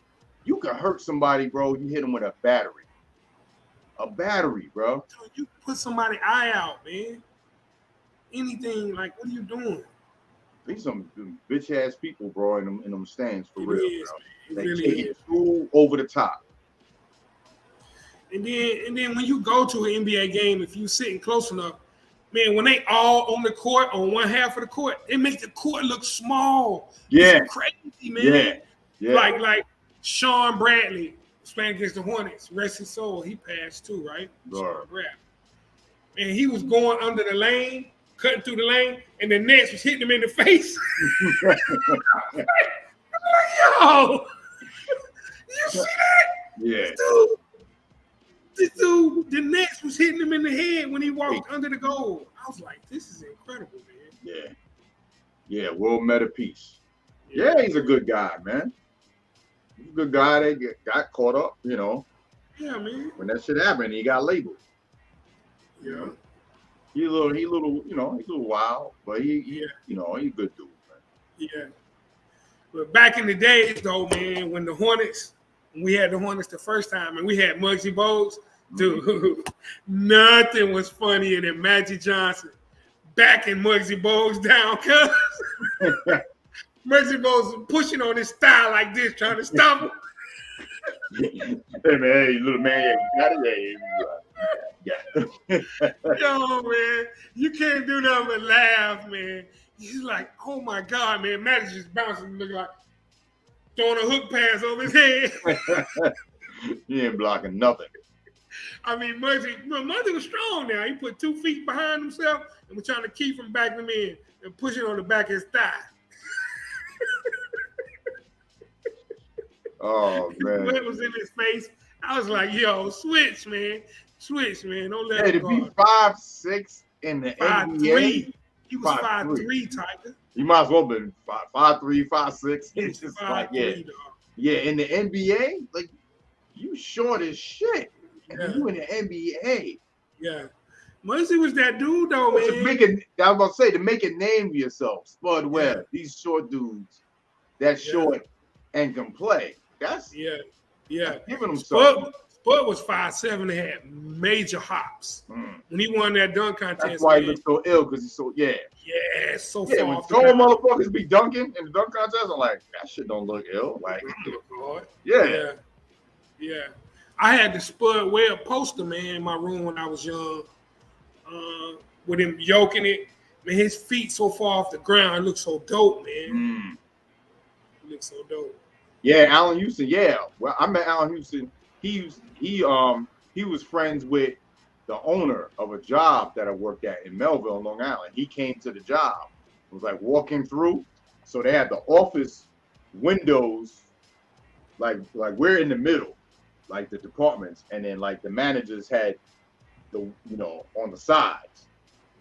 D: hurt somebody, bro? You hit them with a battery. A battery, bro.
B: You put somebody's eye out, man. Anything, like, what are you doing?
D: These some bitch ass people, bro, in them stands for real, bro. They
B: really
D: take it too over the top.
B: And then when you go to an NBA game, if you sitting close enough, man, when they all on the court, on one half of the court, they make the court look small.
D: Yeah.
B: It's crazy, man.
D: Yeah.
B: Like Sean Bradley was playing against the Hornets. Rest his soul. He passed too, right? Sean Bradley. And he was going under the lane, cutting through the lane, and the Nets was hitting him in the face. I'm like, yo, you see that?
D: Yeah.
B: This dude, the Nets was hitting him in the head when he walked under the goal. I was like, this is incredible, man.
D: Yeah, world meta peace. Yeah, he's a good guy, man. He's a good guy that got caught up, you know.
B: Yeah, man.
D: When that shit happened, he got labeled.
B: Yeah.
D: He's a little, you know, he's a little wild, but you know, he's a good dude, man.
B: Yeah. But back in the days, though, man, when we had the Hornets the first time, and we had Muggsy Bogues, dude, nothing was funnier than Magic Johnson backing Muggsy Bogues down, cuz Muggsy Bogues was pushing on his thigh like this, trying to stop him.
D: Hey, man, hey, little man, you got it, yeah.
B: Yo, man, you can't do nothing but laugh, man. He's like, oh my God, man, Magic just bouncing, looking like throwing a hook pass over his head.
D: He ain't blocking nothing.
B: I mean, Muggsy was strong now. He put 2 feet behind himself and was trying to keep him backing him in and pushing on the back of his thigh.
D: Oh, man.
B: When it was in his face, I was like, yo, switch, man. Switch, man. Don't let him
D: to be 5'6" in the
B: 5'3".
D: NBA.
B: He was 5'3", Tiger.
D: You might as well have been 5'3", 5'6". It's just
B: 5'3",
D: like,
B: dog.
D: Yeah, in the NBA, like, you short as shit. And you in the NBA.
B: Yeah. Muggsy was that dude, though, man.
D: I was about to say, to make a name for yourself, Spud Webb, these short dudes that short and can play. That's giving them something.
B: Spud was 5'7" and had major hops. When he won that dunk contest.
D: That's why he looked so ill, because he's so,
B: so
D: far
B: when
D: off the ground. Motherfuckers be dunking in the dunk contest, I'm like, that shit don't look ill. Like,
B: yeah. I had the Spud Webb poster, man, in my room when I was young, with him yoking it. Man, his feet so far off the ground, it looks so dope, man. It looks so dope.
D: Yeah, Allen Houston. Yeah, well, I met Allen Houston. He was friends with the owner of a job that I worked at in Melville, Long Island. He came to the job. It was like walking through. So they had the office windows, like we're in the middle, like the departments, and then like the managers had the, you know, on the sides,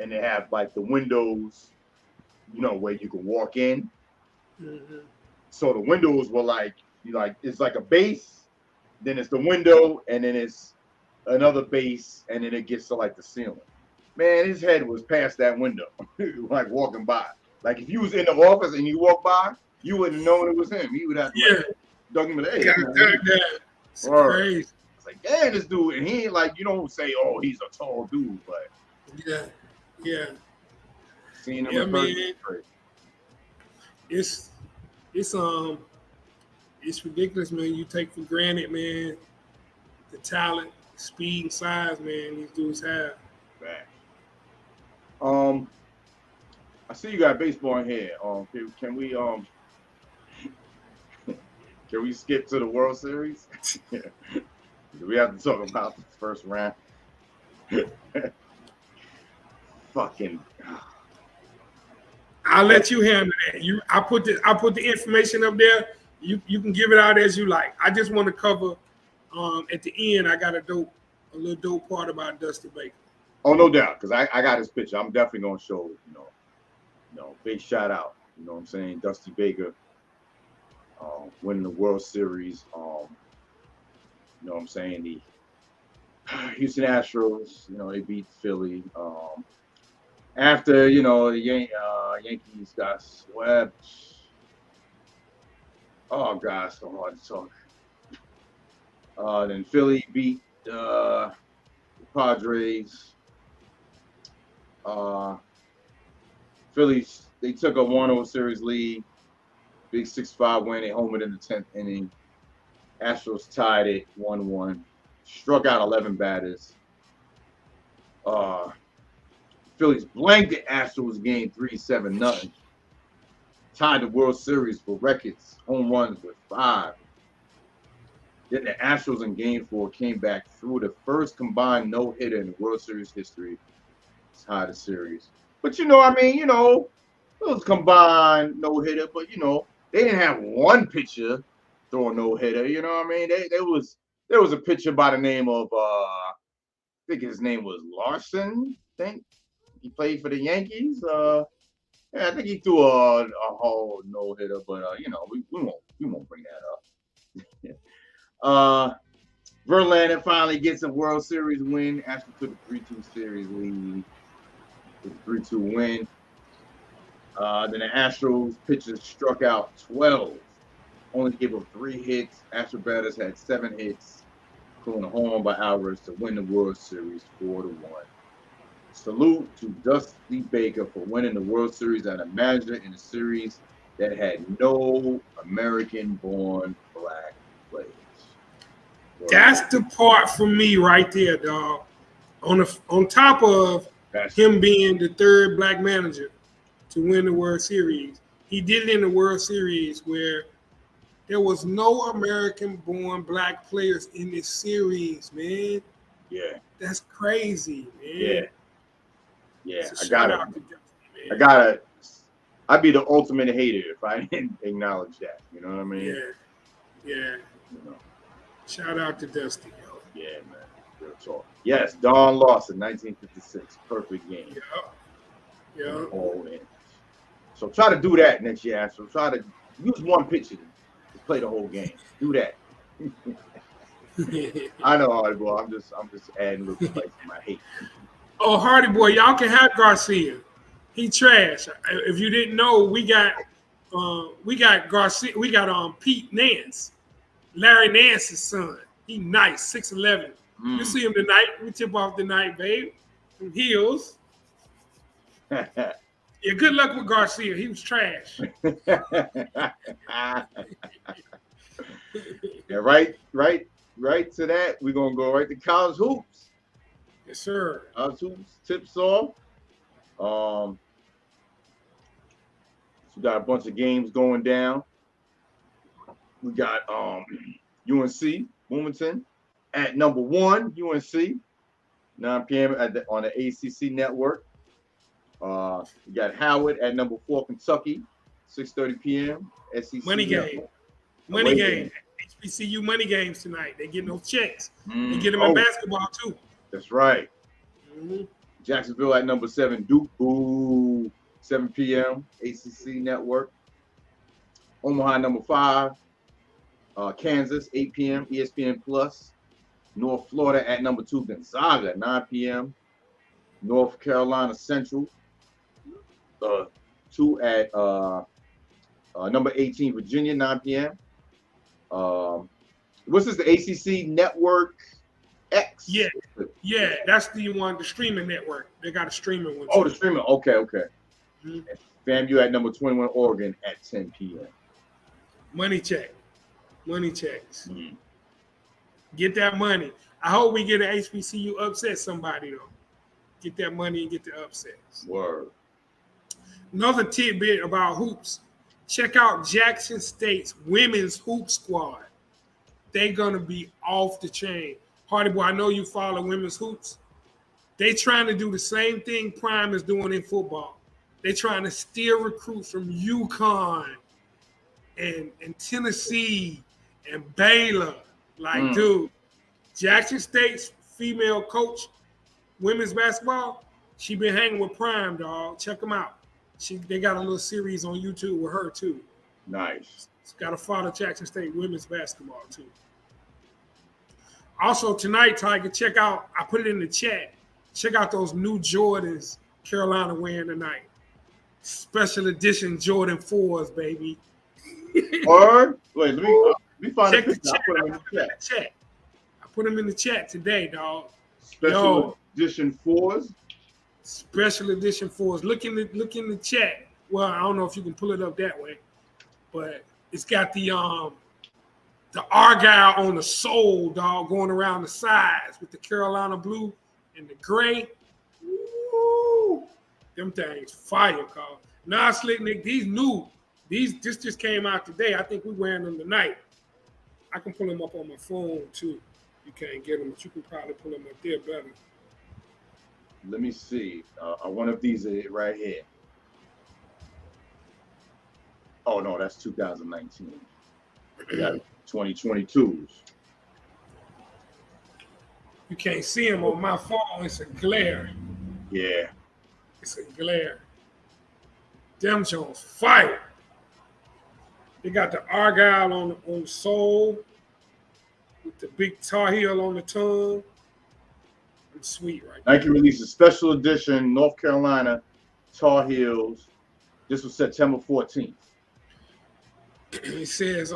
D: and they have like the windows, you know, where you can walk in. So the windows were like it's like a base, then it's the window, and then it's another base, and then it gets to like the ceiling. Man, his head was past that window, like walking by. Like if you was in the office and you walk by, you wouldn't have known it was him. He would have to like, dug him in the head.
B: It's crazy.
D: It's like, damn, this dude, and he ain't like, you don't say, oh, he's a tall dude, but
B: yeah.
D: Seeing him in person is crazy.
B: It's ridiculous, man. You take for granted, man, the talent, speed, and size, man, these dudes have.
D: Back. I see you got baseball in here. Can we can we skip to the World Series? Do we have to talk about the first round? Fucking.
B: I'll let you handle that. I put the information up there. You can give it out as you like. I just want to cover. At the end, I got a little dope part about Dusty Baker.
D: Oh, no doubt, because I got his picture. I'm definitely gonna show big shout out. You know what I'm saying? Dusty Baker winning the World Series. You know what I'm saying? The Houston Astros, they beat Philly. After, the Yankees got swept. Oh, God, so hard to talk. Then Philly beat the Padres. Phillies, they took a 1-0 series lead. Big 6-5 win. They homered in the 10th inning. Astros tied it 1-1. Struck out 11 batters. Phillies blanked the Astros game 3-7-0. Tied the World Series for records. Home runs with 5. Then the Astros in Game 4 came back through the first combined no-hitter in the World Series history. Tied the series. But, it was combined no-hitter, but, they didn't have one pitcher throw a no-hitter, you know what I mean? There was a pitcher by the name of, I think his name was Larson, I think. He played for the Yankees. I think he threw a whole no-hitter, but, we won't bring that up. Verlander finally gets a World Series win after took a 3-2 series lead. With a 3-2 win. Then the Astros pitchers struck out 12. Only gave up 3 hits. Astro batters had 7 hits, including a home run by Alvarez to win the World Series 4-1. Salute to Dusty Baker for winning the World Series and a manager in a series that had no American-born black players.
B: That's the part for me right there, dog. On top of him being the 3rd black manager to win the World Series, he did it in the World Series where there was no American-born black players in this series, man.
D: Yeah.
B: That's crazy, man.
D: Yeah. I'd be the ultimate hater if I didn't acknowledge that. You know what I mean?
B: Yeah. Shout out to Dusty, yo.
D: Yeah, man. Real talk. Yes, Don Lawson, 1956. Perfect game.
B: Yeah.
D: All in. So try to do that next year. So try to use one pitcher to play the whole game. Do that. I know, Hardy Boy. I'm just adding a little spice to my hate.
B: Oh, Hardy Boy, y'all can have Garcia. He trash. If you didn't know, we got Garcia. We got Pete Nance, Larry Nance's son. He nice, 6'11". You see him tonight. We tip off tonight, babe. From Heels. Yeah, good luck with Garcia. He was trash.
D: Yeah, right to that. We're gonna go right to college hoops.
B: Yes, sir.
D: College hoops tips off. So we got a bunch of games going down. We got UNC Wilmington at number 1. UNC 9 p.m. on the ACC network. We got Howard at number 4, Kentucky, 6:30 p.m. SEC
B: Money game.
D: network.
B: Money game. HBCU money games tonight. They get no checks. They get them in basketball too.
D: That's right. Jacksonville at number 7, Duke. 7 p.m. ACC network. Omaha number 5. Kansas, 8 p.m. ESPN Plus. North Florida at number 2, Gonzaga, 9 p.m. North Carolina Central, 2 at number 18, Virginia, 9 p.m. What's this? The ACC Network X?
B: Yeah, that's the one, the streaming network. They got a streaming one.
D: Oh, the streaming. Okay. Mm-hmm. FAMU at number 21, Oregon at 10 p.m.
B: Money checks.
D: Mm-hmm.
B: Get that money. I hope we get an HBCU upset somebody though. Get that money and get the upsets.
D: Word.
B: Another tidbit about hoops. Check out Jackson State's women's hoop squad. They're gonna be off the chain. Hardy boy, I know you follow women's hoops. They trying to do the same thing Prime is doing in football. They trying to steal recruits from UConn and Tennessee and Baylor. Like, dude, Jackson State's female coach, women's basketball, she been hanging with Prime, dog. Check them out. They got a little series on YouTube with her, too.
D: Nice.
B: It's got to follow Jackson State women's basketball, too. Also, tonight, Tiger, check out, I put it in the chat, check out those new Jordans Carolina wearing tonight. Special edition Jordan 4s, baby.
D: Or, wait, let me find
B: Check
D: a picture.
B: I put them in the chat today, dog.
D: Special edition 4s.
B: Special edition 4s. Look in the chat. Well, I don't know if you can pull it up that way, but it's got the Argyle on the sole, dog, going around the sides with the Carolina blue and the gray. Woo! Them things fire, Carl. Nah, Slick Nick, these new. This just came out today. I think we're wearing them tonight. I can pull them up on my phone too. You can't get them, but you can probably pull them up there better.
D: Let me see. One of these is right here. Oh no, that's 2019. We got 2022s.
B: You can't see them on my phone. It's a glare.
D: Yeah.
B: It's a glare. Them Jones fire. They got the Argyle on the sole with the big Tar Heel on the tongue. It's sweet, right?
D: Nike released a special edition North Carolina Tar Heels. This was September 14th.
B: It says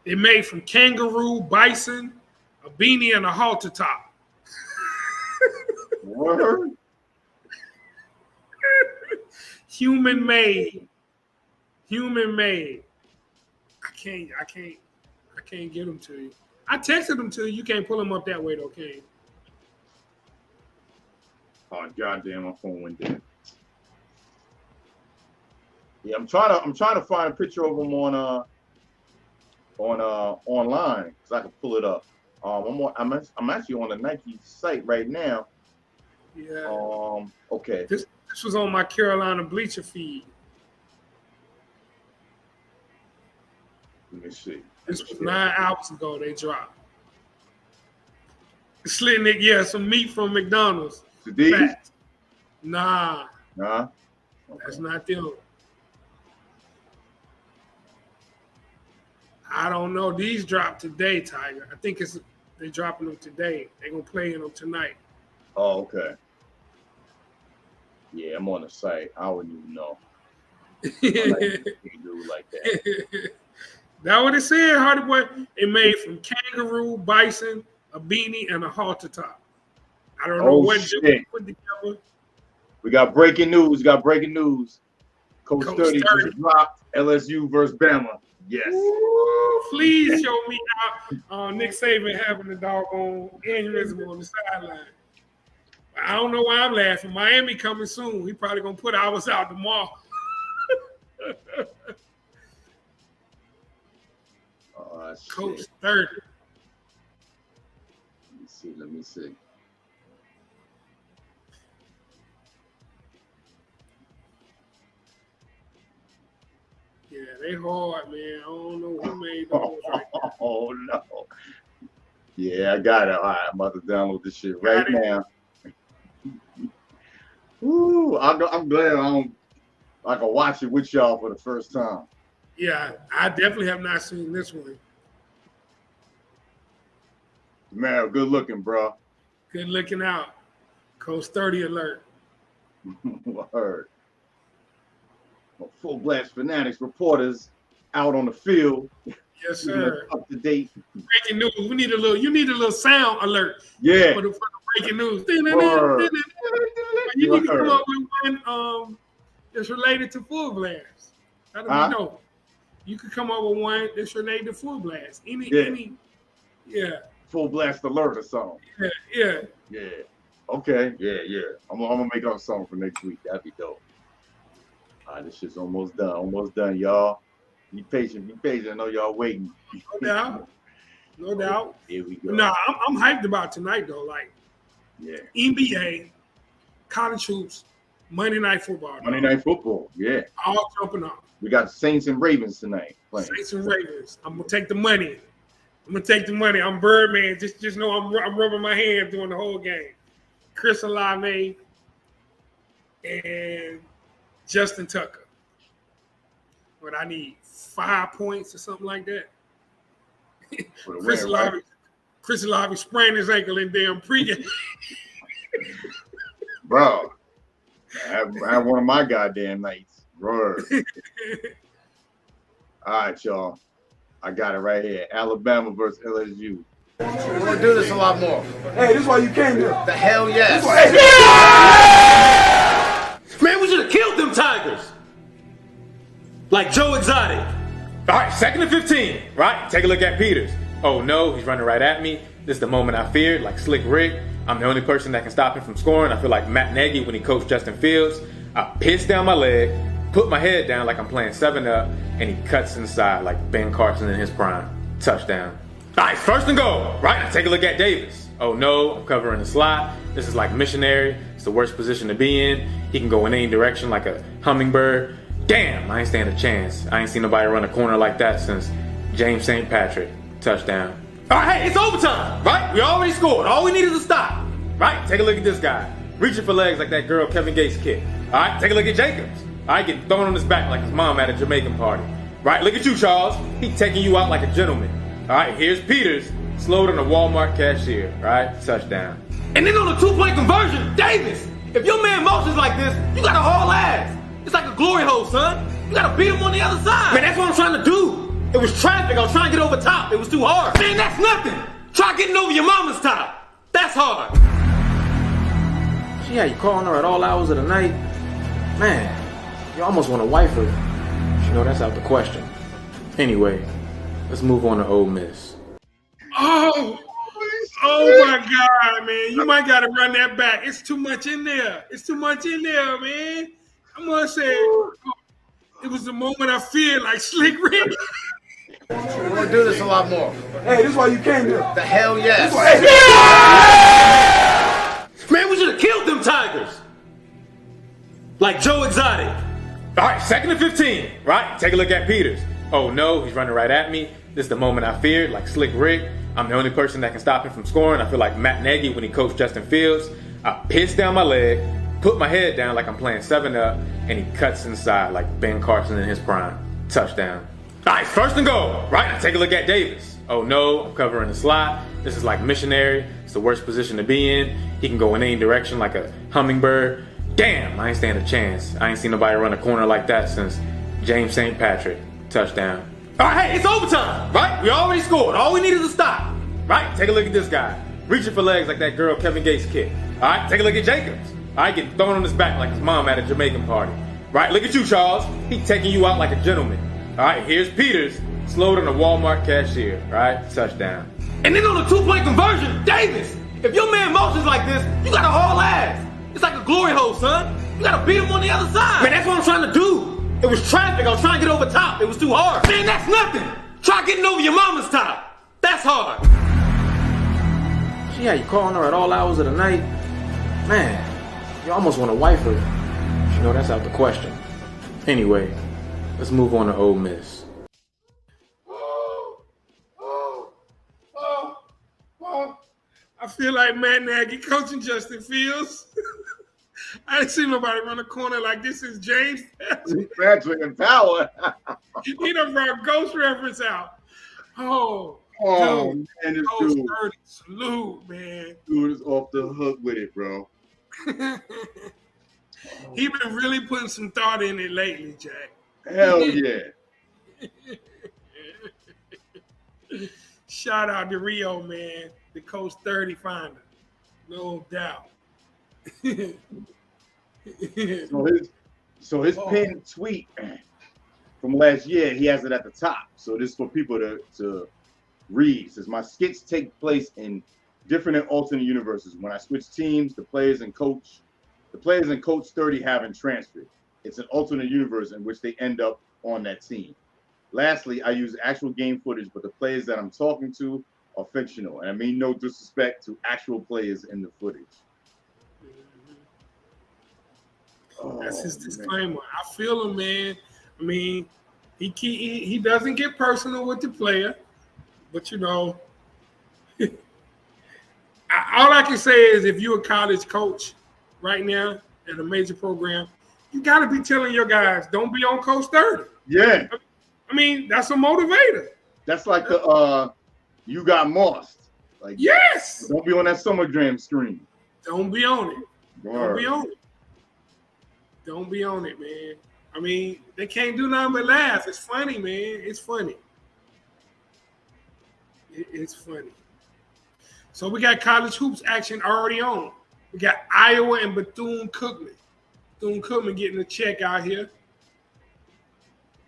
B: it made from kangaroo, bison, a beanie, and a halter top.
D: Word?
B: Human made. I can't get them to you. I texted them to you. You can't pull them up that way though, can you?
D: Oh goddamn, my phone went dead. Yeah, I'm trying to find a picture of them on online because I can pull it up. I'm actually on the Nike site right now.
B: Yeah.
D: Okay.
B: This was on my Carolina Bleacher feed.
D: Let me see.
B: This was 9 hours ago they dropped. Slitnick, yeah, some meat from McDonald's.
D: These?
B: Fat. Nah.
D: Okay.
B: That's not them. I don't know. These dropped today, Tiger. I think they're dropping them today. They're going to play in them tonight.
D: Oh, okay. Yeah, I'm on the site. I wouldn't even know. Do like that.
B: That's what it said, Hardy Boy. It made from kangaroo, bison, a beanie, and a halter top. I don't know what you put together.
D: We got breaking news. Coach 30 just dropped LSU versus Bama. Yes.
B: Ooh, please show me how Nick Saban having a doggone aneurysm on the sideline. I don't know why I'm laughing. Miami coming soon. We probably gonna put ours out tomorrow. Coach 30.
D: Let me see.
B: Yeah, they hard, man. I don't know who made those right now.
D: Oh no. Yeah, I got it. All right, I'm about to download this shit right now. Ooh, I'm glad I can watch it with y'all for the first time.
B: Yeah, I definitely have not seen this one.
D: Man, good looking, bro.
B: Good looking out. Coach 30 alert.
D: Word. Well, Fullblast Fanatics reporters out on the field.
B: Yes, sir.
D: Up to date.
B: Breaking news. You need a little sound alert.
D: Yeah.
B: For the breaking news.
D: Word.
B: You need to come up with one that's related to Full Blast. How do we know? You could come up with one that's related to Full Blast. Any.
D: Full Blast alert or something.
B: Yeah.
D: Okay. Yeah. I'm gonna make up something for next week. That'd be dope. All right, this shit's almost done, y'all. Be patient. I know y'all waiting.
B: No doubt.
D: Here we go.
B: Nah, I'm hyped about tonight though. Like, NBA, college hoops, Monday Night Football.
D: Monday Night Football, yeah.
B: All jumping off.
D: We got Saints and Ravens tonight playing.
B: Saints and Ravens. I'm gonna take the money. I'm Birdman. Just know I'm rubbing my hands during the whole game. Chris Olave and Justin Tucker. But I need 5 points or something like that. Chris Olave sprained his ankle in damn pregame.
D: Bro, I had one of my goddamn nights. Word. All right, y'all. I got it right here. Alabama versus LSU.
G: We're going to do this a lot more.
C: Hey, this is why you came here.
G: The hell yes.
E: Man, we should have killed them Tigers. Like Joe Exotic. All right, 2nd and 15, right? Take a look at Peters. Oh no, he's running right at me. This is the moment I feared, like Slick Rick. I'm the only person that can stop him from scoring. I feel like Matt Nagy when he coached Justin Fields. I pissed down my leg, put my head down like I'm playing 7-up, and he cuts inside like Ben Carson in his prime. Touchdown. All right, 1st and goal, right? Take a look at Davis. Oh no, I'm covering the slot. This is like missionary. It's the worst position to be in. He can go in any direction like a hummingbird. Damn, I ain't stand a chance. I ain't seen nobody run a corner like that since James St. Patrick. Touchdown. All right, hey, it's overtime, right? We already scored. All we need is a stop, right? Take a look at this guy. Reaching for legs like that girl Kevin Gates kicked. All right, take a look at Jacobs. All right, getting thrown on his back like his mom at a Jamaican party. Right, look at you, Charles. He taking you out like a gentleman. All right, here's Peters. Slowed on a Walmart cashier, right? Touchdown. And then on the 2-point conversion, Davis. If your man motions like this, you got to haul ass. It's like a glory hole, son. You got to beat him on the other side. Man, that's what I'm trying to do. It was traffic. I was trying to get over top. It was too hard. Man, that's nothing. Try getting over your mama's top. That's hard. Yeah, you calling her at all hours of the night? Man, you almost want to wife her. You know, that's out the question. Anyway, let's move on to Ole Miss.
B: Oh my God, man. You might got to run that back. It's too much in there. Man. I'm going to say it was the moment I feel like Slick Rick.
G: We're going to do this a lot more.
C: Hey, this is why you came here.
G: The hell yes.
E: Man, we should have killed them Tigers. Like Joe Exotic. All right, 2nd and 15, right? Take a look at Peters. Oh no, he's running right at me. This is the moment I feared, like Slick Rick. I'm the only person that can stop him from scoring. I feel like Matt Nagy when he coached Justin Fields. I pissed down my leg, put my head down like I'm playing 7-up, and he cuts inside like Ben Carson in his prime. Touchdown. All right, 1st and goal, right? Take a look at Davis. Oh no, I'm covering the slot. This is like missionary. It's the worst position to be in. He can go in any direction like a hummingbird. Damn, I ain't stand a chance. I ain't seen nobody run a corner like that since James St. Patrick. Touchdown. All right, hey, it's overtime, right? We already scored. All we need is a stop, right? Take a look at this guy. Reaching for legs like that girl Kevin Gates kicked. All right, take a look at Jacobs. All right, getting thrown on his back like his mom at a Jamaican party. Right, look at you, Charles. He taking you out like a gentleman. All right, here's Peters. Slowed on a Walmart cashier, right? Touchdown. And then on the 2-point conversion, Davis. If your man motions like this, you got to haul ass. It's like a glory hole, son. You got to beat him on the other side. Man, that's what I'm trying to do. It was traffic. I was trying to get over top. It was too hard. Man, that's nothing. Try getting over your mama's top. That's hard. Yeah, you calling her at all hours of the night? Man, you almost want to wife her. You know, that's out the question. Anyway, let's move on to Ole Miss.
B: I feel like Matt Nagy coaching Justin Fields. I didn't see nobody run the corner like this is James
D: Patrick and Power.
B: He done brought Ghost reference out. Oh,
D: Man, this
B: Coach
D: dude.
B: 30, salute, man.
D: Dude is off the hook with it, bro.
B: He been really putting some thought in it lately, Jack.
D: Hell yeah.
B: Shout out to Rio, man. The Coach 30 finder. No doubt.
D: So his pinned tweet from last year, he has it at the top. So this is for people to read. It says, my skits take place in different and alternate universes. When I switch teams, the players and Coach 30 haven't transferred. It's an alternate universe in which they end up on that team. Lastly, I use actual game footage, but the players that I'm talking to are fictional. And I mean no disrespect to actual players in the footage.
B: That's his disclaimer. I feel him, man. I mean, he doesn't get personal with the player, but you know, all I can say is if you're a college coach right now at a major program, you got to be telling your guys, don't be on Coach 30.
D: Yeah.
B: I mean, that's a motivator.
D: That's like the you got mossed. Like,
B: yes.
D: Don't be on that Summer Jam screen.
B: Don't be on it.
D: Word.
B: Don't be on it. Don't be on it, man. I mean, they can't do nothing but laugh. It's funny, man. It's funny. It's funny. So we got college hoops action already on. We got Iowa and Bethune-Cookman. Bethune-Cookman getting a check out here.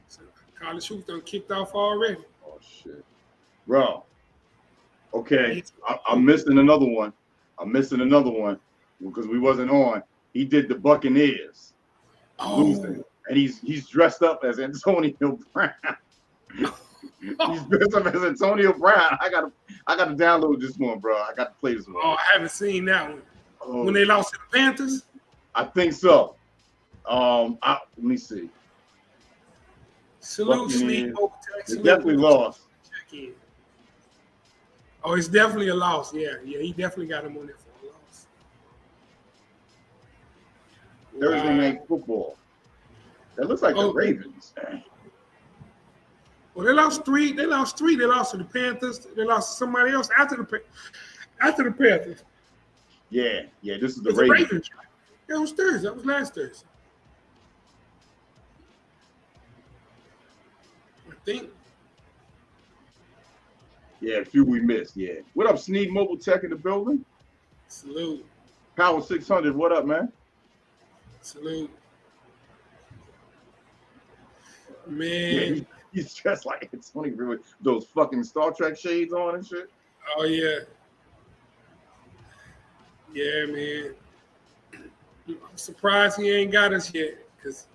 B: So college hoops done kicked off already.
D: Oh, shit. Bro. Okay. I'm missing another one. Because we wasn't on. He did the Buccaneers. Losing. And he's dressed up as Antonio Brown. He's dressed up as Antonio Brown. I gotta download this one, bro. I got to play this one.
B: Oh, I haven't seen that one. When they lost to the Panthers?
D: I think so. Let me see.
B: Salute, Sneak.
D: They definitely lost.
B: Check in. Oh, it's definitely a loss. Yeah, he definitely got him on there for a loss.
D: Thursday night football. That looks like the Ravens.
B: Well, they lost three. They lost to the Panthers. They lost to somebody else after the Panthers.
D: Yeah. This is the
B: Ravens.
D: Ravens.
B: That was Thursday. That was last Thursday. I think.
D: Yeah, a few we missed. Yeah. What up, Sneak Mobile Tech in the building?
B: Salute.
D: Power 600. What up, man?
B: Salute. Man.
D: Yeah, he's dressed like Antonio with those fucking Star Trek shades on and shit.
B: Oh, yeah. Yeah, man. I'm surprised he ain't got us yet because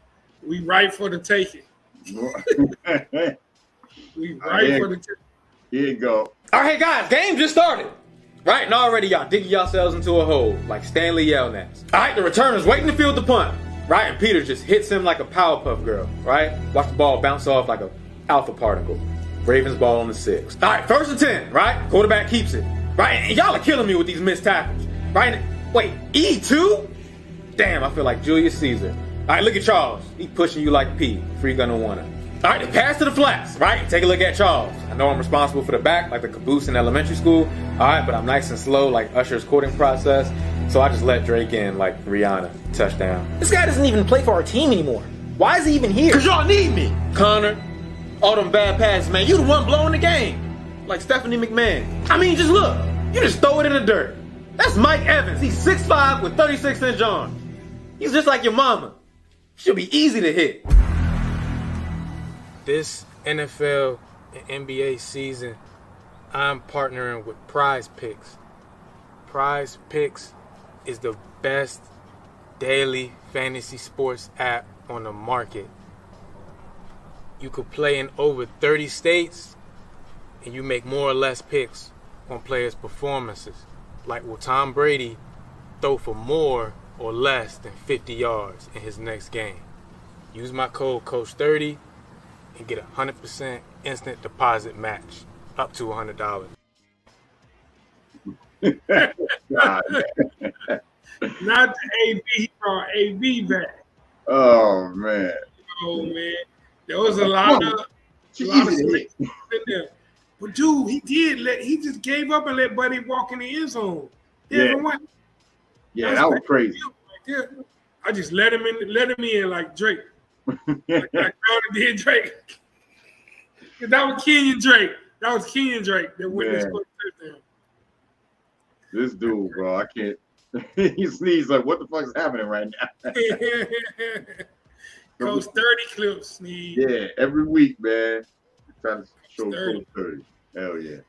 B: we right for the taking. We right for the taking.
D: Here you go.
E: All right, guys, game just started. Right, and already y'all digging yourselves into a hole like Stanley Yelnats. All right, the returner's waiting to field the punt. Right, and Peter just hits him like a Powerpuff Girl, right? Watch the ball bounce off like a alpha particle. Ravens ball on the 6. All right, 1st and 10, right? Quarterback keeps it, right? And y'all are killing me with these missed tackles, right? Wait, E2? Damn, I feel like Julius Caesar. All right, look at Charles. He pushing you like P. Free gonna wanna. All right, the pass to the flats, right? Take a look at Charles. I know I'm responsible for the back like the caboose in elementary school. All right, but I'm nice and slow like Usher's courting process. So I just let Drake in like Rihanna. Touchdown.
H: This guy doesn't even play for our team anymore. Why is he even here?
E: Cause y'all need me. Connor, all them bad passes, man. You the one blowing the game. Like Stephanie McMahon. I mean, just look. You just throw it in the dirt. That's Mike Evans. He's 6'5" with 36-inch arms. He's just like your mama. Should be easy to hit.
I: This NFL and NBA season, I'm partnering with Prize Picks. Prize Picks is the best daily fantasy sports app on the market. You could play in over 30 states and you make more or less picks on players' performances. Like, will Tom Brady throw for more or less than 50 yards in his next game? Use my code Coach30 and get a 100% instant deposit match up to $100.
B: Not the AB. He brought AB back.
D: Oh man.
B: Oh man, there was a lot of slick in there. But dude, he just gave up and let Buddy walk in the end zone.
D: Yeah, that was crazy.
B: Right, I just let him in like Drake. like Crowder did Drake. That was Kenyon Drake. That went this touchdown.
D: This dude, bro, I can't. He sneezed like, what the fuck is happening right now?
B: Coach 30 clips sneeze.
D: Yeah, every week, man. Trying to show Coach 30. Hell yeah.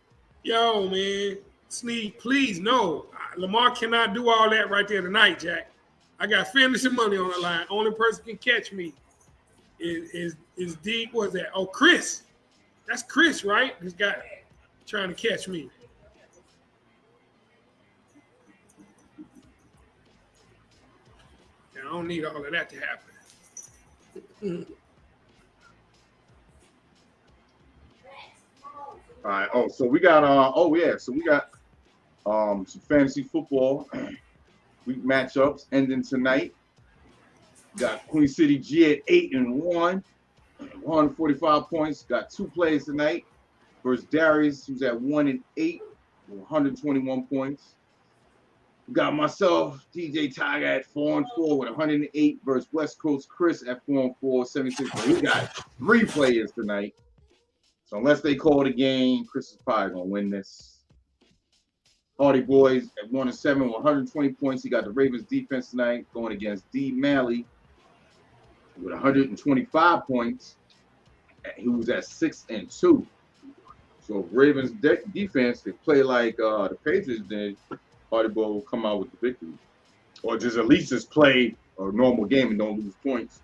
B: Yo, man. Sneeze, please, no. Lamar cannot do all that right there tonight, Jack. I got fantasy money on the line. Only person can catch me is D. What's that? Oh, Chris. That's Chris, right? This guy trying to catch me. I don't need all of that to happen.
D: All right. Oh, so we got some fantasy football week matchups ending tonight. Got Queen City G at 8-1, 145 points. Got 2 players tonight versus Darius, who's at 1-8, 121 points. We got myself, DJ Tiger at 4-4 with 108 versus West Coast Chris at 4-4, 76. We got 3 players tonight. So unless they call the game, Chris is probably gonna win this. Hardy Boys at 1-7 with 120 points. He got the Ravens defense tonight going against D. Malley with 125 points. He was at 6-2. So Ravens defense, they play like the Patriots did, Hardy Boy will come out with the victory. Or just at least just play a normal game and don't lose points.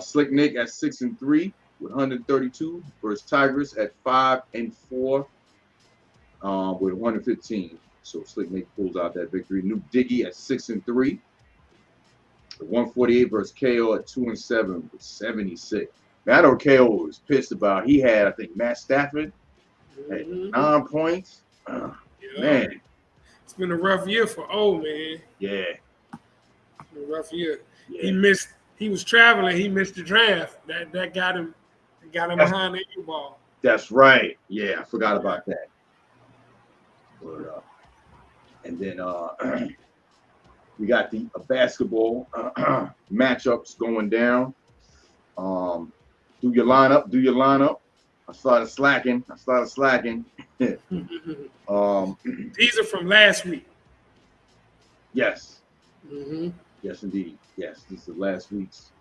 D: Slick Nick at 6-3 with 132 versus Tigers at 5-4 with 115. So Slick Nick pulls out that victory. Nuke Diggy at 6-3. 148 versus KO at 2-7 with 76. Man, I know KO was pissed about. He had, I think, Matt Stafford at 9 points. Man.
B: It's been a rough year for man.
D: Yeah.
B: It's been a rough year. Yeah. He was traveling, he missed the draft. That got him behind the ball.
D: That's right. Yeah, I forgot about that. But, and then we got the basketball matchups going down. Do your lineup. I started slacking. These
B: are from last week.
D: Yes. Yes, indeed. Yes, this is last week's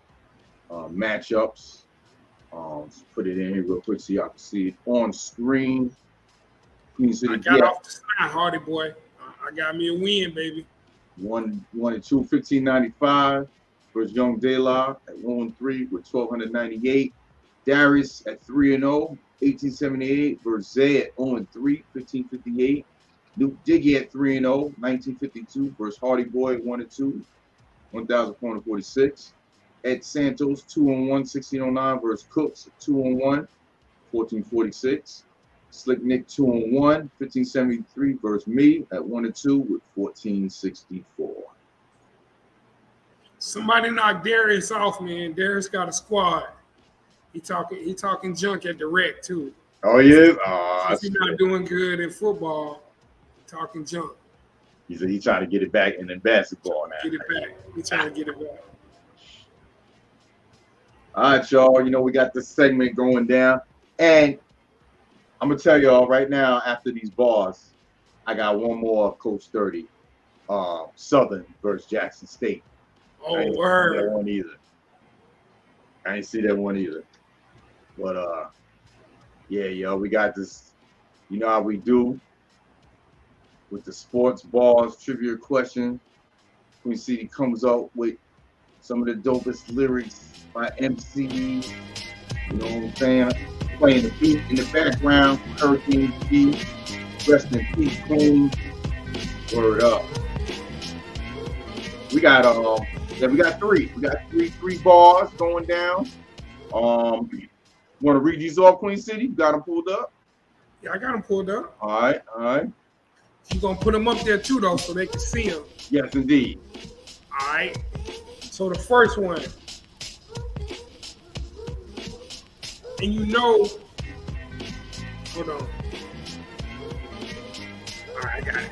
D: matchups. Let's put it in here real quick so y'all can see it on screen.
B: I got off the snide, Hardy Boy. I got me a win, baby.
D: 1-2, 1595 versus Young De La at 1-3 with 1298. Darius at 3-0, 1878 versus Zay at 0-3, 1558. Nuke Diggy at 3-0, 1952 versus Hardy Boy at 1-2, 1446. Ed Santos 2-1, 1609 versus Cooks at 2-1, 1446. Slick Nick 2-1, 1573 versus me at 1-2 with 1464.
B: Somebody knocked Darius off, man. Darius got a squad. He talking junk at the rec too.
D: Oh yeah.
B: He's not doing good in football. Talking junk.
D: He said he's trying to get it back in basketball now.
B: Get it back. He's trying to get it back.
D: All right, y'all. You know we got this segment going down, and I'm gonna tell y'all right now. After these bars, I got one more of Coach 30, Southern versus Jackson State.
B: Oh,
D: I ain't
B: word!
D: That one either. I ain't see that one either. But yeah, yo, we got this. You know how we do with the sports bars trivia question. Queen City comes up with some of the dopest lyrics by MCs. You know what I'm saying? Playing the beat in the background, Hurricane G. Rest in peace, Queen. Word up. We got we got 3. We got three bars going down. Want to read these off, Queen City? You got them pulled up?
B: Yeah, I got them pulled up.
D: All right.
B: You're going to put them up there too, though, so they can see them.
D: Yes, indeed.
B: All right. So the first one. And you know, hold on. All right, I got it.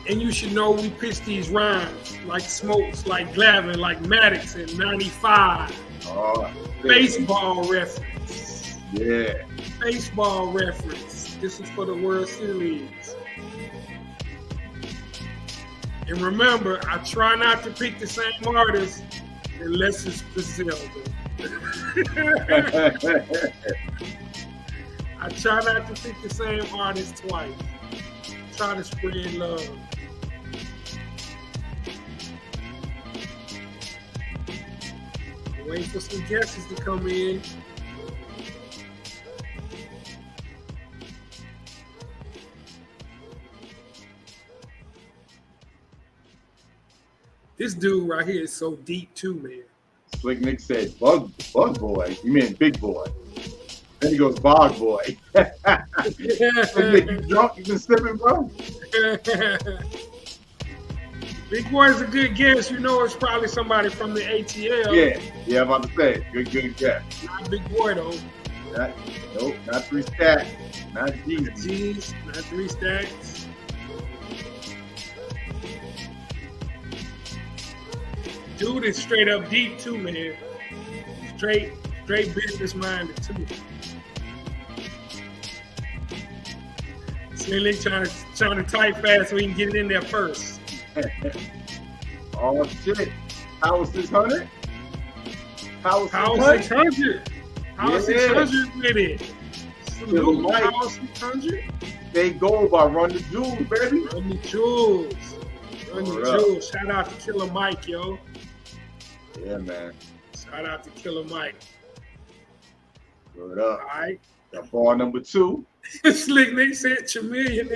B: And you should know we pitch these rhymes like Smokes, like Glavin, like Maddox in 95.
D: Oh,
B: Baseball reference.
D: Yeah.
B: Baseball reference. This is for the World Series. And remember, I try not to pick the same artist unless it's Griselda. I try not to pick the same artist twice. Try to spread love. Wait for some guesses to come in. This dude right here is so deep too, man.
D: Slick Nick said, Bug Boy. You mean Big Boy. Then he goes, Bog Boy. Nick, you drunk? You been sipping, bro?
B: Big Boy's a good guess. You know it's probably somebody from the ATL.
D: Yeah, I'm about to say. Good guess.
B: Not Big Boy, though.
D: Nope, not 3 Stacks. Not G's.
B: G's, not 3 Stacks. Dude is straight up deep, too, man. Straight business-minded, too. Slick trying to type fast so he can get it in there first.
D: Oh shit! Power 600. Power
B: 600. Power 600 with it. Salute Power 600.
D: They go by Run the Jewels, baby.
B: Run the Jewels. Run the Jewels. Shout out to Killer Mike, yo.
D: Yeah, man.
B: Shout out to Killer Mike.
D: Word up.
B: All right.
D: Got ball number 2.
B: Slick Nick said Chameleon.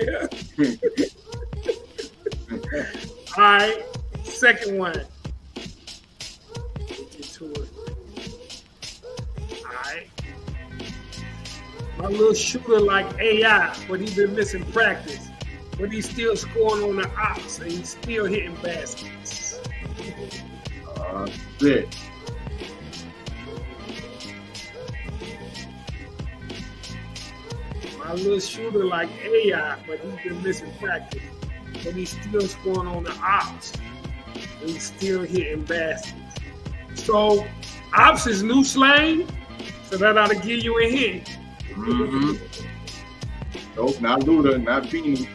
B: All right, second one. Get to it. All right. My little shooter like AI, but he's been missing practice. But he's still scoring on the ops, and he's still hitting baskets.
D: Shit.
B: My little shooter like AI, but he's been missing practice. But he's still scoring on the ops. And he's still hitting baskets. So, ops is new slang. So that ought to give you a hint.
D: Mm-hmm. Nope, not Luda, not Beanie.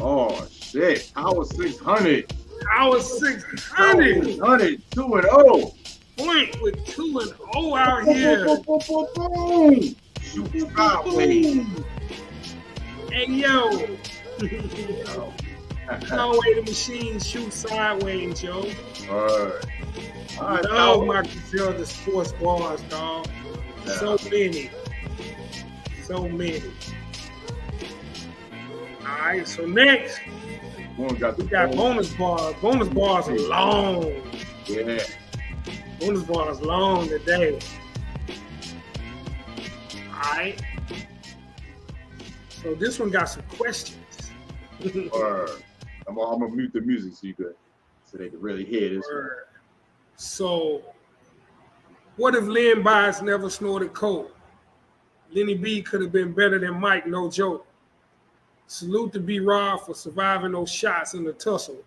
D: Oh shit! Power 600.
B: Power 600.
D: 2-0.
B: Point with 2-0 out here.
D: Boom. Shoot sideways.
B: Hey yo. No way the machine shoots sideways, yo.
D: All right.
B: Love my Griselda sports bars, dog.
D: Yeah.
B: So many. All right, so next, we got bonus bars. Bonus bars are long.
D: Yeah.
B: Bonus bars long today. All right. So this one got some questions.
D: I'm gonna mute the music so they can really hear this one.
B: So, what if Lynn Bias never snorted coke? Lenny B could have been better than Mike, no joke. Salute to B-Rob for surviving those shots in the tussle.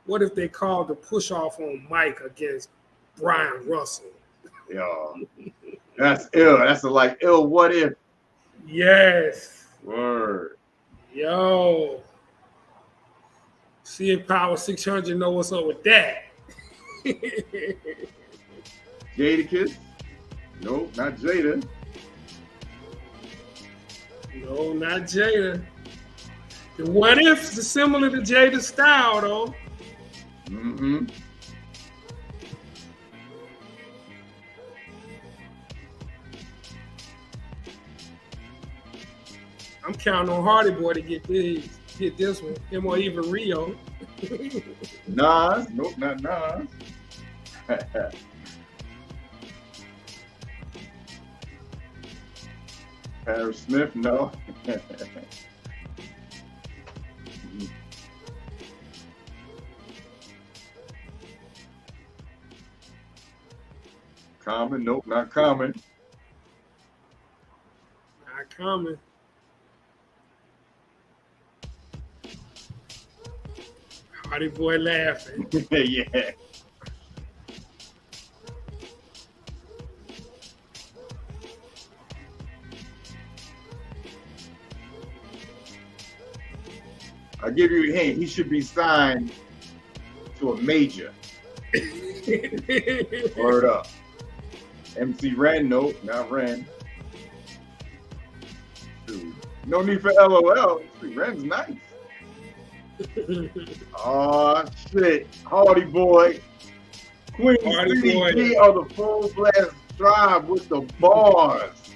B: What if they called the push-off on Mike against Brian Russell?
D: Yo, that's ill. That's a ill what if.
B: Yes.
D: Word.
B: Yo. See if Power 600 know what's up with that.
D: Jadakiss? Nope, not Jada.
B: No, not Jada. The what ifs are similar to Jada's style, though.
D: Mm-hmm.
B: I'm counting on Hardy Boy to get this one. Him or even Rio.
D: Nas, nope, not Nas. Paris Smith, no. Common, nope, not Common.
B: Not Common. Hardy Boy laughing.
D: Yeah. I'll give you a hint. He should be signed to a major. Word up. MC Ren, nope, not Ren. Dude, no need for LOL. MC Ren's nice. Oh shit. Hardy Boy. Queen CDG of the Fullblast Drive with the bars.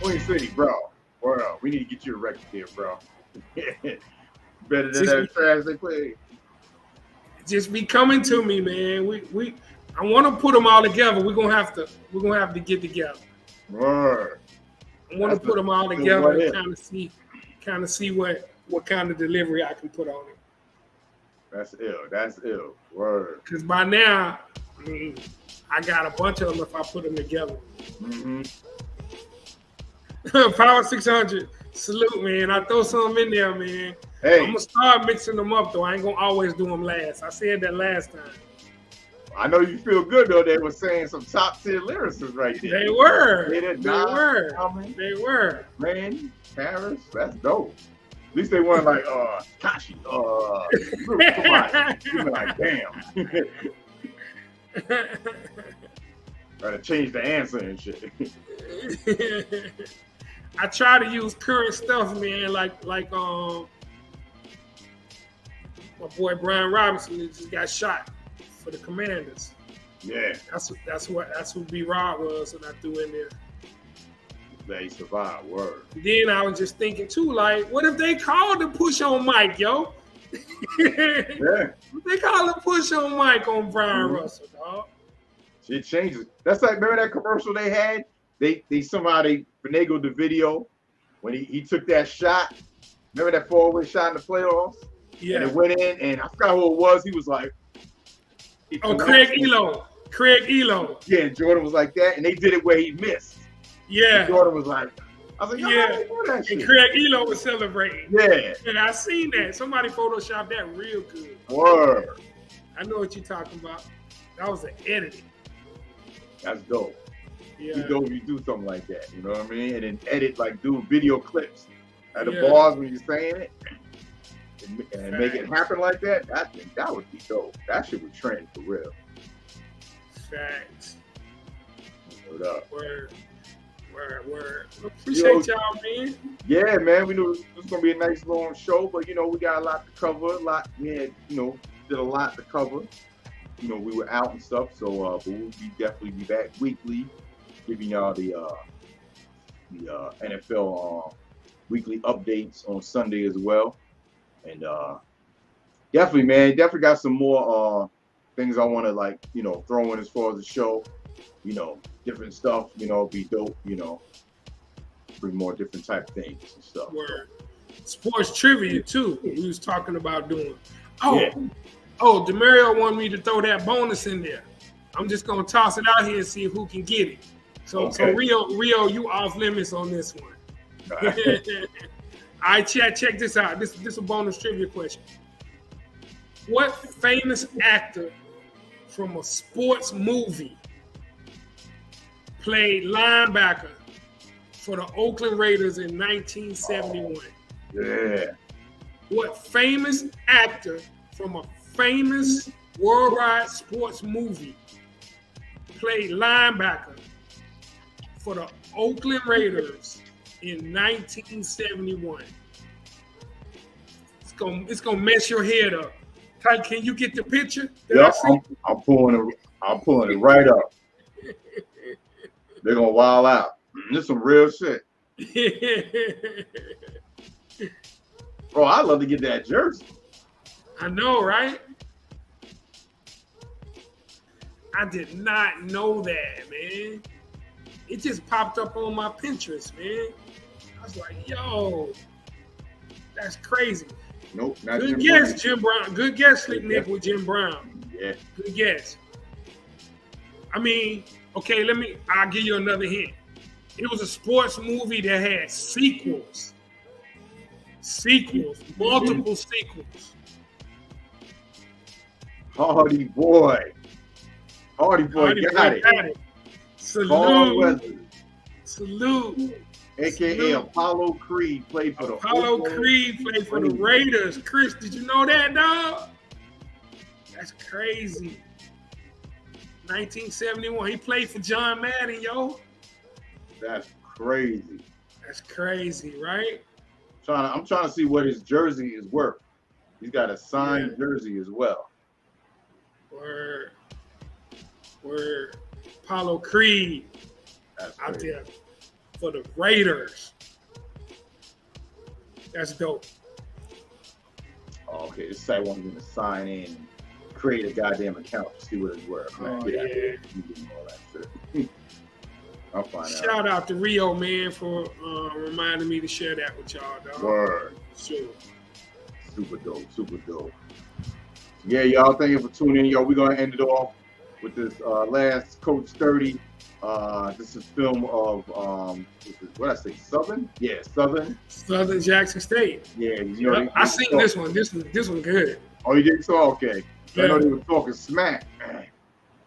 D: Queen City, bro. Word up. We need to get you a record here, bro. Better than that trash they play.
B: Just be coming to me, man. I want to put them all together. We're gonna have to get together.
D: Word.
B: I want to put them all together and kind of see what kind of delivery I can put on it.
D: That's ill. That's ill. Word.
B: Because by now, I mean, I got a bunch of them if I put them together.
D: Mm-hmm.
B: Power 600. Salute, man. I throw some in there, man.
D: Hey.
B: I'm gonna start mixing them up though. I ain't gonna always do them last. I said that last time.
D: I know you feel good though. They were saying some top tier lyricists right there.
B: They were.
D: They
B: were.
D: Man, Paris, that's dope. At least they weren't like, Kashi, somebody. You were like, damn. Gotta change the answer and shit.
B: I try to use current stuff, man. Like my boy Brian Robinson just got shot for the Commanders.
D: Yeah,
B: that's what B Rod was, and I threw in there.
D: They survived. Word.
B: Then I was just thinking too, like, what if they called the push on Mike, yo?
D: Yeah.
B: They call the push on Mike on Brian Russell, dog.
D: Shit changes. That's like, remember that commercial they had? They finagled the video when he took that shot. Remember that 4-way shot in the playoffs?
B: Yeah.
D: And it went in, and I forgot who it was. He was like,
B: Craig Elo.
D: Yeah, and Jordan was like that, and they did it where he missed.
B: Yeah.
D: And Jordan was like, I was like, yo, how they do that shit?
B: And Craig Elo was celebrating.
D: Yeah.
B: And I seen that. Somebody photoshopped that real good.
D: Word.
B: I know what you're talking about. That was an editing.
D: That's dope.
B: Yeah.
D: You dope, you do something like that, you know what I mean? And then edit, like, do video clips at the bars when you're saying it and make it happen like that. I think that would be dope. That shit would trend for real.
B: Facts.
D: Word up.
B: Word. Appreciate y'all, man.
D: Yeah, man. We knew this was gonna be a nice long show, but we got a lot to cover. Did a lot to cover. We were out and stuff, so but we'll definitely be back weekly, giving y'all the NFL weekly updates on Sunday as well. And definitely got some more things I want to throw in as far as the show. Different stuff. Be dope. Bring more different type things and stuff.
B: Word. Sports trivia too. We was talking about doing. Demario wanted me to throw that bonus in there. I'm just gonna toss it out here and see if who can get it. So Rio, you off limits on this one. All right, check this out. This is a bonus trivia question. What famous actor from a sports movie played linebacker for the Oakland Raiders in 1971?
D: Yeah.
B: What famous actor from a famous worldwide sports movie played linebacker for the Oakland Raiders in 1971? It's gonna mess your head up. Ty, can you get the picture?
D: Yeah, I'm pulling it right up. They're gonna wild out. This is some real shit. Bro, I'd love to get that jersey.
B: I know, right? I did not know that, man. It just popped up on my Pinterest, man. I was like, yo, that's crazy.
D: Nope, not
B: Good
D: Jim
B: guess,
D: Brown.
B: Jim Brown. Good guess, Slick Nick, with Jim Brown.
D: Yeah.
B: Good guess. I mean, okay, I'll give you another hint. It was a sports movie that had sequels. Multiple sequels.
D: Hardy boy got it.
B: Salute. AKA
D: Salute. Apollo Creed played for
B: the Raiders. Chris, did you know that, dog? That's crazy. 1971. He played for John Madden, yo.
D: That's crazy.
B: That's crazy, right?
D: I'm trying to see what his jersey is worth. He's got a signed jersey as well.
B: Word. Apollo Creed out there for the Raiders. That's dope.
D: Oh, okay, this site wants me to sign in and create a goddamn account to see what it's worth. Man.
B: Oh, yeah.
D: All that shit. I'll find out.
B: Shout out to Rio, man, for reminding me to share that with y'all, dog.
D: Word.
B: Sure.
D: Super dope. Yeah, y'all, thank you for tuning in. Yo, we're going to end it off with this last Coach 30. This is film of, what I say, Southern? Yeah, Southern.
B: Southern Jackson State.
D: Yeah. You know,
B: I seen this one. This one good.
D: Oh, you did? So, okay.
B: Yeah.
D: I know they were talking smack.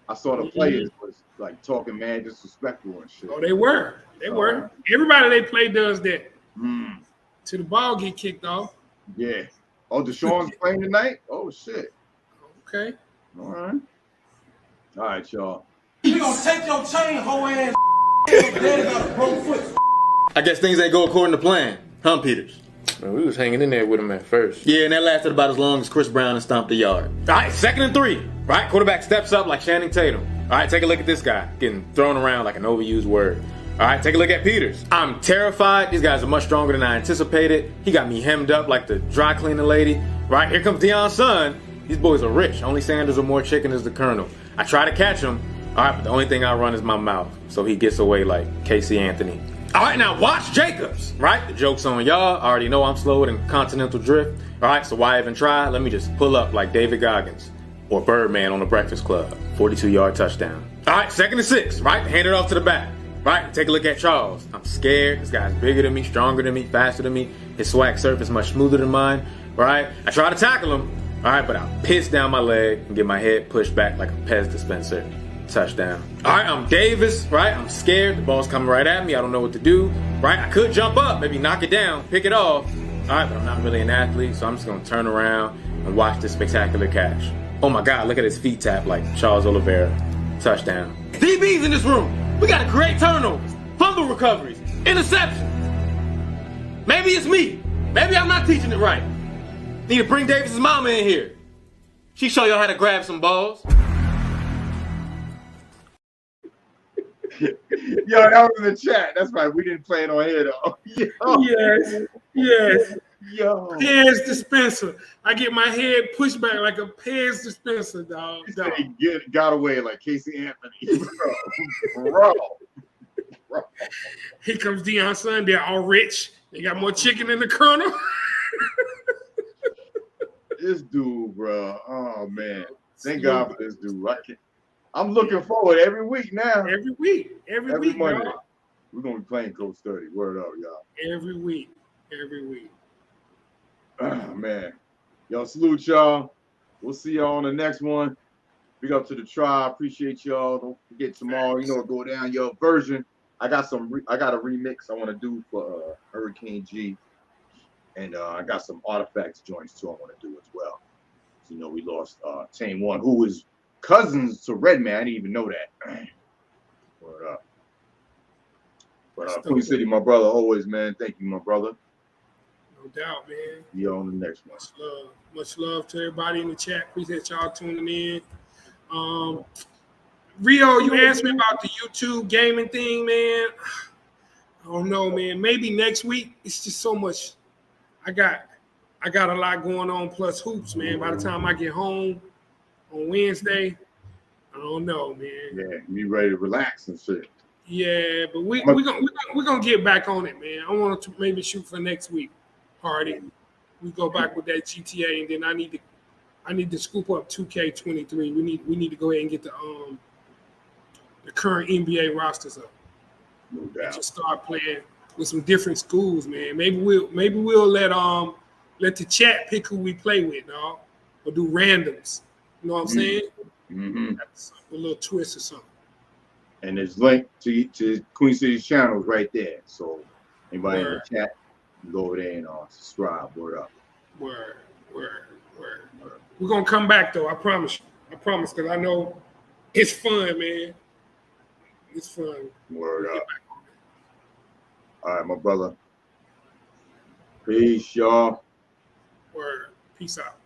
D: I saw the players was like talking mad disrespectful and shit.
B: Oh, they were. Everybody they play does that. Till the ball get kicked off.
D: Yeah. Oh, Deshaun's playing tonight? Oh, shit.
B: Okay.
D: All right, y'all.
C: You gonna take your chain, hoe ass. Daddy got a broke foot.
E: I guess things ain't go according to plan, huh, Peters?
I: Man, we was hanging in there with him at first.
E: Yeah, and that lasted about as long as Chris Brown and stomped the yard. All right, 2nd and 3. Right, quarterback steps up like Channing Tatum. All right, take a look at this guy getting thrown around like an overused word. All right, take a look at Peters. I'm terrified. These guys are much stronger than I anticipated. He got me hemmed up like the dry cleaning lady. Right, here comes Deion's son. These boys are rich. Only Sanders or more chicken is the colonel. I try to catch him. All right, but the only thing I run is my mouth. So he gets away like Casey Anthony. All right, now watch Jacobs. Right, the joke's on y'all. I already know I'm slower than Continental Drift. All right, so why even try? Let me just pull up like David Goggins or Birdman on the Breakfast Club. 42-yard touchdown. All right, 2nd and 6. Right, hand it off to the back. Right, take a look at Charles. I'm scared. This guy's bigger than me, stronger than me, faster than me. His swag surface much smoother than mine. Right, I try to tackle him. All right, but I piss down my leg and get my head pushed back like a Pez dispenser. Touchdown. All right, I'm Davis, right? I'm scared. The ball's coming right at me. I don't know what to do, right? I could jump up, maybe knock it down, pick it off. All right, but I'm not really an athlete, so I'm just going to turn around and watch this spectacular catch. Oh, my God, look at his feet tap like Charles Oliveira. Touchdown. DB's in this room. We got to create turnovers, fumble recoveries, interception. Maybe it's me. Maybe I'm not teaching it right. Need to bring Davis's mama in here. She show y'all how to grab some balls.
D: Yo, that was in the chat. That's right. We didn't play it on here though.
B: Yes.
D: Yo.
B: Pez dispenser. I get my head pushed back like a Pez dispenser, dog.
D: He got away like Casey Anthony. Bro.
B: Here comes Deion's son. They're all rich. They got more chicken in the colonel.
D: This dude, bro. Oh man. Thank God for this dude. I'm looking forward every week now.
B: Every week,
D: Monday.
B: y'all.
D: We're gonna be playing Coach 30. Word up, y'all.
B: Every week.
D: Oh, man. Yo, salute y'all. We'll see y'all on the next one. Big up to the tribe. Appreciate y'all. Don't forget tomorrow, go down your version. I got a remix I want to do for Hurricane G. And I got some artifacts joints too I want to do as well. So, we lost Tame One, who was cousins to Redman. I didn't even know that. Word up. But Queen City, my brother, always, man. Thank you, my brother.
B: No doubt, man.
D: Be on the next one.
B: Much love to everybody in the chat. Appreciate y'all tuning in. Rio, you asked me about the YouTube gaming thing, man. I don't know, man. Maybe next week. It's just so much. I got a lot going on plus hoops, man. By the time I get home on Wednesday, I don't know, man.
D: Yeah, you ready to relax and shit.
B: Yeah, but we're gonna get back on it, man. I want to maybe shoot for next week, Hardy. We go back with that GTA, and then I need to scoop up 2K23. We need to go ahead and get the current NBA rosters up.
D: No
B: And
D: doubt.
B: just start playing with some different schools, man. Maybe we'll let the chat pick who we play with, dog, or do randoms. You know what I'm saying?
D: Mm-hmm.
B: That's a little twist or something.
D: And there's linked to Queen City's channels right there. So anybody in the chat, go over there and subscribe. Word up.
B: Word. We're gonna come back though. I promise you. I promise, because I know it's fun, man. It's fun.
D: Word up. All right, my brother. Peace, y'all.
B: Word. Peace out.